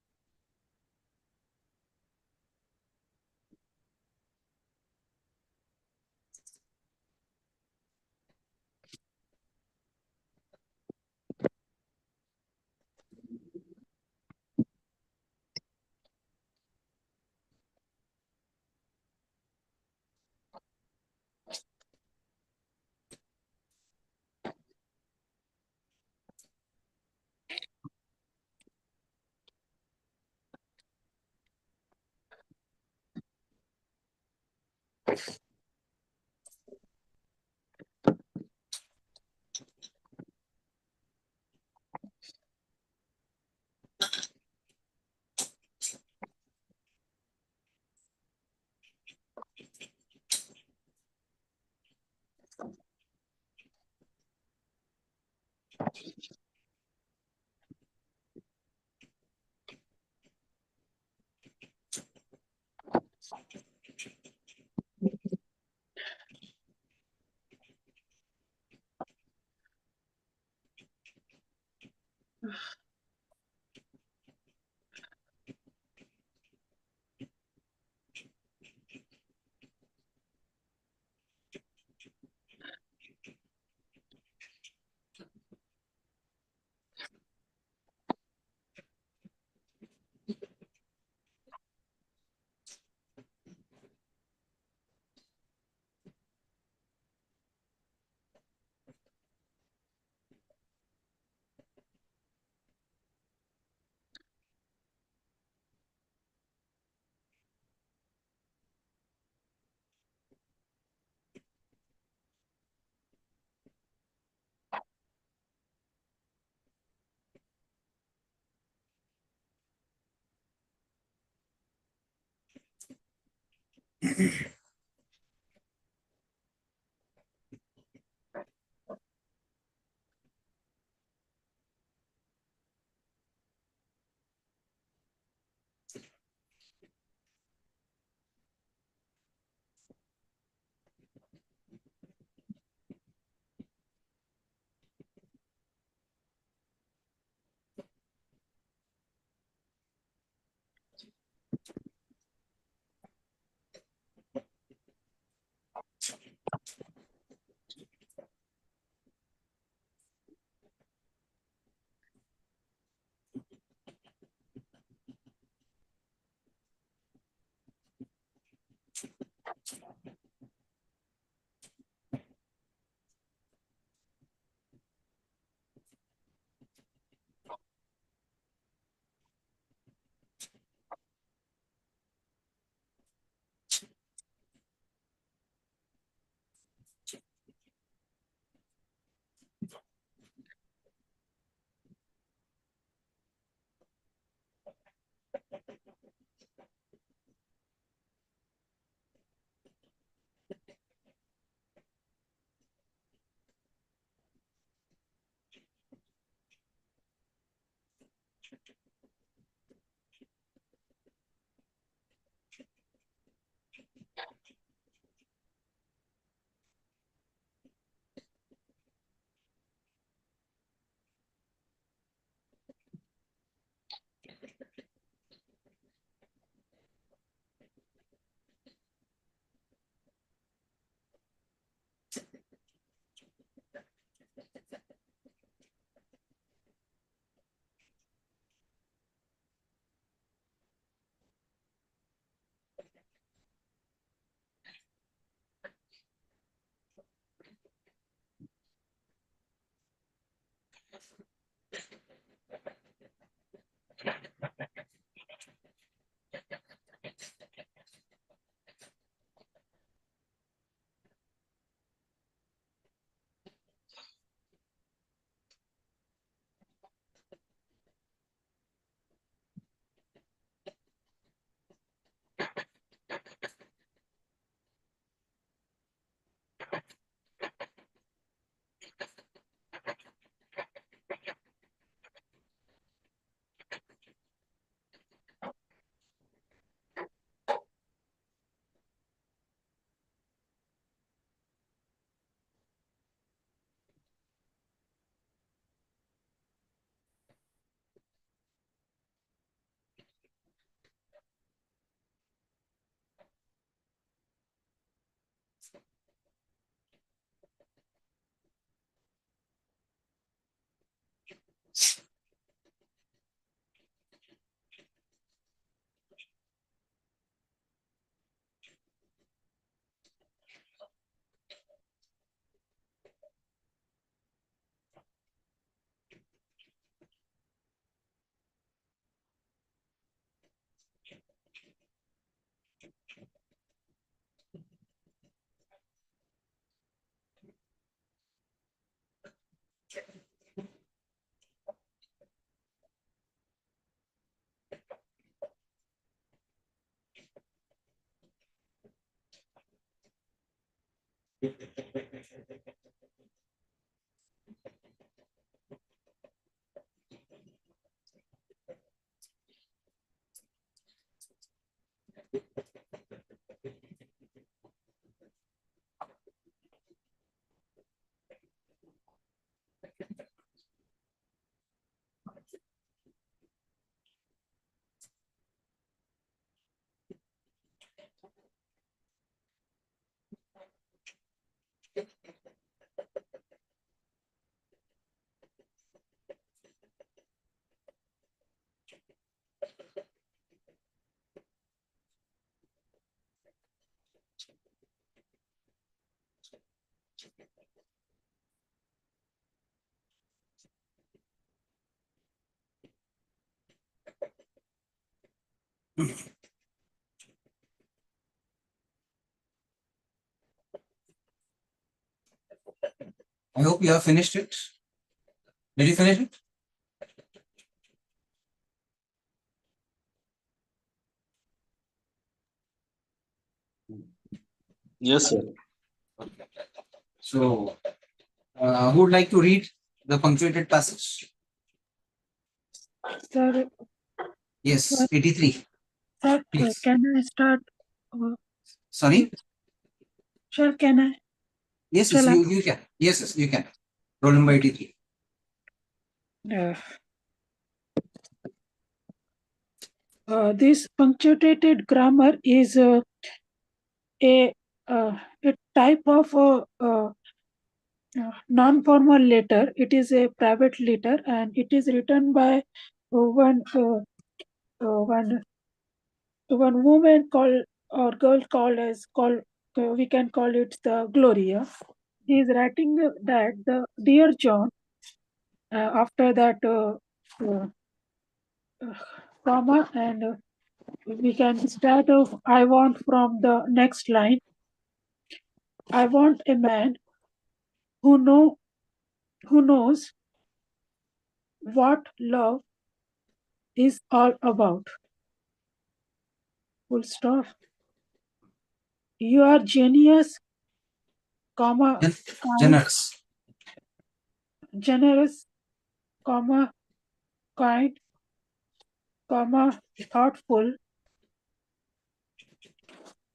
I hope you have finished it. Did you finish it? Yes, sir. So, who would like to read the punctuated passage? Sir, Yes, 83. sir, Please. can I start? Sorry? Can I? Yes, Shall I? you can. Yes, you can. Roll number 83. This punctuated grammar is a type of non-formal letter. It is a private letter, and it is written by one woman called or girl called as we can call it the Gloria. He is writing that the dear John. After that, comma, and we can start off. I want from the next line. I want a man who knows what love is all about. Full stop. You are genius, comma, Generous. generous, comma, kind, comma, thoughtful,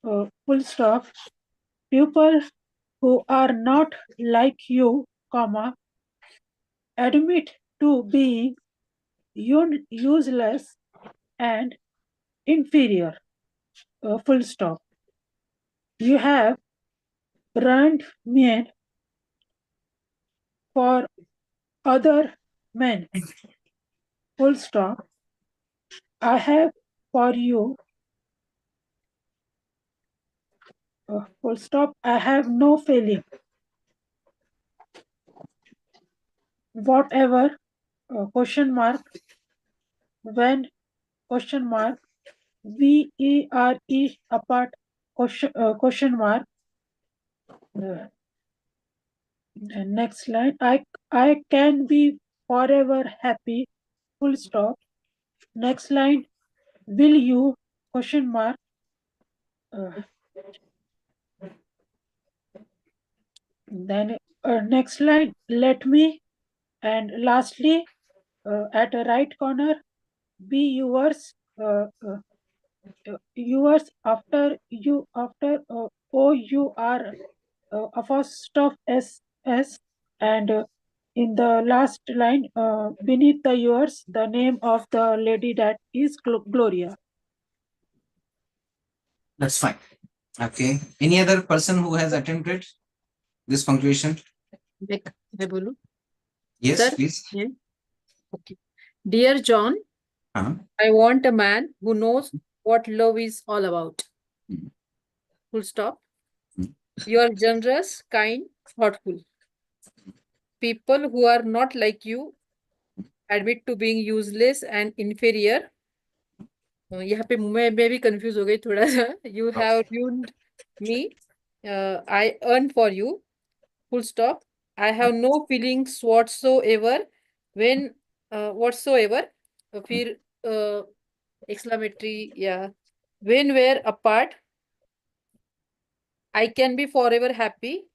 full stop. People who are not like you, comma, admit to being useless and inferior, full stop. You have brand men for other men, full stop. I have for you, full stop. I have no feeling. Whatever, question mark, when, question mark, VERE apart, question mark. And next line, I can be forever happy, full stop. Next line, will you, question mark. Then next line, let me, and lastly, at the right corner, be yours, yours after you, after OUR, apostrophe S, and in the last line, beneath the yours, the name of the lady that is Gloria. That's fine. Okay. Any other person who has attempted this punctuation? मैं बोलूं? Yes, Sir? please. Yeah. Okay. Dear John, Uh-huh. I want a man who knows what love is all about. Full stop. You are generous, kind, thoughtful. People who are not like you admit to being useless and inferior. यहाँ पे मैं भी confuse हो गई थोड़ा सा. You have ruined me. I earn for you. Full stop. I have no feelings whatsoever when whatsoever. फिर exclamatory, yeah. When we're apart, I can be forever happy.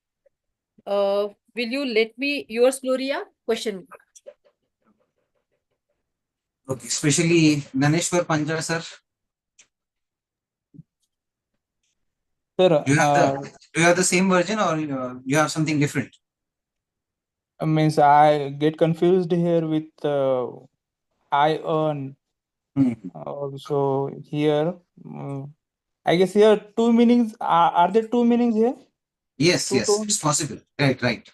Will you let me yours, Gloria? Question mark. Okay, especially Naneshwar Panja, sir. Sir, Do you have the same version or you have something different? means I get confused here with I earn. So here, I guess here two meanings. Are there two meanings here? Yes, Two yes, tones? it's possible. Right.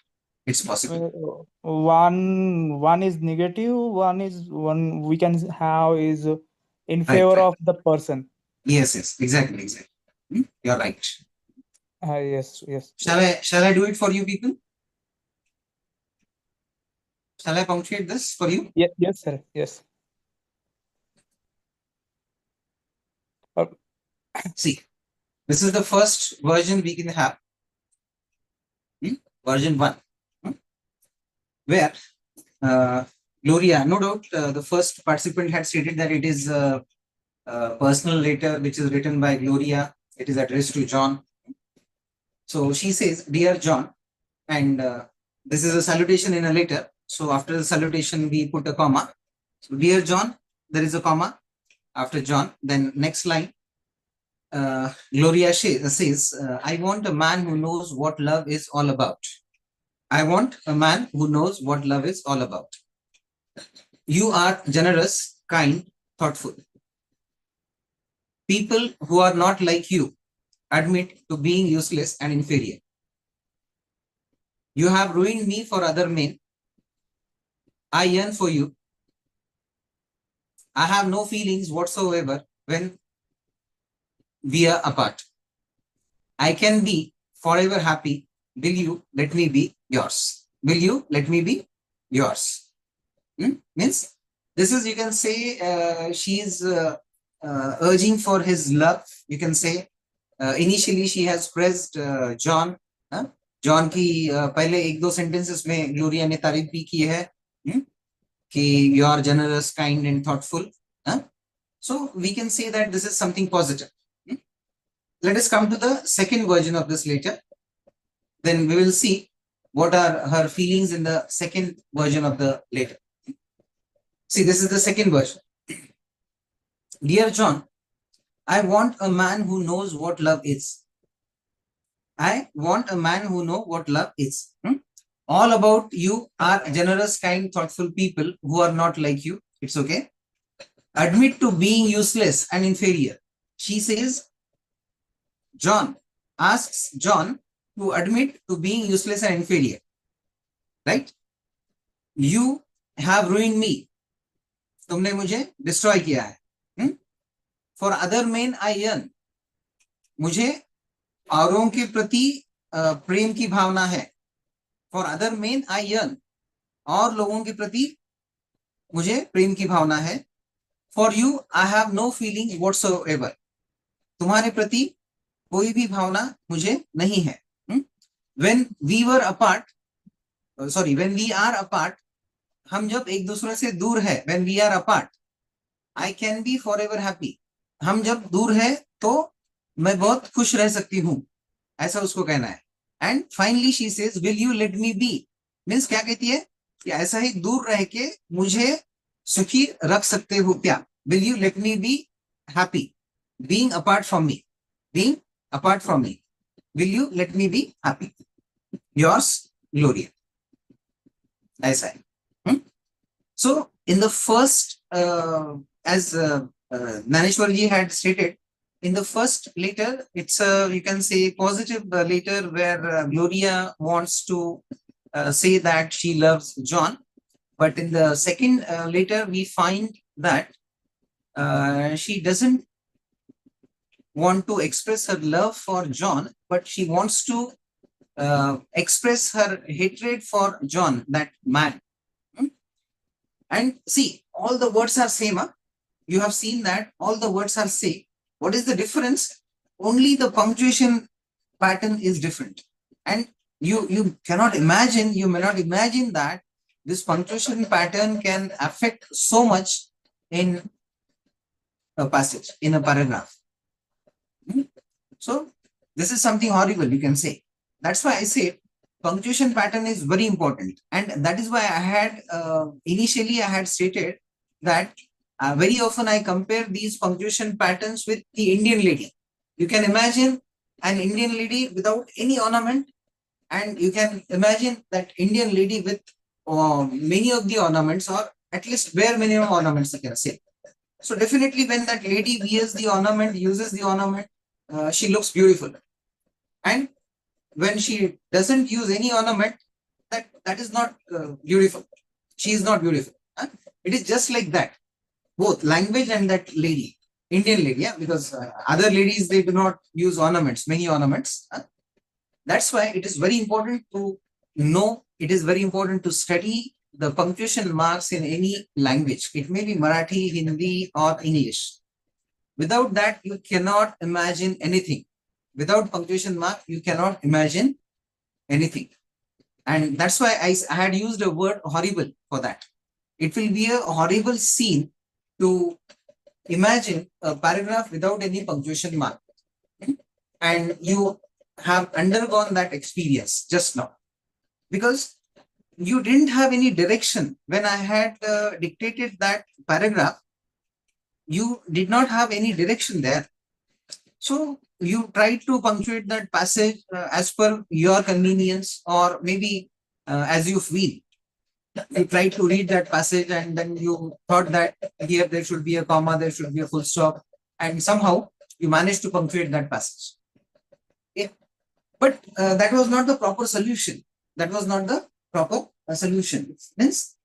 It's possible. One is negative. One we can have is in Right, favor right. of the person. Yes, exactly. You're right. Yes. Shall I do it for you people? Shall I punctuate this for you? Yes, sir. Yes. See, this is the first version we can have. Version 1. Where Gloria, no doubt, the first participant had stated that it is a personal letter which is written by Gloria. It is addressed to John. So she says, Dear John, and this is a salutation in a letter. So after the salutation, we put a comma. So, Dear John, there is a comma after John. Then next line, Gloria says, I want a man who knows what love is all about. I want a man who knows what love is all about. You are generous, kind, thoughtful. People who are not like you admit to being useless and inferior. You have ruined me for other men. I yearn for you. I have no feelings whatsoever when we are apart. I can be forever happy. Will you let me be yours? Will you let me be yours? Means this is, you can say, she is urging for his love. You can say initially she has praised John. John की पहले एक दो sentences में Gloria ने तारीफ भी की है कि you are generous, kind and thoughtful. So we can say that this is something positive. Let us come to the second version of this letter. Then we will see what are her feelings in the second version of the letter. See, this is the second version. Dear John, I want a man who knows what love is. I want a man who knows what love is. All about you are generous, kind, thoughtful people who are not like you. It's okay. Admit to being useless and inferior. She says, John asks John to admit to being useless and inferior. Right? You have ruined me. तुमने मुझे destroy किया है. For other men I yearn. मुझे औरों के प्रति प्रेम की भावना है. For other men I yearn. और लोगों के प्रति मुझे प्रेम की भावना है. For you I have no feelings whatsoever. तुम्हारे प्रति कोई भी भावना मुझे नहीं है. When we were apart, when we are apart, हम जब एक दूसरे से दूर है, when we are apart, I can be forever happy. हम जब दूर है तो मैं बहुत खुश रह सकती हूँ, ऐसा उसको कहना है. And finally she says, will you let me be? Means क्या कहती है कि ऐसा ही दूर रह के मुझे सुखी रख सकते हो क्या? Will you let me be happy? Being apart from me. Being apart from me. Will you let me be happy? Yours, Gloria. ऐसा है. So in the first, as Naneshwarji had stated, in the first letter, it's a, you can say, positive letter where Gloria wants to say that she loves John. But in the second letter, we find that she doesn't want to express her love for John, but she wants to express her hatred for John, that man. And see, all the words are same. Huh? You have seen that all the words are same. What is the difference? Only the punctuation pattern is different. And you cannot imagine, you may not imagine that this punctuation pattern can affect so much in a passage, in a paragraph. So this is something horrible, you can say. That's why I say punctuation pattern is very important. And that is why I had, initially I had stated that very often I compare these punctuation patterns with the Indian lady. You can imagine an Indian lady without any ornament, and you can imagine that Indian lady with many of the ornaments, or at least bare minimum ornaments, I can say. So definitely when that lady wears the ornament, uses the ornament, she looks beautiful. And when she doesn't use any ornament, that is not beautiful. She is not beautiful. Huh? It is just like that. Both language and that lady, Indian lady, yeah, because other ladies, they do not use ornaments, many ornaments. Huh? That's why it is very important to know, it is very important to study the punctuation marks in any language. It may be Marathi, Hindi, or English. Without that, you cannot imagine anything. Without punctuation mark, you cannot imagine anything. And that's why I had used a word horrible for that. It will be a horrible scene to imagine a paragraph without any punctuation mark. And you have undergone that experience just now. Because you didn't have any direction. When I had dictated that paragraph, you did not have any direction there. So you try to punctuate that passage as per your convenience, or maybe as you feel. You try to read that passage and then you thought that here there should be a comma, there should be a full stop, and somehow you managed to punctuate that passage. Yeah. But that was not the proper solution. That was not the proper solution. Means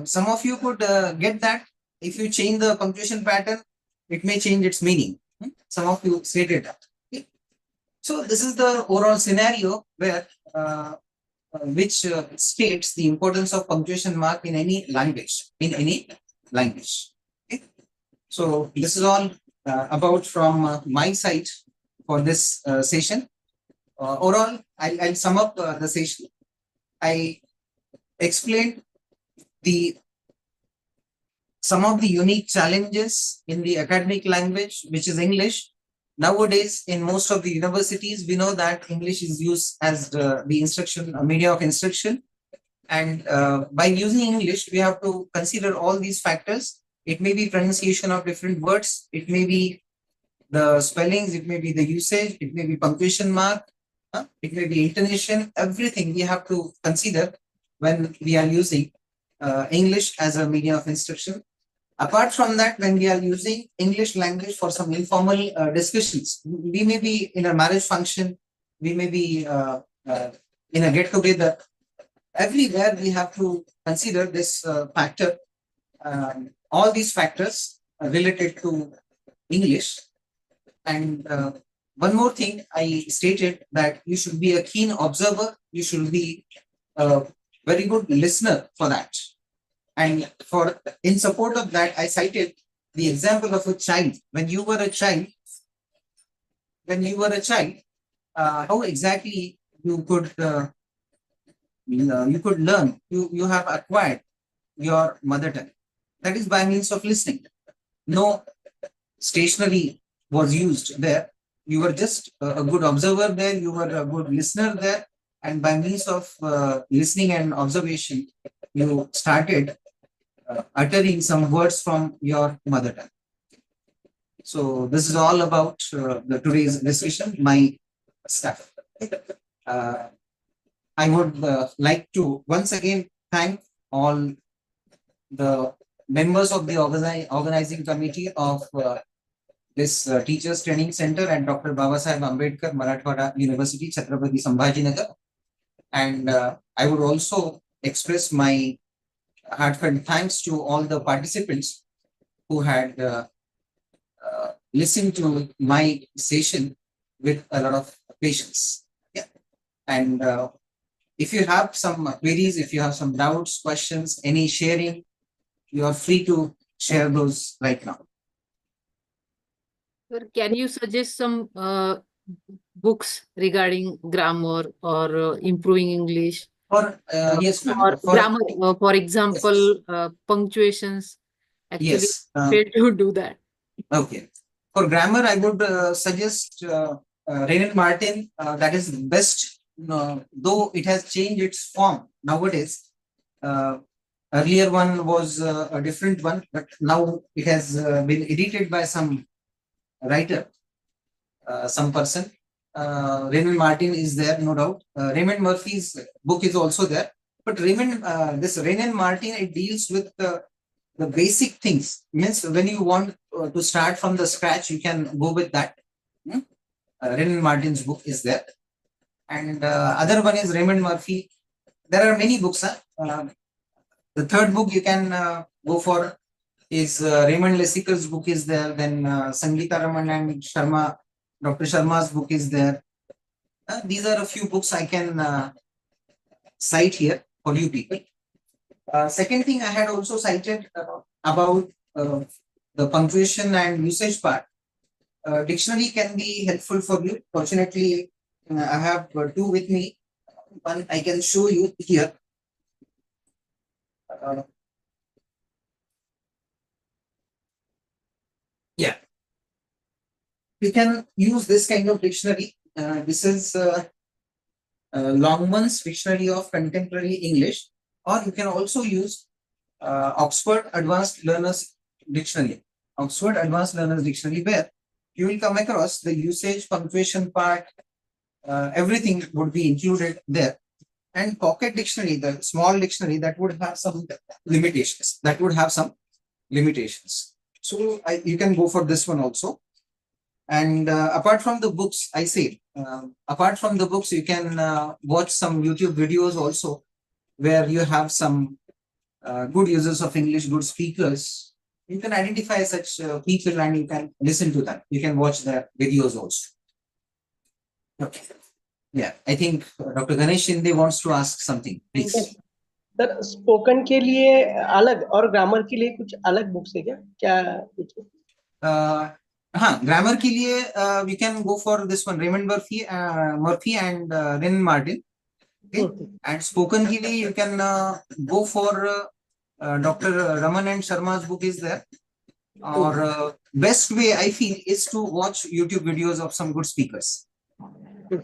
some of you could get that if you change the punctuation pattern, it may change its meaning. Some of you stated that. Okay. So this is the overall scenario where which states the importance of punctuation mark in any language. Okay. So this is all about from my side for this session. Overall, I'll sum up the session. I explained some of the unique challenges in the academic language, which is English. Nowadays, in most of the universities, we know that English is used as the instruction, media of instruction. And by using English, we have to consider all these factors. It may be pronunciation of different words. It may be the spellings. It may be the usage. It may be punctuation mark. It may be intonation. Everything we have to consider when we are using English as a media of instruction. Apart from that, when we are using English language for some informal discussions, we may be in a marriage function, we may be in a get-together. Everywhere we have to consider this factor, all these factors related to English. And one more thing I stated, that you should be a keen observer, you should be a very good listener for that. And in support of that, I cited the example of a child. When you were a child, how exactly you could learn, you have acquired your mother tongue. That is by means of listening. No stationery was used there. You were just a good observer there, you were a good listener there, and by means of listening and observation, you started uttering some words from your mother tongue. So this is all about today's discussion, my staff. I would like to once again thank all the members of the organizing committee of this Teachers Training Center at Dr. Babasaheb Ambedkar, Marathwada University, Chhatrapati Sambhajinagar. And I would also express my heartfelt thanks to all the participants who had listened to my session with a lot of patience. Yeah. And if you have some queries, if you have some doubts, questions, any sharing, you are free to share those right now. Sir, can you suggest some books regarding grammar or improving English? Or yes, ma'am. Or grammar, for example, punctuations. Actually, Yes. fail to do that. Okay. For grammar, I would suggest Raymond Martin. That is best, though it has changed its form nowadays. Earlier one was a different one, but now it has been edited by some writer, some person. Raymond Martin is there, no doubt. Raymond Murphy's book is also there. But this Raymond Martin, it deals with the basic things. Means when you want to start from the scratch, you can go with that. Raymond Martin's book is there. And other one is Raymond Murphy. There are many books. The third book you can go for is Raymond Lessicker's book is there. Then Sangeeta Raman and Sharma, Dr. Sharma's book is there. These are a few books I can cite here for you people. Second thing I had also cited about the punctuation and usage part. Dictionary can be helpful for you. Fortunately, I have two with me. One I can show you here. Yeah. We can use this kind of dictionary. This is Longman's Dictionary of Contemporary English, or you can also use Oxford Advanced Learners Dictionary. Oxford Advanced Learners Dictionary, where you will come across the usage, punctuation part, everything would be included there. And Pocket Dictionary, the small dictionary, that would have some limitations. So you can go for this one also. And apart from the books, I say, apart from the books, you can watch some YouTube videos also, where you have some good users of English, good speakers. You can identify such people and you can listen to them. You can watch their videos also. Okay. Yeah, I think Dr. Ganesh Shinde wants to ask something. Please. Sir spoken के लिए अलग और grammar के लिए कुछ अलग books है क्या हाँ, ग्रामर के लिए we can go for this one, Raymond Murphy and Raymond Martin. Okay. And spoken के लिए you can go for Dr. Raman and Sharma's book is there. Or best way I feel is to watch YouTube videos of some good speakers.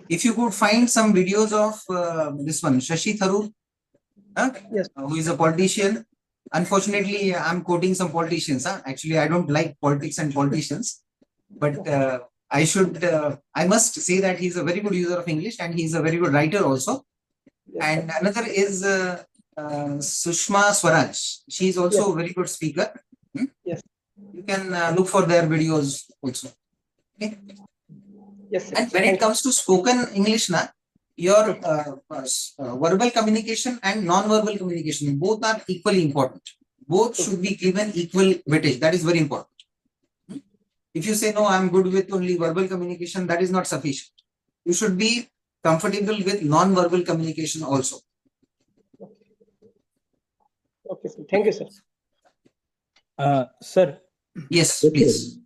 If you could find some videos of this one, Shashi Tharoor, who is a politician. Unfortunately, I'm quoting some politicians. Actually, I don't like politics and politicians, but I must say that he's a very good user of English and he's a very good writer also. And another is Sushma Swaraj. She's also a very good speaker. Yes. You can look for their videos also. Okay. Yes, sir. And when it comes to spoken English, your verbal communication and non-verbal communication, both are equally important. Both should be given equal weightage. That is very important. If you say, no, I'm good with only verbal communication, that is not sufficient. You should be comfortable with non-verbal communication also. Okay, sir. Thank you, sir. Sir. Yes, please.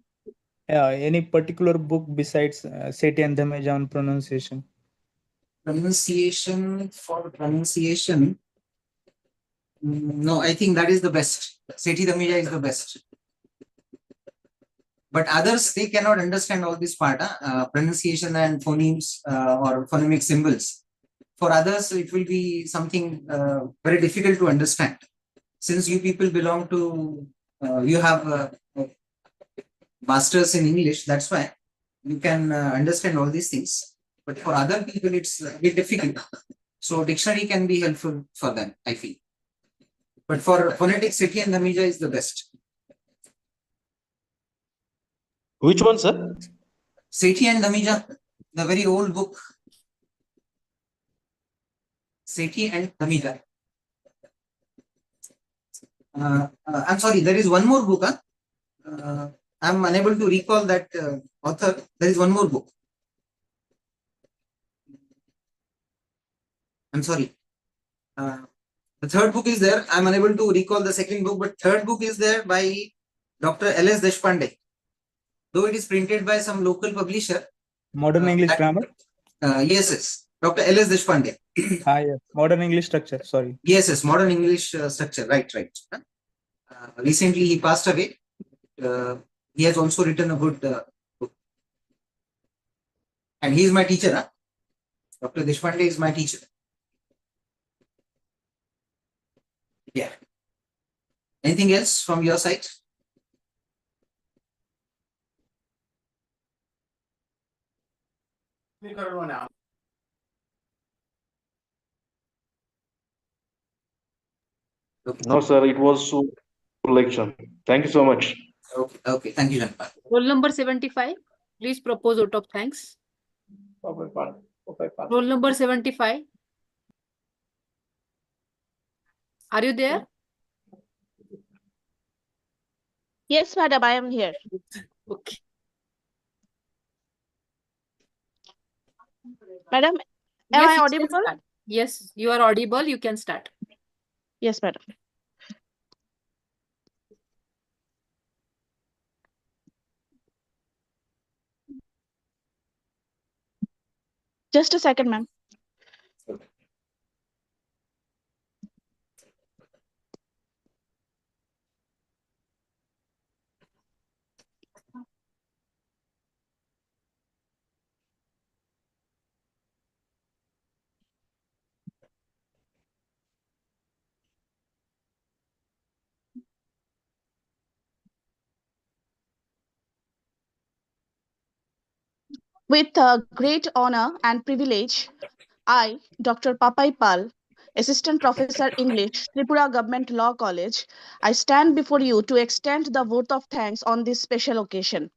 Any particular book besides Sethi and Dhameja on pronunciation? Pronunciation. No, I think that is the best. Sethi Dhameja is the best. But others, they cannot understand all this part, pronunciation and phonemes or phonemic symbols. For others, it will be something very difficult to understand. Since you people belong to, you have masters in English, that's why you can understand all these things. But for other people, it's a bit difficult. So dictionary can be helpful for them, I feel. But for phonetics, Sethi and Dhameja is the best. Which one, sir? Sethi and Dhamija, the very old book. Sethi and Dhamija. I'm sorry, there is one more book. I'm unable to recall that author. There is one more book. I'm sorry. The third book is there. I'm unable to recall the second book, but third book is there by Dr. L.S. Deshpande. Though it is printed by some local publisher. Modern English grammar. Yes, yes. Dr. L.S. Deshpande. Yes. Modern English structure. Sorry. Yes, yes. Modern English structure. Right, right. Recently he passed away. He has also written a good book. And he is my teacher. Dr. Deshpande is my teacher. Yeah. Anything else from your side? No, sir. It was so lecture. Thank you so much. Okay, okay. Thank you, Janpa. Roll number 75. Please propose vote of thanks. Roll number 75. Are you there? Yes, madam, I am here. Okay. Madam, Yes, am I you can audible? start. Yes, you are audible. You can start. Yes, madam. Just a second, ma'am. With great honor and privilege, I, Dr. Papai Pal, Assistant Professor English, Tripura Government Law College, I stand before you to extend the vote of thanks on this special occasion.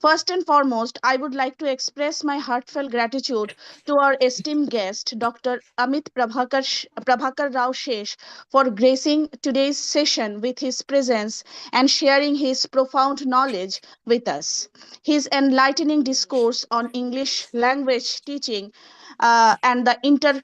First and foremost, I would like to express my heartfelt gratitude to our esteemed guest, Dr. Amit Prabhakarrao Shesh, for gracing today's session with his presence and sharing his profound knowledge with us. His enlightening discourse on English language teaching and the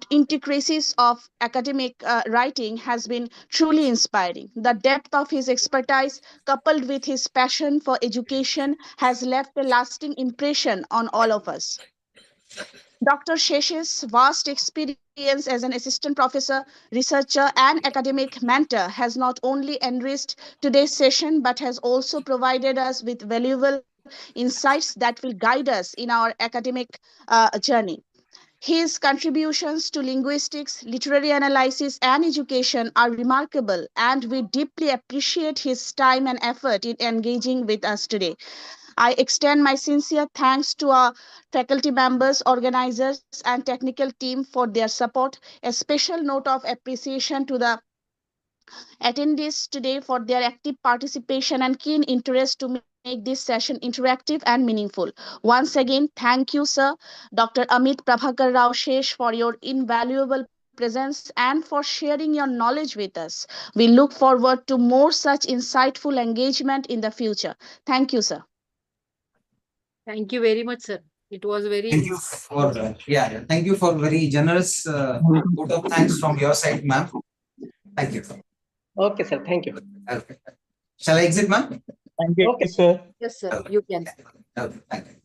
intricacies of academic writing has been truly inspiring. The depth of his expertise, coupled with his passion for education, has left a lasting impression on all of us. Dr. Shesh's vast experience as an assistant professor, researcher, and academic mentor has not only enriched today's session but has also provided us with valuable insights that will guide us in our academic journey. His contributions to linguistics, literary analysis, and education are remarkable, and we deeply appreciate his time and effort in engaging with us today. I extend my sincere thanks to our faculty members, organizers, and technical team for their support. A special note of appreciation to the attendees today for their active participation and keen interest to make this session interactive and meaningful. Once again, thank you, sir, Dr. Amit Prabhakarrao Shesh, for your invaluable presence and for sharing your knowledge with us. We look forward to more such insightful engagement in the future. Thank you, sir. Thank you very much, sir. It was very. Thank you for thank you for very generous vote of thanks from your side, ma'am. Thank you. Okay, sir. Thank you. Okay. Shall I exit, ma'am? Thank you, sir. Yes, sir. You can. Okay, thank you.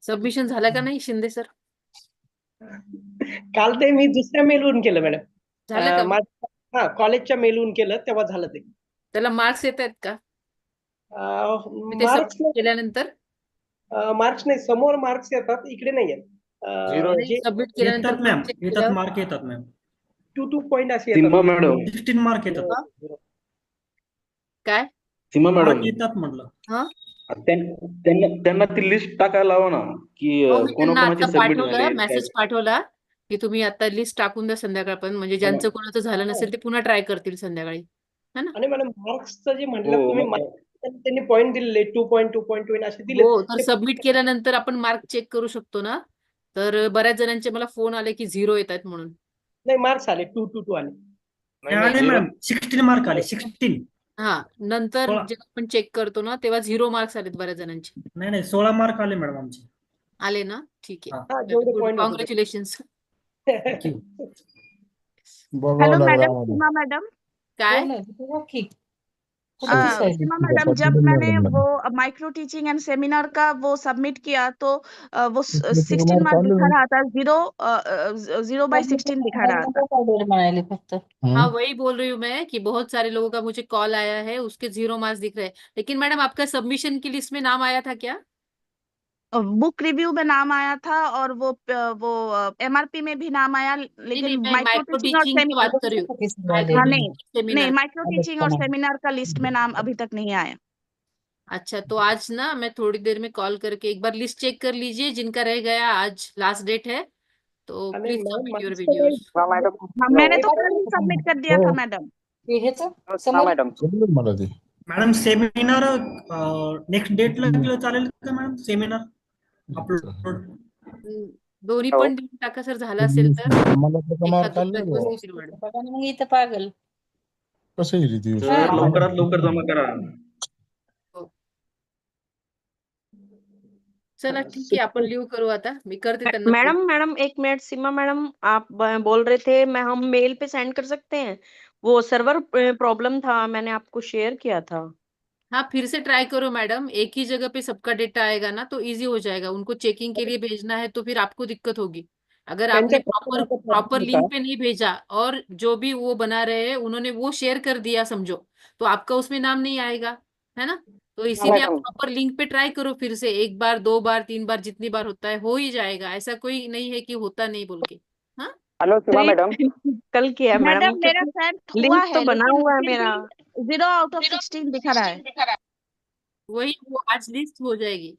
Submission झालं का नाही Shinde sir? काल ते मी दुसऱ्या मेलवरून केलं झालं madam. का? कॉलेजच्या मेलवरून केलं तेव्हा झालं ते. त्याला मार्क्स येत आहेत का? मार्क्स केल्यानंतर मार्क्स नाही, समोर मार्क्स येतात, इकडे नाही येत. सबमिट केल्यानंतर मॅम येतात, मार्क येतात मॅम. 2 पॉइंट असे सीमा मॅडम 16 मार्क येतात. काय? सीमा मॅडम येतात म्हटलं. हा, त्यांना ती लिस्ट टाकायला लावा ना की कोणाकोणाचे सबमिट झाले. मेसेज पाठवला की तुम्ही आता लिस्ट टाकून द्या संध्याकाळपर्यंत, म्हणजे ज्यांचं कोणाचं झालं नसेल ते पुन्हा ट्राय करतील संध्याकाळी, है ना? आणि मॅडम मार्क्सचं जे म्हटलं हो तुम्ही मग त्यांनी पॉईंट दिलेले 2.2.2 असे दिले हो, तर सबमिट केल्यानंतर आपण मार्क चेक करू शकतो ना. तर बऱ्याच जणांचे मला फोन आले की 0 येत आहेत म्हणून. नाही मार्क्स आले 2 आले. नाही मॅम 16 मार्क आले 16. हा, नंतर 16. जेव्हा आपण चेक करतो ना तेव्हा 0 मार्क्स आलेत बऱ्याच जणांचे. नाही 16 मार्क आले मॅडम आमचे. आले ना, ठीक हा. हा, आहे, जेवढे गुड, point होते ते. कॉंग्रॅच्युलेशन्स. हेलो मैडम, सीमा मैडम। काय? सीमा मैडम, जब मैंने वो माइक्रो टीचिंग एंड सेमिनार का वो सबमिट किया तो वो 16 मार्क दिखा रहा था, 0/16 दिखा रहा था। हाँ, वही बोल रही हूँ मैं कि बहुत सारे लोगों का मुझे कॉल आया है, उसके 0 मार्क्स दिख रहे हैं। लेकिन मैडम आपका सबमिशन की लिस्ट में नाम आया था क्या? बुक रिव्यू में नाम आया था और वो MRP में भी नाम आया, लेकिन मैं माइक्रो माइक्रो टीचिंग और टीचिंग की बात कर रही हूँ। हाँ नहीं सेमिनार। माइक्रो टीचिंग और सेमिनार का लिस्ट में नाम अभी तक नहीं आया। अच्छा, तो आज ना मैं थोड़ी देर में कॉल करके एक बार लिस्ट चेक कर लीजिए, जिनका रह गया, आज लास्ट डेट है, तो आणि please madam submit your marks videos. मैंने तो कल ही सबमिट कर दिया था मैडम। मॅडम सेमिनार नेक्स्ट डेटला केलं चालेल का मॅडम? सेमिनार अपलोड दोन्ही पण देऊन टाका सर, झालं असेल तर एखाद दुसऱ्या दिवस होतील मॅडम. मग इथं पागल तर लवकरात लवकर जमा करा. हो. चला ठीक आहे, आपण लिव्ह करू आता. मी करते त्यांना मैडम phone. मैडम एक मिनट, सीमा मैडम आप बोल रहे थे मैं हम मेल पे सेंड कर सकते हैं? वो सर्वर प्रॉब्लम था, मैंने आपको शेयर किया था। हाँ, फिर से ट्राई करो मैडम, एक ही जगह पे सबका डेटा आएगा ना तो इजी हो जाएगा। उनको चेकिंग के लिए भेजना है तो फिर आपको दिक्कत होगी। अगर आपने त्यांच्या प्रॉपर customer चा प्रॉपर problem लिंक होता. पे नहीं भेजा और जो भी वो बना रहे हैं उन्होंने वो शेयर कर दिया समझो, तो आपका उसमें नाम नहीं आएगा, है ना? तो इसीलिए आप प्रॉपर लिंक पे ट्राई करो फिर से, 1 बार 2 बार 3 बार जितनी बार होता है हो ही जाएगा। ऐसा कोई नहीं है कि होता नहीं बोल के। हाँ, कल किया मैडम, मैडम मेरा सेंड हुआ लिंक तो है, बना लेकिन हुआ है फिर मेरा। भी 0/16 दिखा रहा है। वही वो आज लिस्ट हो जाएगी।